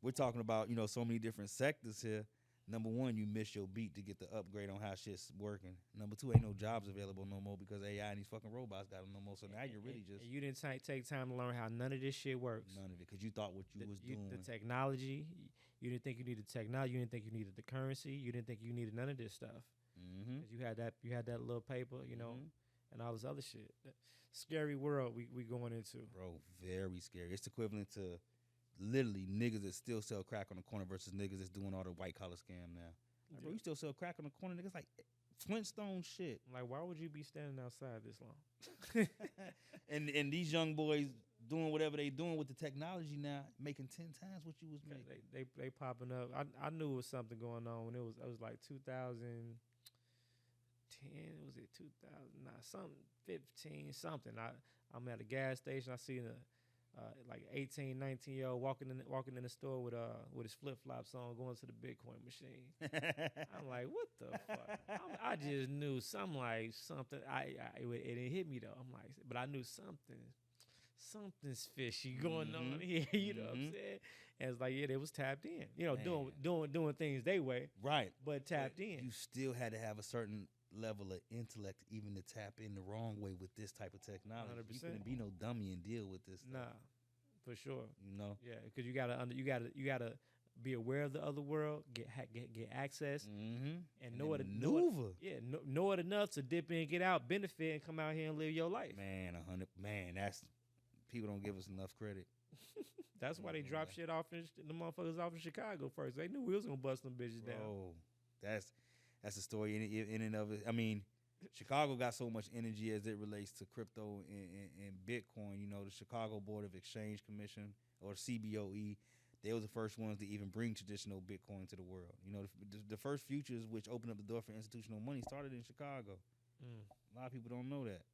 we're talking about, you know, so many different sectors here. Number one, you miss your beat to get the upgrade on how shit's working. Number two, ain't no jobs available no more because AI and these fucking robots got them no more. So now you're really just... You didn't take time to learn how none of this shit works. None of it, because you thought what you was doing. The technology, you didn't think you needed technology. You didn't think you needed the currency. You didn't think you needed none of this stuff. Because you had that little paper, you know, and all this other shit. That scary world we going into. Bro, very scary. It's equivalent to... literally niggas that still sell crack on the corner versus niggas that's doing all the white collar scam now. Like, bro, you still sell crack on the corner, niggas, like Flintstone shit. Like, why would you be standing outside this long? and these young boys doing whatever they doing with the technology now, making 10 times what you was making. They popping up. I knew it was something going on when it was like 2010. Was it 2000? Nah, something 15 something. I'm at a gas station. I see like 18, 19-year-old walking in the store with his flip-flops on, going to the Bitcoin machine. I'm like, what the fuck? I just knew something. It hit me though. I'm like, but I knew something's fishy going on here. You know what I'm saying? And it's like, yeah, they was tapped in. You know, doing things they way. Right. But tapped in. You still had to have a certain level of intellect even to tap in the wrong way with this type of technology. 100%. You couldn't be no dummy and deal with this stuff. Nah, for sure. You know? Yeah, because you gotta be aware of the other world, get access, and know it know it enough to dip in, get out, benefit, and come out here and live your life. Man, that's people don't give us enough credit. That's why they dropped shit off the motherfuckers off in Chicago first. They knew we was gonna bust them bitches down. Oh, that's the story in and of it. I mean, Chicago got so much energy as it relates to crypto and Bitcoin. You know, the Chicago Board of Exchange Commission, or CBOE, they was the first ones to even bring traditional Bitcoin to the world. You know, the first futures, which opened up the door for institutional money, started in Chicago. A lot of people don't know that.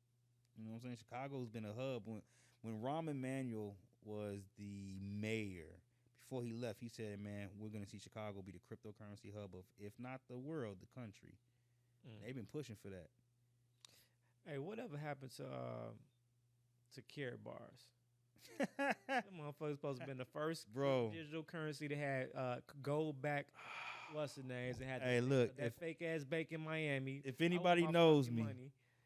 You know what I'm saying? Chicago's been a hub. When Rahm Emanuel was the mayor, before he left, he said, man, we're going to see Chicago be the cryptocurrency hub of, if not the world, the country. They've been pushing for that. Hey, whatever happened to carrot bars? Them motherfuckers supposed to have been the first digital currency that had gold back. What's the names? They had that fake ass bank in Miami. If anybody knows me,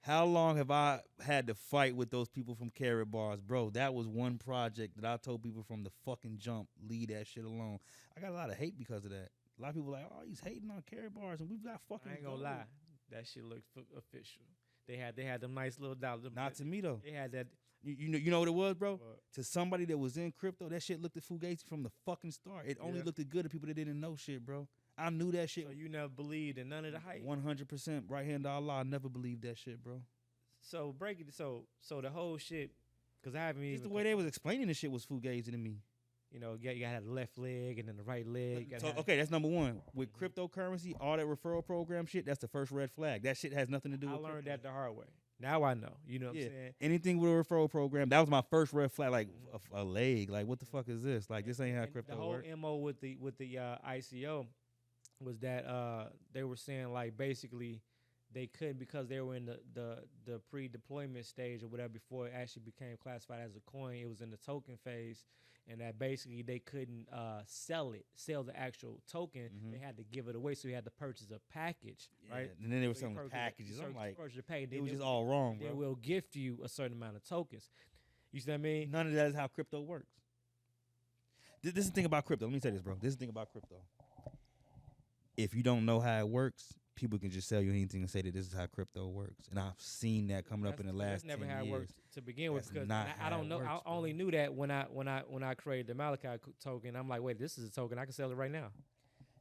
how long have I had to fight with those people from Carrot Bars? Bro, that was one project that I told people from the fucking jump, leave that shit alone. I got a lot of hate because of that. A lot of people like, oh, he's hating on Carrot Bars, and we've got fucking... I ain't gonna lie. That shit looked official. They had them nice little dollars. Not to me, though. They had that... You know what it was, bro? To somebody that was in crypto, that shit looked at Fugazi from the fucking start. It only looked good to people that didn't know shit, bro. I knew that shit. So you never believed in none of the hype? 100%. Right hand to Allah, I never believed that shit, bro. So break it. So the whole shit, because I haven't even... Just the way they was explaining the shit was Fugazi to me. You know, you gotta have the left leg and then the right leg. So, okay, that's number one. With cryptocurrency, all that referral program shit, that's the first red flag. That shit has nothing to do with... I learned that the hard way. Now I know. You know what I'm saying? Anything with a referral program, that was my first red flag. Like a leg. Like, what the fuck is this? Like, this ain't how crypto works. The whole MO with the ICO was that they were saying, like, basically they couldn't, because they were in the pre-deployment stage or whatever before it actually became classified as a coin. It was in the token phase, and that basically they couldn't sell the actual token. They had to give it away, so you had to purchase a package, right? And then they were selling packages. I'm like, it was just all wrong, bro. They will gift you a certain amount of tokens. You see what I mean? None of that is how crypto works. This is the thing about crypto. Let me say this, bro. This is the thing about crypto. If you don't know how it works, people can just sell you anything and say that this is how crypto works. And I've seen that coming up in the last 10 years. That's never how it worked to begin with, because I don't know. Works, I only knew that when I created the Malachi token. I'm like, wait, this is a token. I can sell it right now.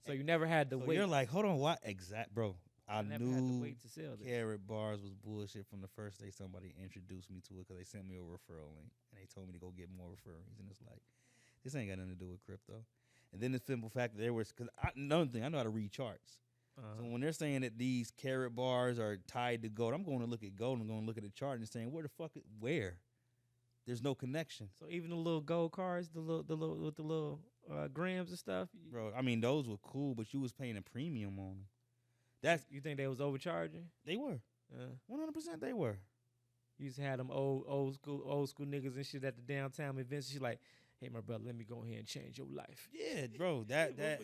So you never had to wait. You're like, hold on, what? Bro. I never knew had to wait to sell this. Carrot bars was bullshit from the first day somebody introduced me to it, because they sent me a referral link and they told me to go get more referrals. And it's like, this ain't got nothing to do with crypto. And then the simple fact that there was, because another thing, I know how to read charts. So when they're saying that these carrot bars are tied to gold, I'm going to look at gold and going to look at the chart and saying, where? There's no connection. So even the little gold cards, the little with the little grams and stuff, bro. I mean, those were cool, but you was paying a premium on them. You think they was overcharging? They were. 100% they were. You used to have them old school niggas and shit at the downtown events. She's like, hey, my brother, let me go ahead and change your life. Yeah, bro. That.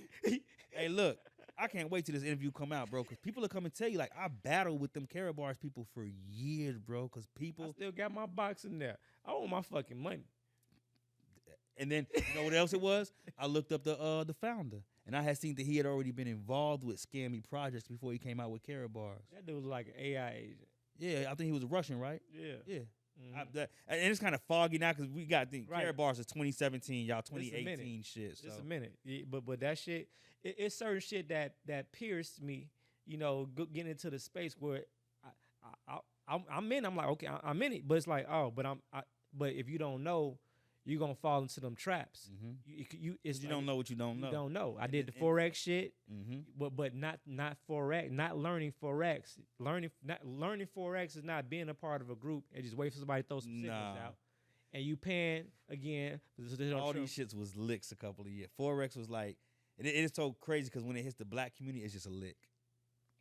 Hey, look, I can't wait till this interview come out, bro, because people will come and tell you, like, I battled with them carrot bars people for years, bro, because people. I still got my box in there. I want my fucking money. And then, you know what else it was? I looked up the founder, and I had seen that he had already been involved with scammy projects before he came out with carrot bars. That dude was like an AI agent. Yeah, I think he was a Russian, right? Yeah. Mm-hmm. And it's kind of foggy now because we got the carrot bars is 2017, y'all 2018 shit. So. Just a minute. Yeah, but that shit, it's certain shit that pierced me, you know, getting into the space where I'm in. I'm like, okay, I'm in it, but it's like, but if you don't know, you're gonna fall into them traps. Mm-hmm. You don't know what you don't know. You don't know. I did the Forex shit, mm-hmm. but not Forex. Not learning Forex. Learning Forex is not being a part of a group and just wait for somebody to throw some signals out. And you paying again. All these shits was licks a couple of years. Forex was like, it is so crazy because when it hits the black community, it's just a lick.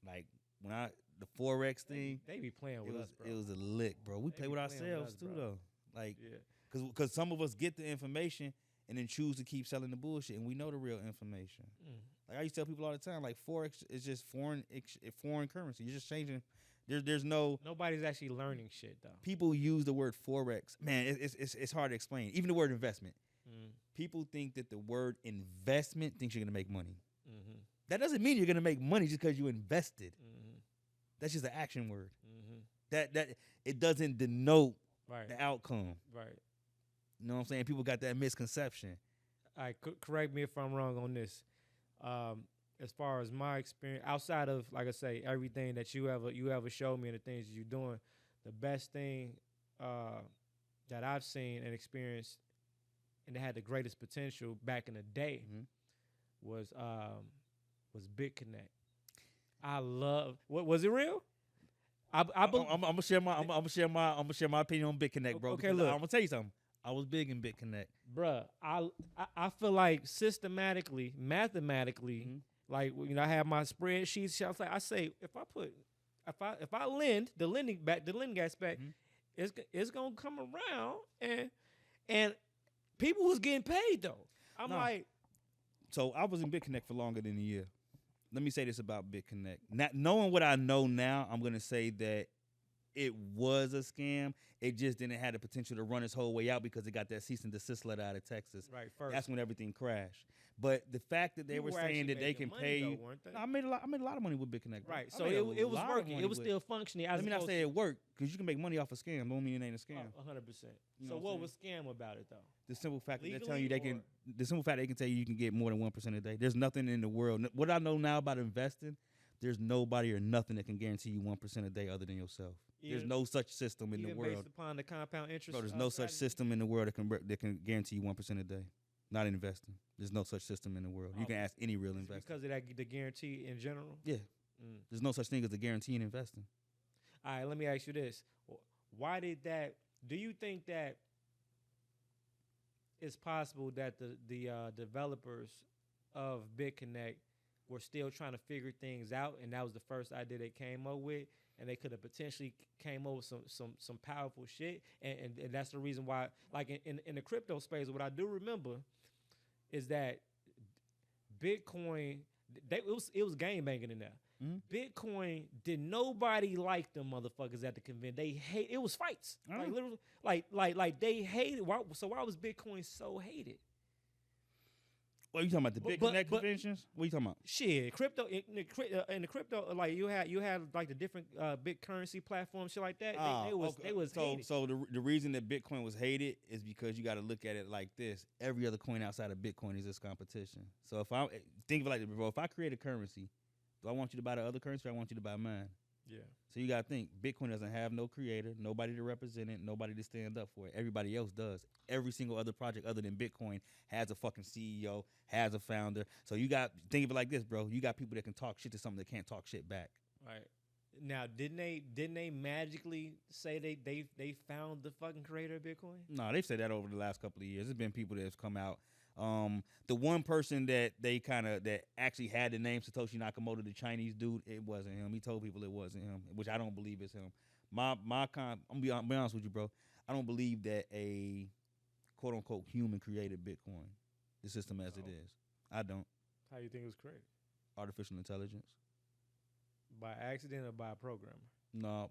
Like when the Forex thing, they be playing with us, bro. It was a lick, bro. We play with ourselves too, though. Like, yeah. Because some of us get the information and then choose to keep selling the bullshit, and we know the real information. Like I used to tell people all the time, like Forex is just foreign currency. You're just changing. There's no. Nobody's actually learning shit though. People use the word Forex. Man, it's hard to explain. Even the word investment. People think that the word investment thinks you're gonna make money. That doesn't mean you're gonna make money just because you invested. That's just an action word. That it doesn't denote the outcome. Right. You know what I'm saying? People got that misconception. All right, correct me if I'm wrong on this. As far as my experience, outside of, like I say, everything that you ever showed me and the things that you're doing, the best thing that I've seen and experienced and that had the greatest potential back in the day was Bitconnect. I love. What was it real? I'm gonna share my opinion on Bitconnect, bro. Okay, look, I'm gonna tell you something. I was big in Bitconnect, bruh. I feel like systematically, mathematically, like, you know, I have my spreadsheets. I say if I lend the lending aspect, it's gonna come around, and people was getting paid though. So I was in Bitconnect for longer than a year. Let me say this about Bitconnect. Not knowing what I know now, I'm gonna say that it was a scam. It just didn't have the potential to run its whole way out because it got that cease and desist letter out of Texas. Right, first. That's when everything crashed. But the fact that they were saying that they can pay you, I made a lot of money with Bitconnect. Right, so it was working. It was still functioning. Let me not say it worked, because you can make money off a scam. Don't mean it ain't a scam. 100%. So what was scam about it though? The simple fact that they're telling you the simple fact they can tell you can get more than 1% a day. There's nothing in the world. What I know now about investing, there's nobody or nothing that can guarantee you 1% a day other than yourself. There's no such system in the world. Based upon the compound interest. Bro, there's no such system in the world that can guarantee you 1% a day. Not investing. There's no such system in the world. You can ask any real investor. Because of that, the guarantee in general? Yeah. There's no such thing as a guarantee in investing. All right, let me ask you this. Why did that? Do you think that it's possible that the developers of Bitconnect were still trying to figure things out, and that was the first idea they came up with, and they could have potentially came up with some powerful shit, and that's the reason why, like in the crypto space, what I do remember is that Bitcoin, it was game banging in there. Bitcoin, did nobody like them motherfuckers at the convention? They hate. It was fights, like literally, like they hated. Why was Bitcoin so hated? What are you talking about? The Bitconnect conventions? What are you talking about? Shit, crypto in the crypto, like you had like the different big currency platforms, shit like that. They was hated. So the reason that Bitcoin was hated is because you got to look at it like this: every other coin outside of Bitcoin is this competition. So if I think of it like this, bro, if I create a currency, do I want you to buy the other currency or I want you to buy mine? Yeah. So you got to think, Bitcoin doesn't have no creator, nobody to represent it, nobody to stand up for it. Everybody else does. Every single other project other than Bitcoin has a fucking CEO, has a founder. So you got, think of it like this, bro. You got people that can talk shit to something that can't talk shit back. Right. Now, didn't they magically say they found the fucking creator of Bitcoin? No, they've said that over the last couple of years. There's been people that have come out. The one person that actually had the name Satoshi Nakamoto, the Chinese dude, it wasn't him. He told people it wasn't him, which I don't believe it's him. I'm gonna be honest with you, bro. I don't believe that a quote unquote human created Bitcoin, the system as it is. I don't. How you think it was created? Artificial intelligence. By accident or by a programmer? No.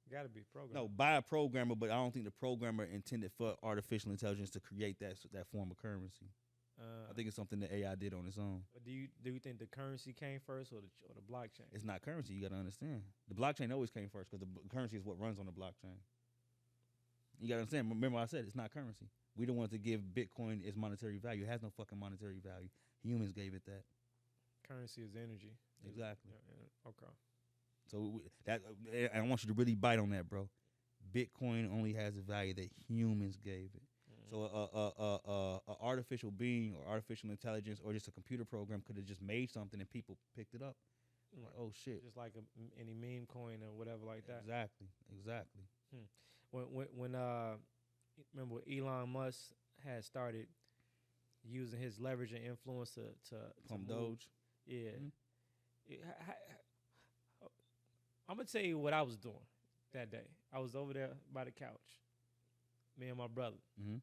Gotta be programmer. No, by a programmer, but I don't think the programmer intended for artificial intelligence to create that form of currency. I think it's something that AI did on its own. But do you think the currency came first or the blockchain? It's not currency. You got to understand. The blockchain always came first because the currency is what runs on the blockchain. You got to understand. Remember I said it's not currency. We don't want to give Bitcoin its monetary value. It has no fucking monetary value. Humans gave it that. Currency is energy. Exactly. Yeah. Okay. So I want you to really bite on that, bro. Bitcoin only has the value that humans gave it. So a artificial being or artificial intelligence or just a computer program could have just made something and people picked it up. Like, oh shit! Just like any meme coin or whatever like that. Exactly. When remember when Elon Musk had started using his leverage and influence to pump Doge. Yeah. I'm gonna tell you what I was doing that day. I was over there by the couch, me and my brother. Mm-hmm.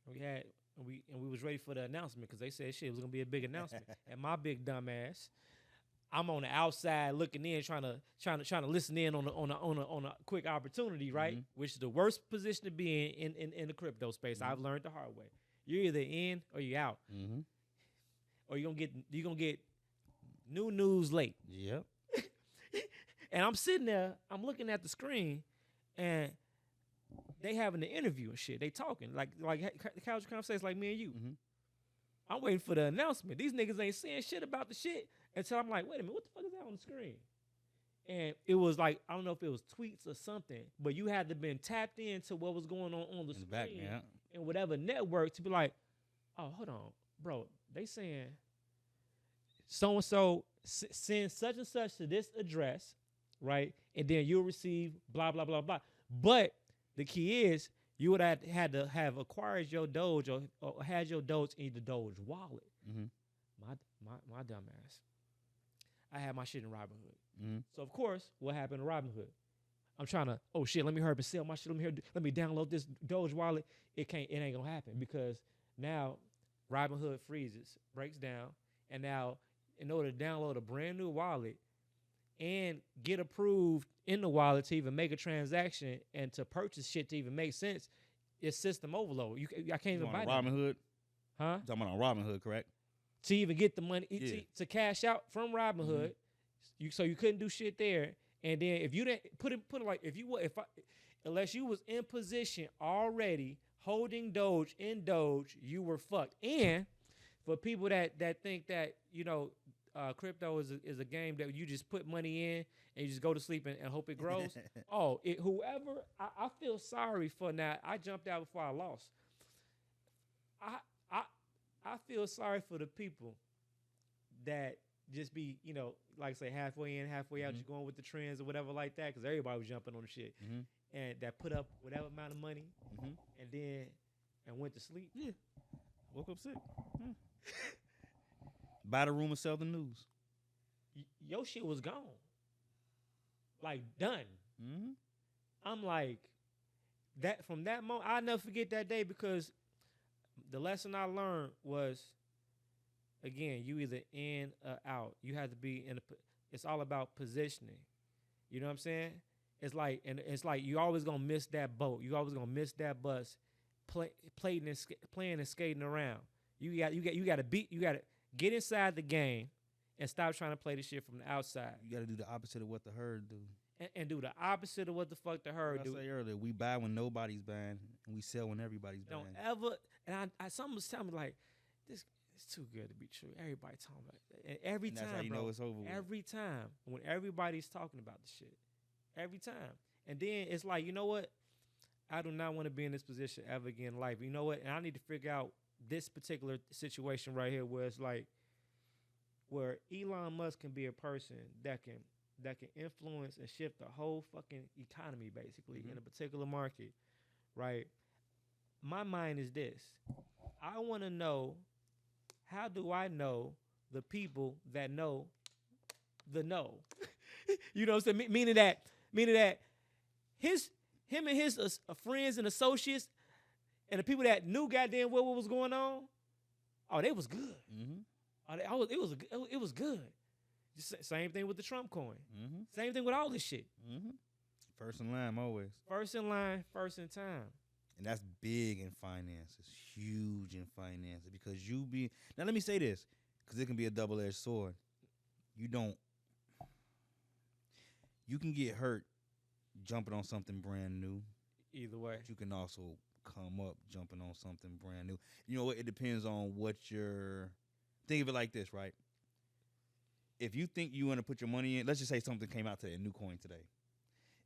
We was ready for the announcement because they said shit it was gonna be a big announcement. And my big dumb ass, I'm on the outside looking in, trying to listen in on a quick opportunity, right? Mm-hmm. Which is the worst position to be in the crypto space. Mm-hmm. I've learned the hard way. You're either in or you're out, mm-hmm. or you're gonna get new news late. Yep. And I'm sitting there, I'm looking at the screen, and they having the interview and shit. They talking like couch conversations like me and you. Mm-hmm. I'm waiting for the announcement. These niggas ain't saying shit about the shit until I'm like, wait a minute, what the fuck is that on the screen? And it was like, I don't know if it was tweets or something, but you had to been tapped into what was going on the screen back, yeah. and whatever network to be like, oh, hold on, bro. They saying so-and-so send such and such to this address, right? And then you'll receive blah, blah, blah, blah. But the key is you would have had to have acquired your Doge or had your Doge in the Doge wallet. Mm-hmm. My dumb ass. I had my shit in Robinhood. Mm-hmm. So, of course, what happened in Robinhood? I'm trying to, oh, shit, let me hurry up and sell my shit. Let me download this Doge wallet. It ain't going to happen because now Robinhood freezes, breaks down, and now in order to download a brand new wallet and get approved in the wallet to even make a transaction and to purchase shit to even make sense, it's system overload. I can't even buy that. Robinhood? Huh? You're talking about on Robinhood, correct? To even get the money, Yeah. to cash out from Robinhood, so you couldn't do shit there. And then if you didn't put it like unless you was in position already holding Doge in Doge, you were fucked. And for people that think that crypto is a game that you just put money in and you just go to sleep and hope it grows. Whoever I feel sorry for now. I jumped out before I lost. I feel sorry for the people that just be, like I say, halfway in, halfway out, just going with the trends or whatever like that, because everybody was jumping on the shit. Mm-hmm. And that put up whatever amount of money Mm-hmm. and went to sleep. Yeah. Woke up sick. Yeah. Buy the rumor, sell the news. Your shit was gone. Like, done. Mm-hmm. I'm like, that from that moment, I'll never forget that day because the lesson I learned was, again, you either in or out. You have to be it's all about positioning. You know what I'm saying? It's like you always gonna miss that boat. You always gonna miss that bus playing and skating around. You got to get inside the game and stop trying to play the shit from the outside. You got to do the opposite of what the herd do. And do the opposite of what the fuck the herd do. I say earlier, we buy when nobody's buying, and we sell when everybody's buying. Don't ever. And someone was telling me like, this it's too good to be true. Everybody talking about it. And every time, that's how you know it's over with. Every time when everybody's talking about the shit, every time, and then it's like, you know what? I do not want to be in this position ever again in life. You know what? And I need to figure out this particular situation right here, where it's like, where Elon Musk can be a person that can influence and shift the whole fucking economy, basically, in a particular market, right? My mind is this. I want to know, how do I know the people that know the know? You know what I'm saying? Meaning that him and his friends and associates and the people that knew goddamn well what was going on, oh, they was good. It was good. Same thing with the Trump coin. Same thing with all this shit. First in line, always. First in line, first in time. And that's big in finance. It's huge in finance because now let me say this, because it can be a double-edged sword. You can get hurt jumping on something brand new. Either way. But you can also come up jumping on something brand new. You know what? It depends on what think of it like this, right? If you think you want to put your money in, let's just say something came out today, a new coin today.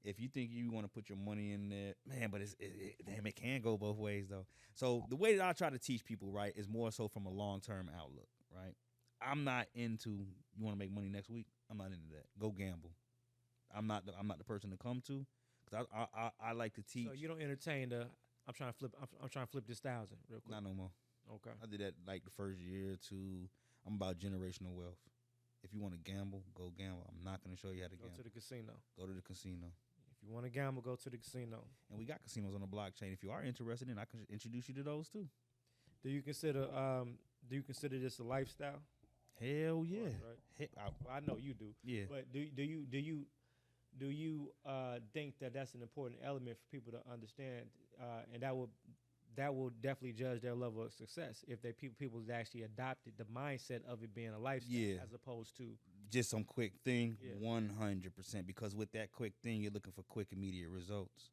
If you think you want to put your money in there, man, but it can go both ways though. So the way that I try to teach people, right, is more so from a long-term outlook, right? I'm not into, you want to make money next week? I'm not into that. Go gamble. I'm not the person to come to, because I like to teach. So you don't entertain I'm trying to flip this 1,000 real quick. Not no more. Okay. I did that like the first year or two. I'm about generational wealth. If you want to gamble, go gamble. I'm not going to show you how to gamble. Go to the casino. Go to the casino. If you want to gamble, go to the casino. And we got casinos on the blockchain. If you are interested in, I can introduce you to those too. Do you consider this a lifestyle? Hell yeah. Right. I know you do. Yeah. But do you think that that's an important element for people to understand, and that will definitely judge their level of success if people actually adopted the mindset of it being a lifestyle, as opposed to just some quick thing. 100%, because with that quick thing, you're looking for quick, immediate results.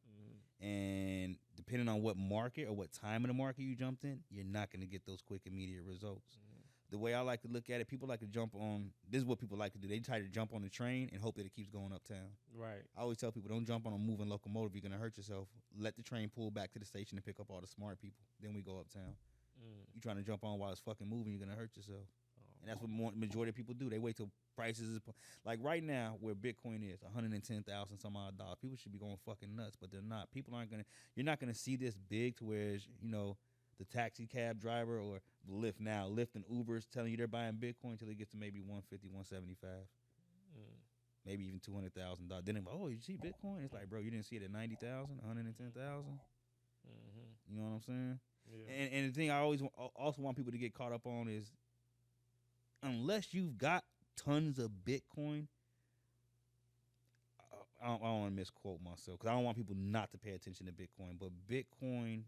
And depending on what market or what time of the market you jumped in, you're not going to get those quick, immediate results. The way I like to look at it, people like to jump on, this is what people like to do. They try to jump on the train and hope that it keeps going uptown. Right. I always tell people, don't jump on a moving locomotive. You're going to hurt yourself. Let the train pull back to the station and pick up all the smart people. Then we go uptown. You're trying to jump on while it's fucking moving, you're going to hurt yourself. And that's what majority of people do. They wait till prices is, like right now where Bitcoin is, 110,000 some odd dollars. People should be going fucking nuts, but they're not. People aren't going to, you're not going to see this big to where, the taxi cab driver or Lyft and Uber's telling you they're buying Bitcoin until they get to maybe 150, 175, maybe even $200,000. Then they're like, oh, you see Bitcoin? It's like, bro, you didn't see it at 90,000, 110,000. You know what I'm saying? Yeah. And the thing I always also want people to get caught up on is, unless you've got tons of Bitcoin, I don't want to misquote myself because I don't want people not to pay attention to Bitcoin, but Bitcoin,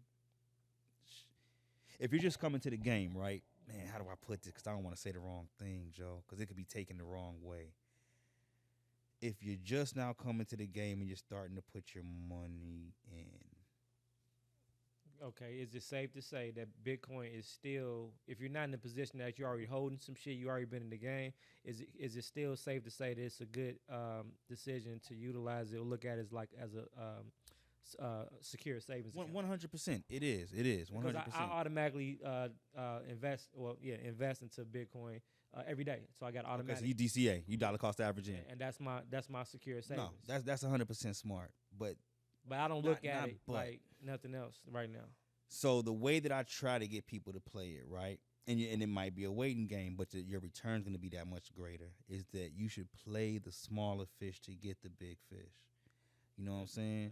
if you're just coming to the game, right? Man, how do I put this? Because I don't want to say the wrong thing, Joe, because it could be taken the wrong way. If you're just now coming to the game and you're starting to put your money in. Okay, is it safe to say that Bitcoin is still, if you're not in the position that you're already holding some shit, you already been in the game, is it still safe to say that it's a good decision to utilize it or look at it as a secure savings account? 100%. It is 100%. Because I automatically invest into Bitcoin every day, so I got automatic. Okay, so you DCA, you dollar cost averaging, and that's my secure savings. No, that's 100% smart, but I don't look at it like nothing else right now. So the way that I try to get people to play it, right, and it might be a waiting game, but your return's going to be that much greater, is that you should play the smaller fish to get the big fish. You know what I'm saying?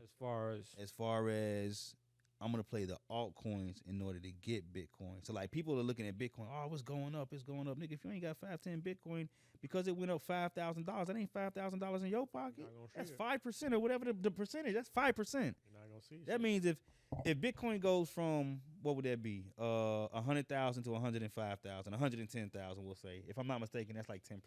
As far as I'm gonna play the altcoins in order to get Bitcoin. So like people are looking at Bitcoin, oh, it's going up, nigga. If you ain't got 5-10 Bitcoin because it went up $5,000, that ain't $5,000 in your pocket. That's 5% or whatever the percentage. That's 5%. You're not gonna see. That means if Bitcoin goes from what would that be? 100,000 to 105,000, 110,000, we'll say. If I'm not mistaken, that's like 10%.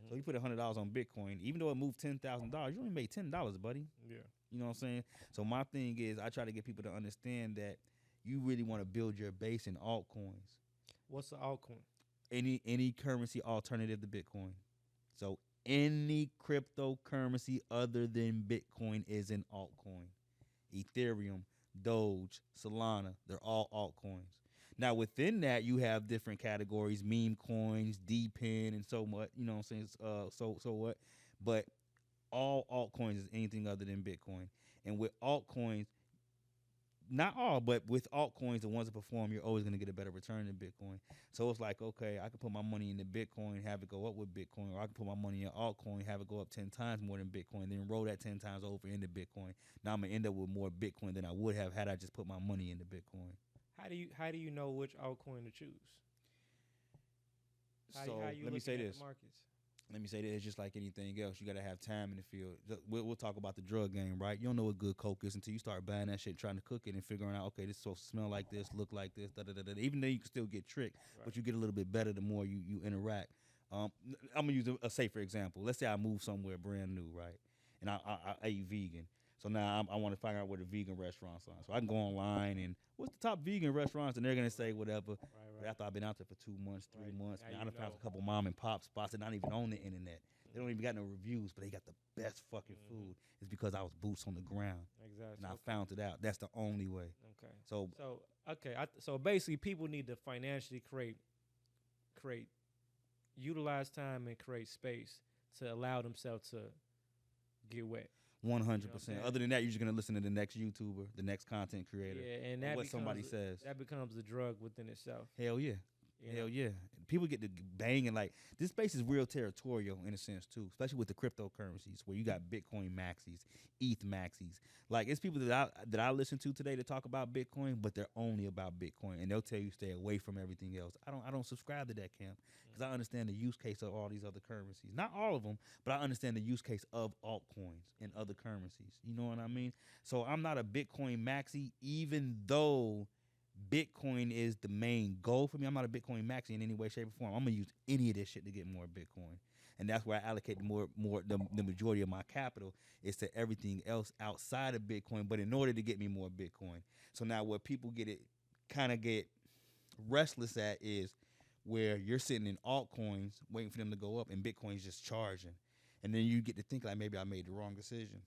So you put $100 on Bitcoin, even though it moved $10,000, you only made $10, buddy. Yeah. You know what I'm saying? So my thing is, I try to get people to understand that you really want to build your base in altcoins. What's the altcoin? Any currency alternative to Bitcoin. So any cryptocurrency other than Bitcoin is an altcoin. Ethereum, Doge, Solana, they're all altcoins. Now within that, you have different categories: meme coins, DPIN, and so what. You know what I'm saying? So what? But all altcoins is anything other than Bitcoin. And with altcoins, not all, but with altcoins, the ones that perform, you're always going to get a better return than Bitcoin. So it's like, okay, I can put my money into Bitcoin, have it go up with Bitcoin, or I can put my money in altcoin, have it go up 10 times more than Bitcoin, then roll that 10 times over into Bitcoin. Now I'm going to end up with more Bitcoin than I would have had I just put my money into Bitcoin. How do you know which altcoin to choose? Let me say this. Let me say that it's just like anything else. You got to have time in the field. We'll talk about the drug game, right? You don't know what good coke is until you start buying that shit, trying to cook it, and figuring out, okay, this is supposed to smell like this, look like this, da-da-da-da. Even though you can still get tricked, right, but you get a little bit better the more you interact. I'm going to use a safer example. Let's say I move somewhere brand new, right? And I eat vegan. So now I want to find out where the vegan restaurants are. So I can go online and what's the top vegan restaurants? And they're going to say whatever. Right. After I've been out there for 2 months, 3 months, I done found a couple mom and pop spots that not even on the internet. They don't even got no reviews, but they got the best fucking food. It's because I was boots on the ground. Exactly. And I found it out. That's the only way. Okay. So basically people need to financially utilize time and create space to allow themselves to get wet. 100%. Other than that, you're just gonna listen to the next YouTuber, the next content creator, and that what somebody says. That becomes a drug within itself. Hell yeah. Hell yeah. People get to banging like this space is real territorial in a sense too, especially with the cryptocurrencies where you got Bitcoin maxis, ETH maxis. Like it's people that I listen to today to talk about Bitcoin, but they're only about Bitcoin, and they'll tell you stay away from everything else. I don't subscribe to that camp because I understand the use case of all these other currencies. Not all of them, but I understand the use case of altcoins and other currencies. You know what I mean? So I'm not a Bitcoin maxi, even though Bitcoin is the main goal for me. I'm not a Bitcoin maxi in any way, shape, or form. I'm gonna use any of this shit to get more Bitcoin, and that's where I allocate the majority of my capital is to everything else outside of Bitcoin. But in order to get me more Bitcoin, so now what people get restless at is where you're sitting in altcoins waiting for them to go up, and Bitcoin's just charging, and then you get to think like maybe I made the wrong decision.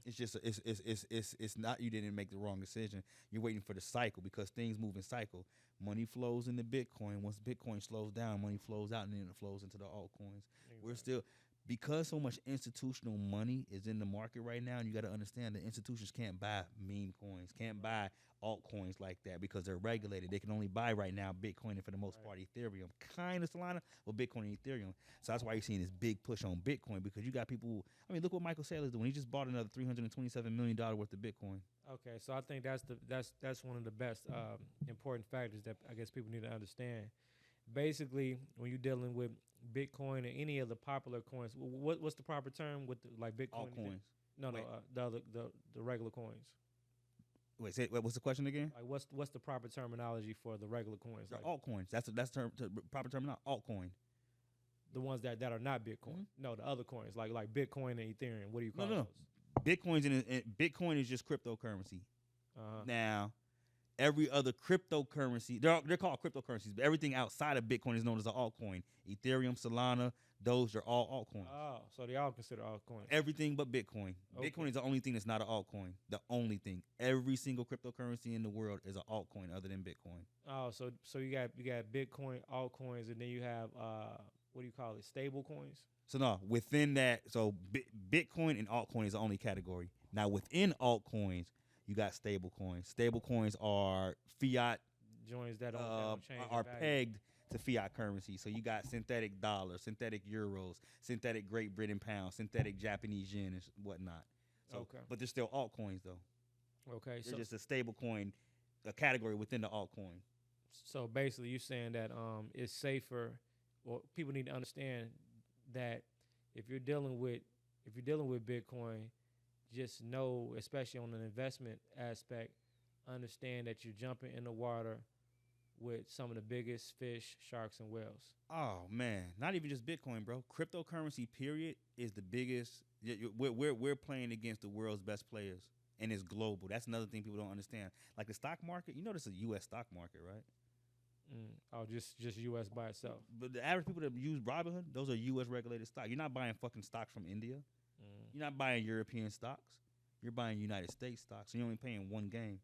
It's just it's not you didn't make the wrong decision. You're waiting for the cycle because things move in cycle. Money flows into Bitcoin. Once Bitcoin slows down, money flows out and then it flows into the altcoins. Exactly. We're still because so much institutional money is in the market right now, and you got to understand that institutions can't buy meme coins, can't buy altcoins like that because they're regulated. They can only buy right now Bitcoin and for the most part Ethereum, kind of Solana, but Bitcoin and Ethereum. So that's why you're seeing this big push on Bitcoin because you got people. I mean, look what Michael Saylor's doing. He just bought another $327 million worth of Bitcoin. Okay, so I think that's one of the best important factors that I guess people need to understand. Basically, when you're dealing with Bitcoin or any of the popular coins, what's the proper term with like Bitcoin? Altcoins. No, the regular coins. Wait, what's the question again? Like what's the proper terminology for the regular coins? Like altcoins. That's proper terminology. Altcoin. The ones that are not Bitcoin. Mm-hmm. No, the other coins like Bitcoin and Ethereum. What do you call those? Bitcoin is just cryptocurrency. Now, every other cryptocurrency, they're called cryptocurrencies, but everything outside of Bitcoin is known as an altcoin. Ethereum, Solana, those are all altcoins. Oh, so they all consider altcoins. Everything but Bitcoin. Okay. Bitcoin is the only thing that's not an altcoin. The only thing. Every single cryptocurrency in the world is an altcoin other than Bitcoin. Oh, so you got Bitcoin, altcoins, and then you have what do you call it? Stable coins? So no, within that, so Bitcoin and altcoin is the only category. Now within altcoins, you got stable coins. Stable coins are fiat joins that don't change are pegged to fiat currency. So you got synthetic dollars, synthetic euros, synthetic Great Britain pounds, synthetic Japanese yen and whatnot. So, okay. But they're still altcoins though. Okay, They're just a stable coin, a category within the altcoin. so basically you're saying that it's safer, or people need to understand that if you're dealing with Bitcoin, just know, especially on an investment aspect, understand that you're jumping in the water with some of the biggest fish, sharks, and whales. Oh man, not even just Bitcoin, bro. Cryptocurrency, period, is the biggest. We're playing against the world's best players, and it's global. That's another thing people don't understand. Like the stock market, you know, this is a U.S. stock market, right? Oh, just U.S. by itself. But the average people that use Robinhood, those are U.S. regulated stock. You're not buying fucking stocks from India. You're not buying European stocks. You're buying United States stocks. So you're only paying one game.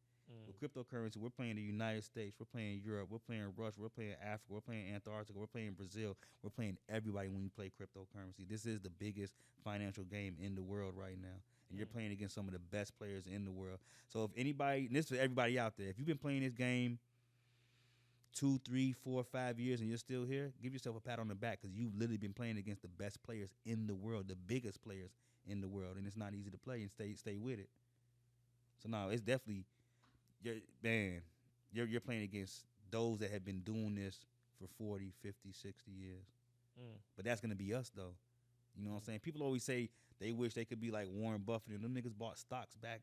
With cryptocurrency, we're playing the United States, we're playing Europe, we're playing Russia, we're playing Africa, we're playing Antarctica, we're playing Brazil, we're playing everybody when you play cryptocurrency. This is the biggest financial game in the world right now. And you're playing against some of the best players in the world. So if anybody, and this is for everybody out there, if you've been playing this game 2, 3, 4, 5 years and you're still here, give yourself a pat on the back, because you've literally been playing against the best players in the world, the biggest players in the world. And it's not easy to play, and stay with it. So no, it's definitely, you're playing against those that have been doing this for 40, 50, 60 years. But that's going to be us, though. You know what I'm saying? People always say they wish they could be like Warren Buffett, and them niggas bought stocks back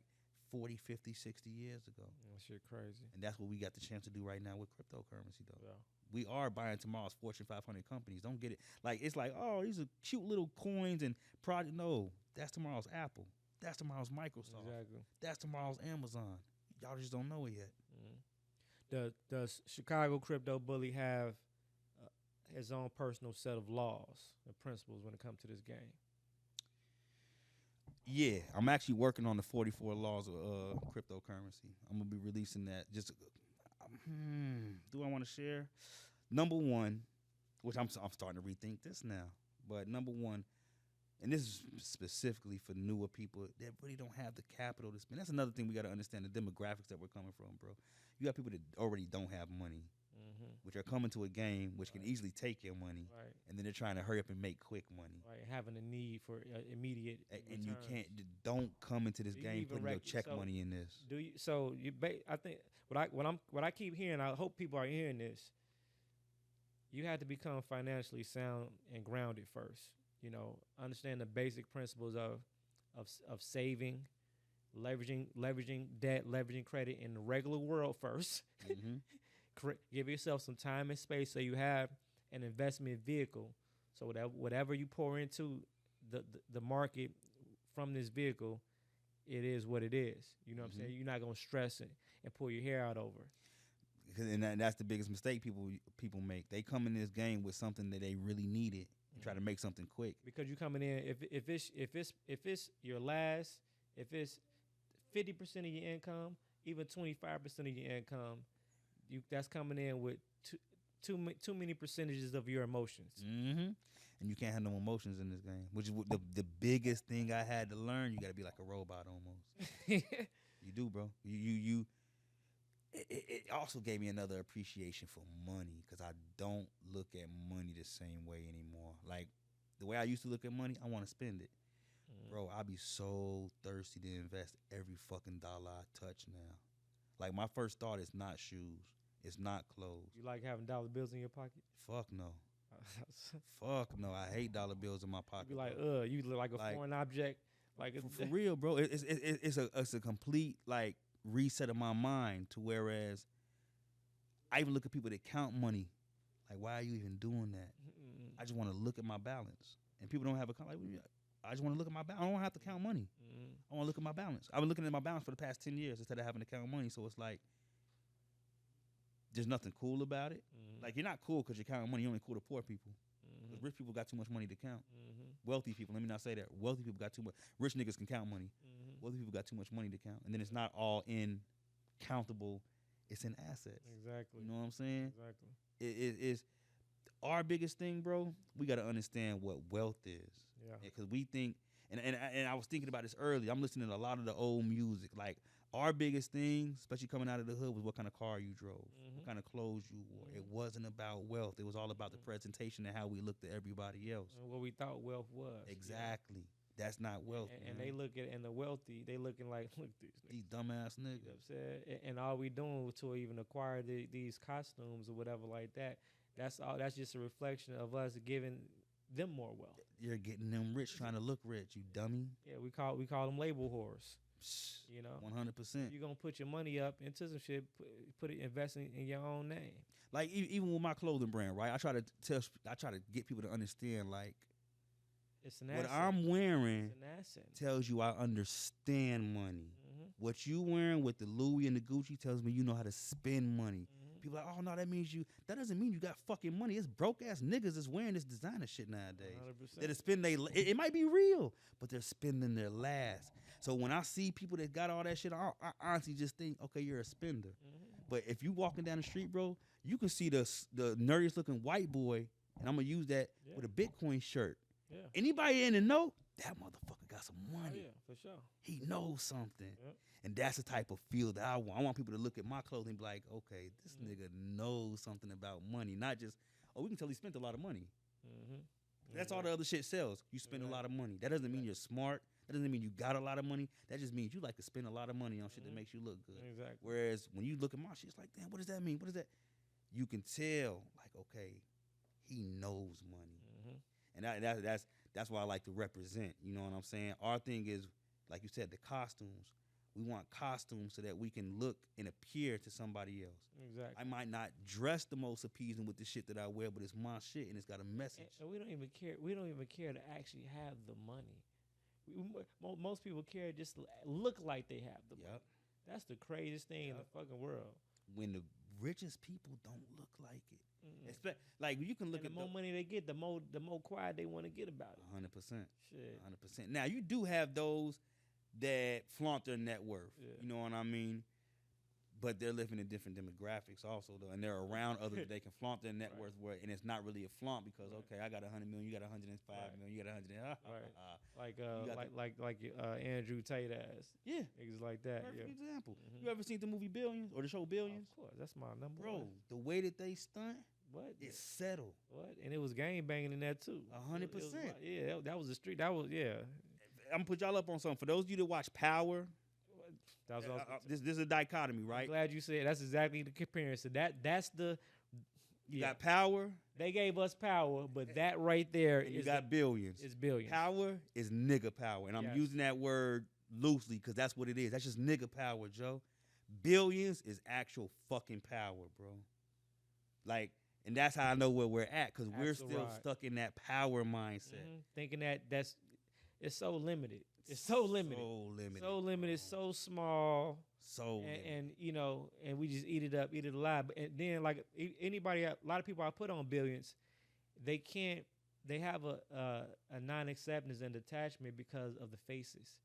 40, 50, 60 years ago. That shit crazy. And that's what we got the chance to do right now with cryptocurrency, though. Yeah. We are buying tomorrow's Fortune 500 companies. Don't get it. Like, it's like, oh, these are cute little coins and project. No, that's tomorrow's Apple. That's tomorrow's Microsoft. Exactly. That's tomorrow's Amazon. Y'all just don't know it yet. Does Chicago Crypto Bully have his own personal set of laws and principles when it comes to this game? Yeah, I'm actually working on the 44 laws of cryptocurrency. I'm gonna be releasing that. Just do I want to share? Number one, which I'm starting to rethink this now, but number one, and this is specifically for newer people that really don't have the capital to spend. That's another thing we got to understand, the demographics that we're coming from, bro. You got people that already don't have money, which are coming to a game which can easily take your money, and then they're trying to hurry up and make quick money. Right, having a need for immediate and you don't come into this game putting your check money in this. Do you? So you, I think what I keep hearing, I hope people are hearing this. You have to become financially sound and grounded first. You know, understand the basic principles of saving, leveraging debt, leveraging credit in the regular world first. Give yourself some time and space so you have an investment vehicle. So whatever you pour into the market from this vehicle, it is what it is. You know what I'm saying? You're not gonna stress it and pull your hair out over. And that's the biggest mistake people make. They come in this game with something that they really needed and try to make something quick. Because you coming in, if it's your last, if it's 50% of your income, even 25% of your income, that's coming in with too many percentages of your emotions. And you can't have no emotions in this game, which is the biggest thing I had to learn. You got to be like a robot almost. You do, bro. It also gave me another appreciation for money, because I don't look at money the same way anymore. Like, the way I used to look at money, I want to spend it. Bro, I be so thirsty to invest every fucking dollar I touch now. Like, my first thought is not shoes. It's not clothes. You like having dollar bills in your pocket? Fuck no. Fuck no. I hate dollar bills in my pocket. You be like, you look like a foreign object. Like for real, bro. It's a complete like reset of my mind, to whereas I even look at people that count money. Like, why are you even doing that? I just want to look at my balance. And people don't have a like. I just want to look at my balance. I don't have to count money. I want to look at my balance. I've been looking at my balance for the past 10 years instead of having to count money. So it's like, there's nothing cool about it. Like, you're not cool because you're counting money. You're only cool to poor people. Because rich people got too much money to count. Wealthy people, let me not say that. Wealthy people got too much. Rich niggas can count money. Wealthy people got too much money to count. And then it's not all in countable. It's in assets. Exactly. You know what I'm saying? Exactly. It is our biggest thing, bro. We got to understand what wealth is. Yeah. Because we think, and I was thinking about this earlier. I'm listening to a lot of the old music. Like, our biggest thing, especially coming out of the hood, was what kind of car you drove, what kind of clothes you wore. It wasn't about wealth. It was all about the presentation and how we looked at everybody else. And what we thought wealth was. Exactly. That's not wealth, and man. they look at and the wealthy, they looking like look at These dumbass you know niggas. what I'm saying? And all we doing to even acquire these costumes or whatever like that, that's all. That's just a reflection of us giving them more wealth. You're getting them rich, trying to look rich, you dummy. Yeah, we call them label whores. You know, 100%. you're gonna put your money up into some shit, put it invest in your own name. Like even with my clothing brand, right? I try to get people to understand, like, It's an what asset. I'm wearing It's an asset. tells you I understand money. Mm-hmm. What you wearing with the Louis and the Gucci tells me you know how to spend money. Mm-hmm. People like, oh no, that doesn't mean you got fucking money. It's broke ass niggas that's wearing this designer shit nowadays. 100%. That spend it might be real, but they're spending their last. So when I see people that got all that shit, I honestly just think, okay, you're a spender. Mm-hmm. But if you walking down the street, bro, you can see the nerdiest looking white boy, and I'm gonna use that with a Bitcoin shirt. Yeah. Anybody in the know, that motherfucker got some Oh, money. yeah, for sure. He knows something. Yep. And that's the type of feel that I want. I want people to look at my clothing and be like, okay, this nigga knows something about money. Not just, oh, we can tell he spent a lot of money. Mm-hmm. That's all the other shit sells. You spend a lot of money. That doesn't mean you're smart. That doesn't mean you got a lot of money. That just means you like to spend a lot of money on shit that makes you look good. Exactly. Whereas when you look at my shit, it's like, damn, what does that mean? What is that? You can tell, like, okay, he knows money. Mm-hmm. And that's why I like to represent. You know what I'm saying? Our thing is, like you said, the costumes. We want costumes so that we can look and appear to somebody else. Exactly. I might not dress the most appeasing with the shit that I wear, but it's my shit and it's got a message. And we don't even care. We don't even care to actually have the money. Most people care just to look like they have the money. That's the craziest thing in the fucking world. When the richest people don't look like it. Mm-mm. Like you can look And at the more money they get, the more quiet they want to get about it. 100%. Shit. 100%. Now you do have those that flaunt their net worth. Yeah. You know what I mean? But they're living in different demographics also, though, and they're around others that they can flaunt their net worth with, and it's not really a flaunt because okay, I got 100 million, you got 105 million, you got 100. Like Andrew Tate ass. Yeah, niggas like that. perfect Yeah. example. Mhm. You ever seen the movie Billions or the show Billions? Of course, that's my number Bro, one. the way that they stunt, What? it's settled. What? And it was gang banging in that too. 100%. Yeah, that was the street. That was I'm gonna put y'all up on something. For those of you that watch Power, That was this is a dichotomy, right? I'm glad you said that's exactly the comparison. That's the You got Power, They gave us power, but that right there and you is got Billions. is billions. Power is nigga power, and I'm Yes. using that word loosely because that's what it is. That's just nigga power, Joe. Billions is actual fucking power, bro. Like, and that's how I know where we're at because we're Axel still Rod. stuck in that power mindset. Thinking that's it's so limited. It's so limited. So limited. So limited, so small. So limited. And you know, and we just eat it up, eat it alive. And then like anybody, a lot of people I put on Billions, they can't. They have a non-acceptance and detachment because of the faces.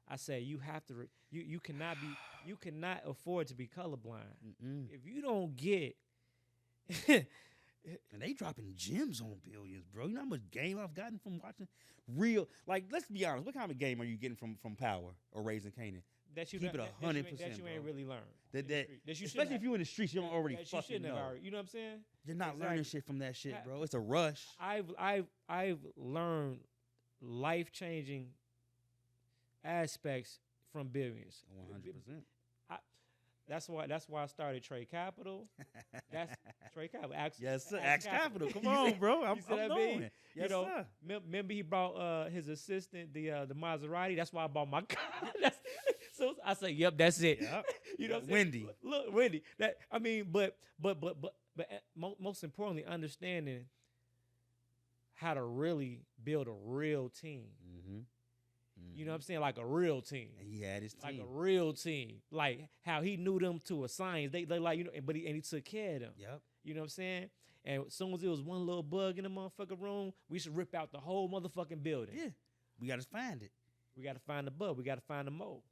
I say you have to. You cannot afford to be colorblind. If you don't get. And they dropping gems on Billions, bro. You know how much game I've gotten from watching real. Like, let's be honest. What kind of game are you getting from Power or Raising Canaan? That you Keep it 100%. That you ain't bro. really learned. That you especially if you're in the streets, you don't already that you fucking shouldn't have know. already. You know what I'm saying? You're not Exactly. learning shit from that shit, bro. It's a rush. I've learned life-changing aspects from Billions. 100%. That's why I started Trade Capital. That's Trade Capital. Yes, sir. Axe Capital. Come You on, see- bro. I'm you see what I knowing. mean? Yes, You know, sir. Remember he brought his assistant the Maserati. That's why I bought my car. So I say, yep, that's it. Yep. You know, what I'm saying? Wendy. Look, Wendy. That I mean, but most importantly, understanding how to really build a real team. You know what I'm saying? Like a real team. And he had his team. Like a real team. Like how he knew them to a science. They like, you know, but he took care of them. Yep. You know what I'm saying? And as soon as there was one little bug in the motherfucking room, we should rip out the whole motherfucking building. Yeah. We got to find it. We got to find the bug. We got to find the mole.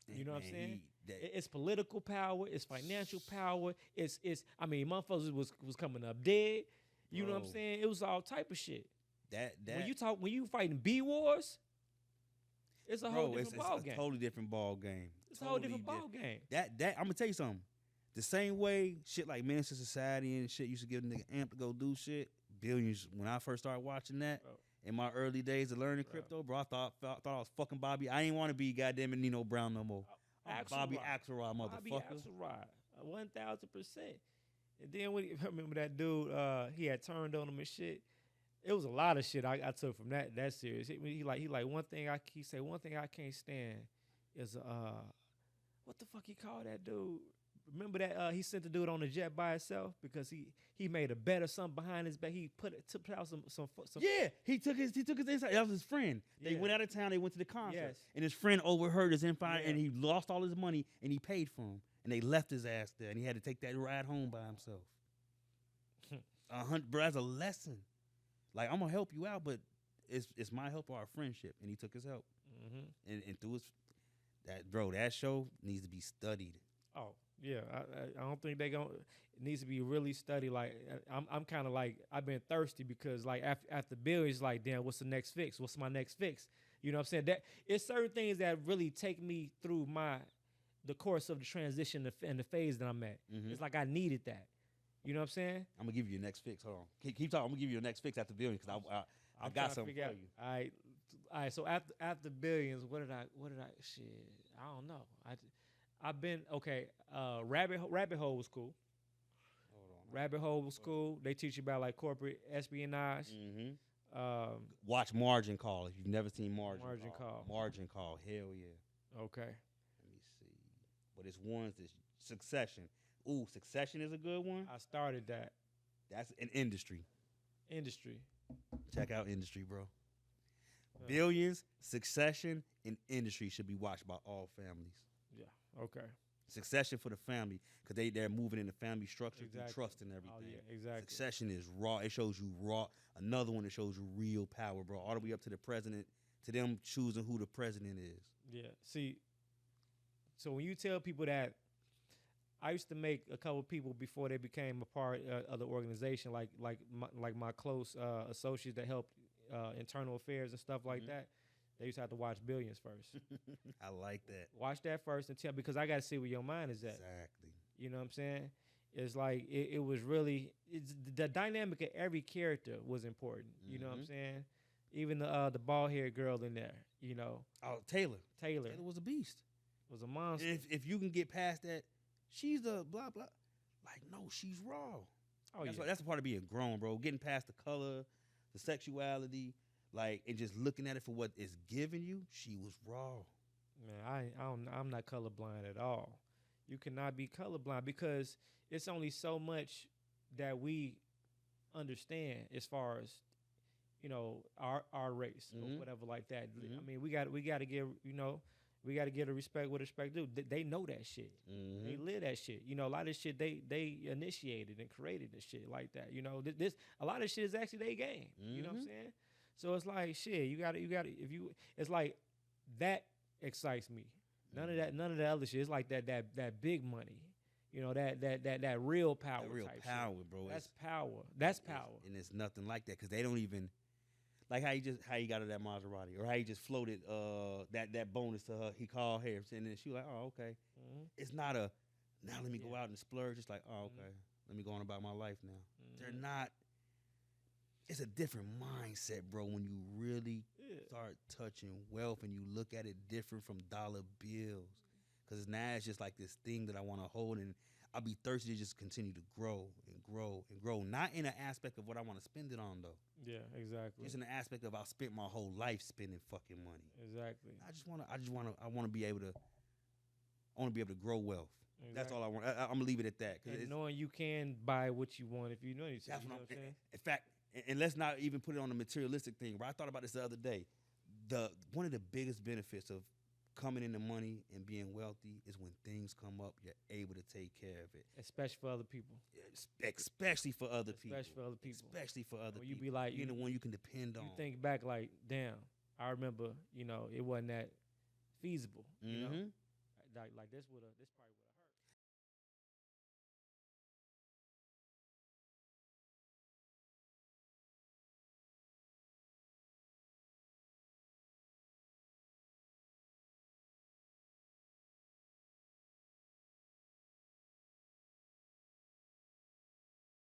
You know what I'm saying? It's political power. It's financial power. It's. I mean, motherfuckers was coming up dead. You know what I'm Bro. saying? It was all type of shit. That When you fighting B wars, it's a whole different ball it's game. a totally different ball game. It's a whole different ball game. That I'm gonna tell you something. The same way shit like Menace to Society and shit used to give a nigga amp to go do shit. Billions. When I first started watching that, Bro. In my early days of learning crypto, bro, I thought I was fucking Bobby. I ain't want to be goddamn Nino Brown no more. I'm Bobby Axelrod, motherfucker. Bobby Axelrod, 1,000%. And then when I remember that dude, he had turned on him and shit. It was a lot of shit I took from that series. He like one thing he said one thing I can't stand is what the fuck he called that dude? Remember that he sent the dude on the jet by himself because he made a bet or something behind his back. He put out some Yeah, he took his insight. That was his friend. They went out of town. They went to the concert, and his friend overheard his info, and he lost all his money, and he paid for him, and they left his ass there, and he had to take that ride home by himself. Bro, that's a lesson. Like, I'm gonna help you out, but it's my help or our friendship, and he took his help, and through his that show needs to be studied. Oh yeah, I don't think they gonna. It needs to be really studied. Like I'm kind of like I've been thirsty because like after Billions, like damn, what's the next fix? What's my next fix? You know what I'm saying? That it's certain things that really take me through the course of the transition and the phase that I'm at. It's like I needed that. You know what I'm saying? I'm gonna give you your next fix. Hold on, keep talking. I'm gonna give you your next fix after Billions because I got something for you. All right. So after Billions, what did I? Shit, I don't know. I've been okay. Rabbit Hole was cool. Hold on. Rabbit Hole was cool. They teach you about like corporate espionage. Watch Margin Call if you've never seen Margin Call. Margin Call. Hell yeah. Okay. Let me see. But it's ones that's Succession. Ooh, Succession is a good one. I started that. That's an industry. Check out Industry, bro. Billions, Succession, and Industry should be watched by all families. Yeah. Okay. Succession for the family because they're moving in the family structure through trust and everything. Oh yeah, exactly. Succession is raw. It shows you raw. Another one that shows you real power, bro. All the way up to the president, to them choosing who the president is. Yeah. See. So when you tell people that. I used to make a couple people before they became a part of the organization, like my close associates that helped internal affairs and stuff like that. They used to have to watch Billions first. I like that. Watch that first and tell because I got to see where your mind is at. Exactly. You know what I'm saying? It's like it was really the dynamic of every character was important. You know what I'm saying? Even the bald haired girl in there. You know. Oh, Taylor was a beast. Was a monster. And if you can get past that. She's the blah, blah. Like, no, she's raw. Oh, that's the part of being grown, bro. Getting past the color, the sexuality, like, and just looking at it for what it's giving you. She was raw. Man, I'm not colorblind at all. You cannot be colorblind because it's only so much that we understand as far as, you know, our race or whatever like that. I mean, we got to give, you know, we got to give a respect what respect due. They know that shit. They live that shit. You know, a lot of shit they initiated and created and shit like that. You know, this a lot of shit is actually their game. You know what I'm saying? So it's like shit. You got to it's like that excites me. None of that other shit. It's like that big money. You know, that real power. That real type power, shit. bro. That's power. That's power. And it's nothing like that because they don't even. Like how he got to that Maserati, or how he just floated that bonus to her. He called her, and then she was like, "Oh, okay." It's not a now. Let me go out and splurge. It's like, "Oh, okay. Let me go on about my life now." They're not. It's a different mindset, bro. When you really start touching wealth and you look at it different from dollar bills, because now it's just like this thing that I want to hold, and I'll be thirsty to just continue to grow and grow and grow. Not in an aspect of what I want to spend it on, though. Yeah, exactly. It's in the aspect of I spent my whole life spending fucking money. Exactly. I want to be able to grow wealth. Exactly. That's all I want. I'm gonna leave it at that. And knowing you can buy what you want if you know yourself. That's what I'm saying. In fact, and let's not even put it on the materialistic thing. But I thought about this the other day. One of the biggest benefits of coming into money and being wealthy is when things come up, you're able to take care of it. Especially for other people. Especially for other people. Especially for other people. You be like, you're the one you can depend on. You think back like, damn, I remember, you know, it wasn't that feasible. You know? Like this probably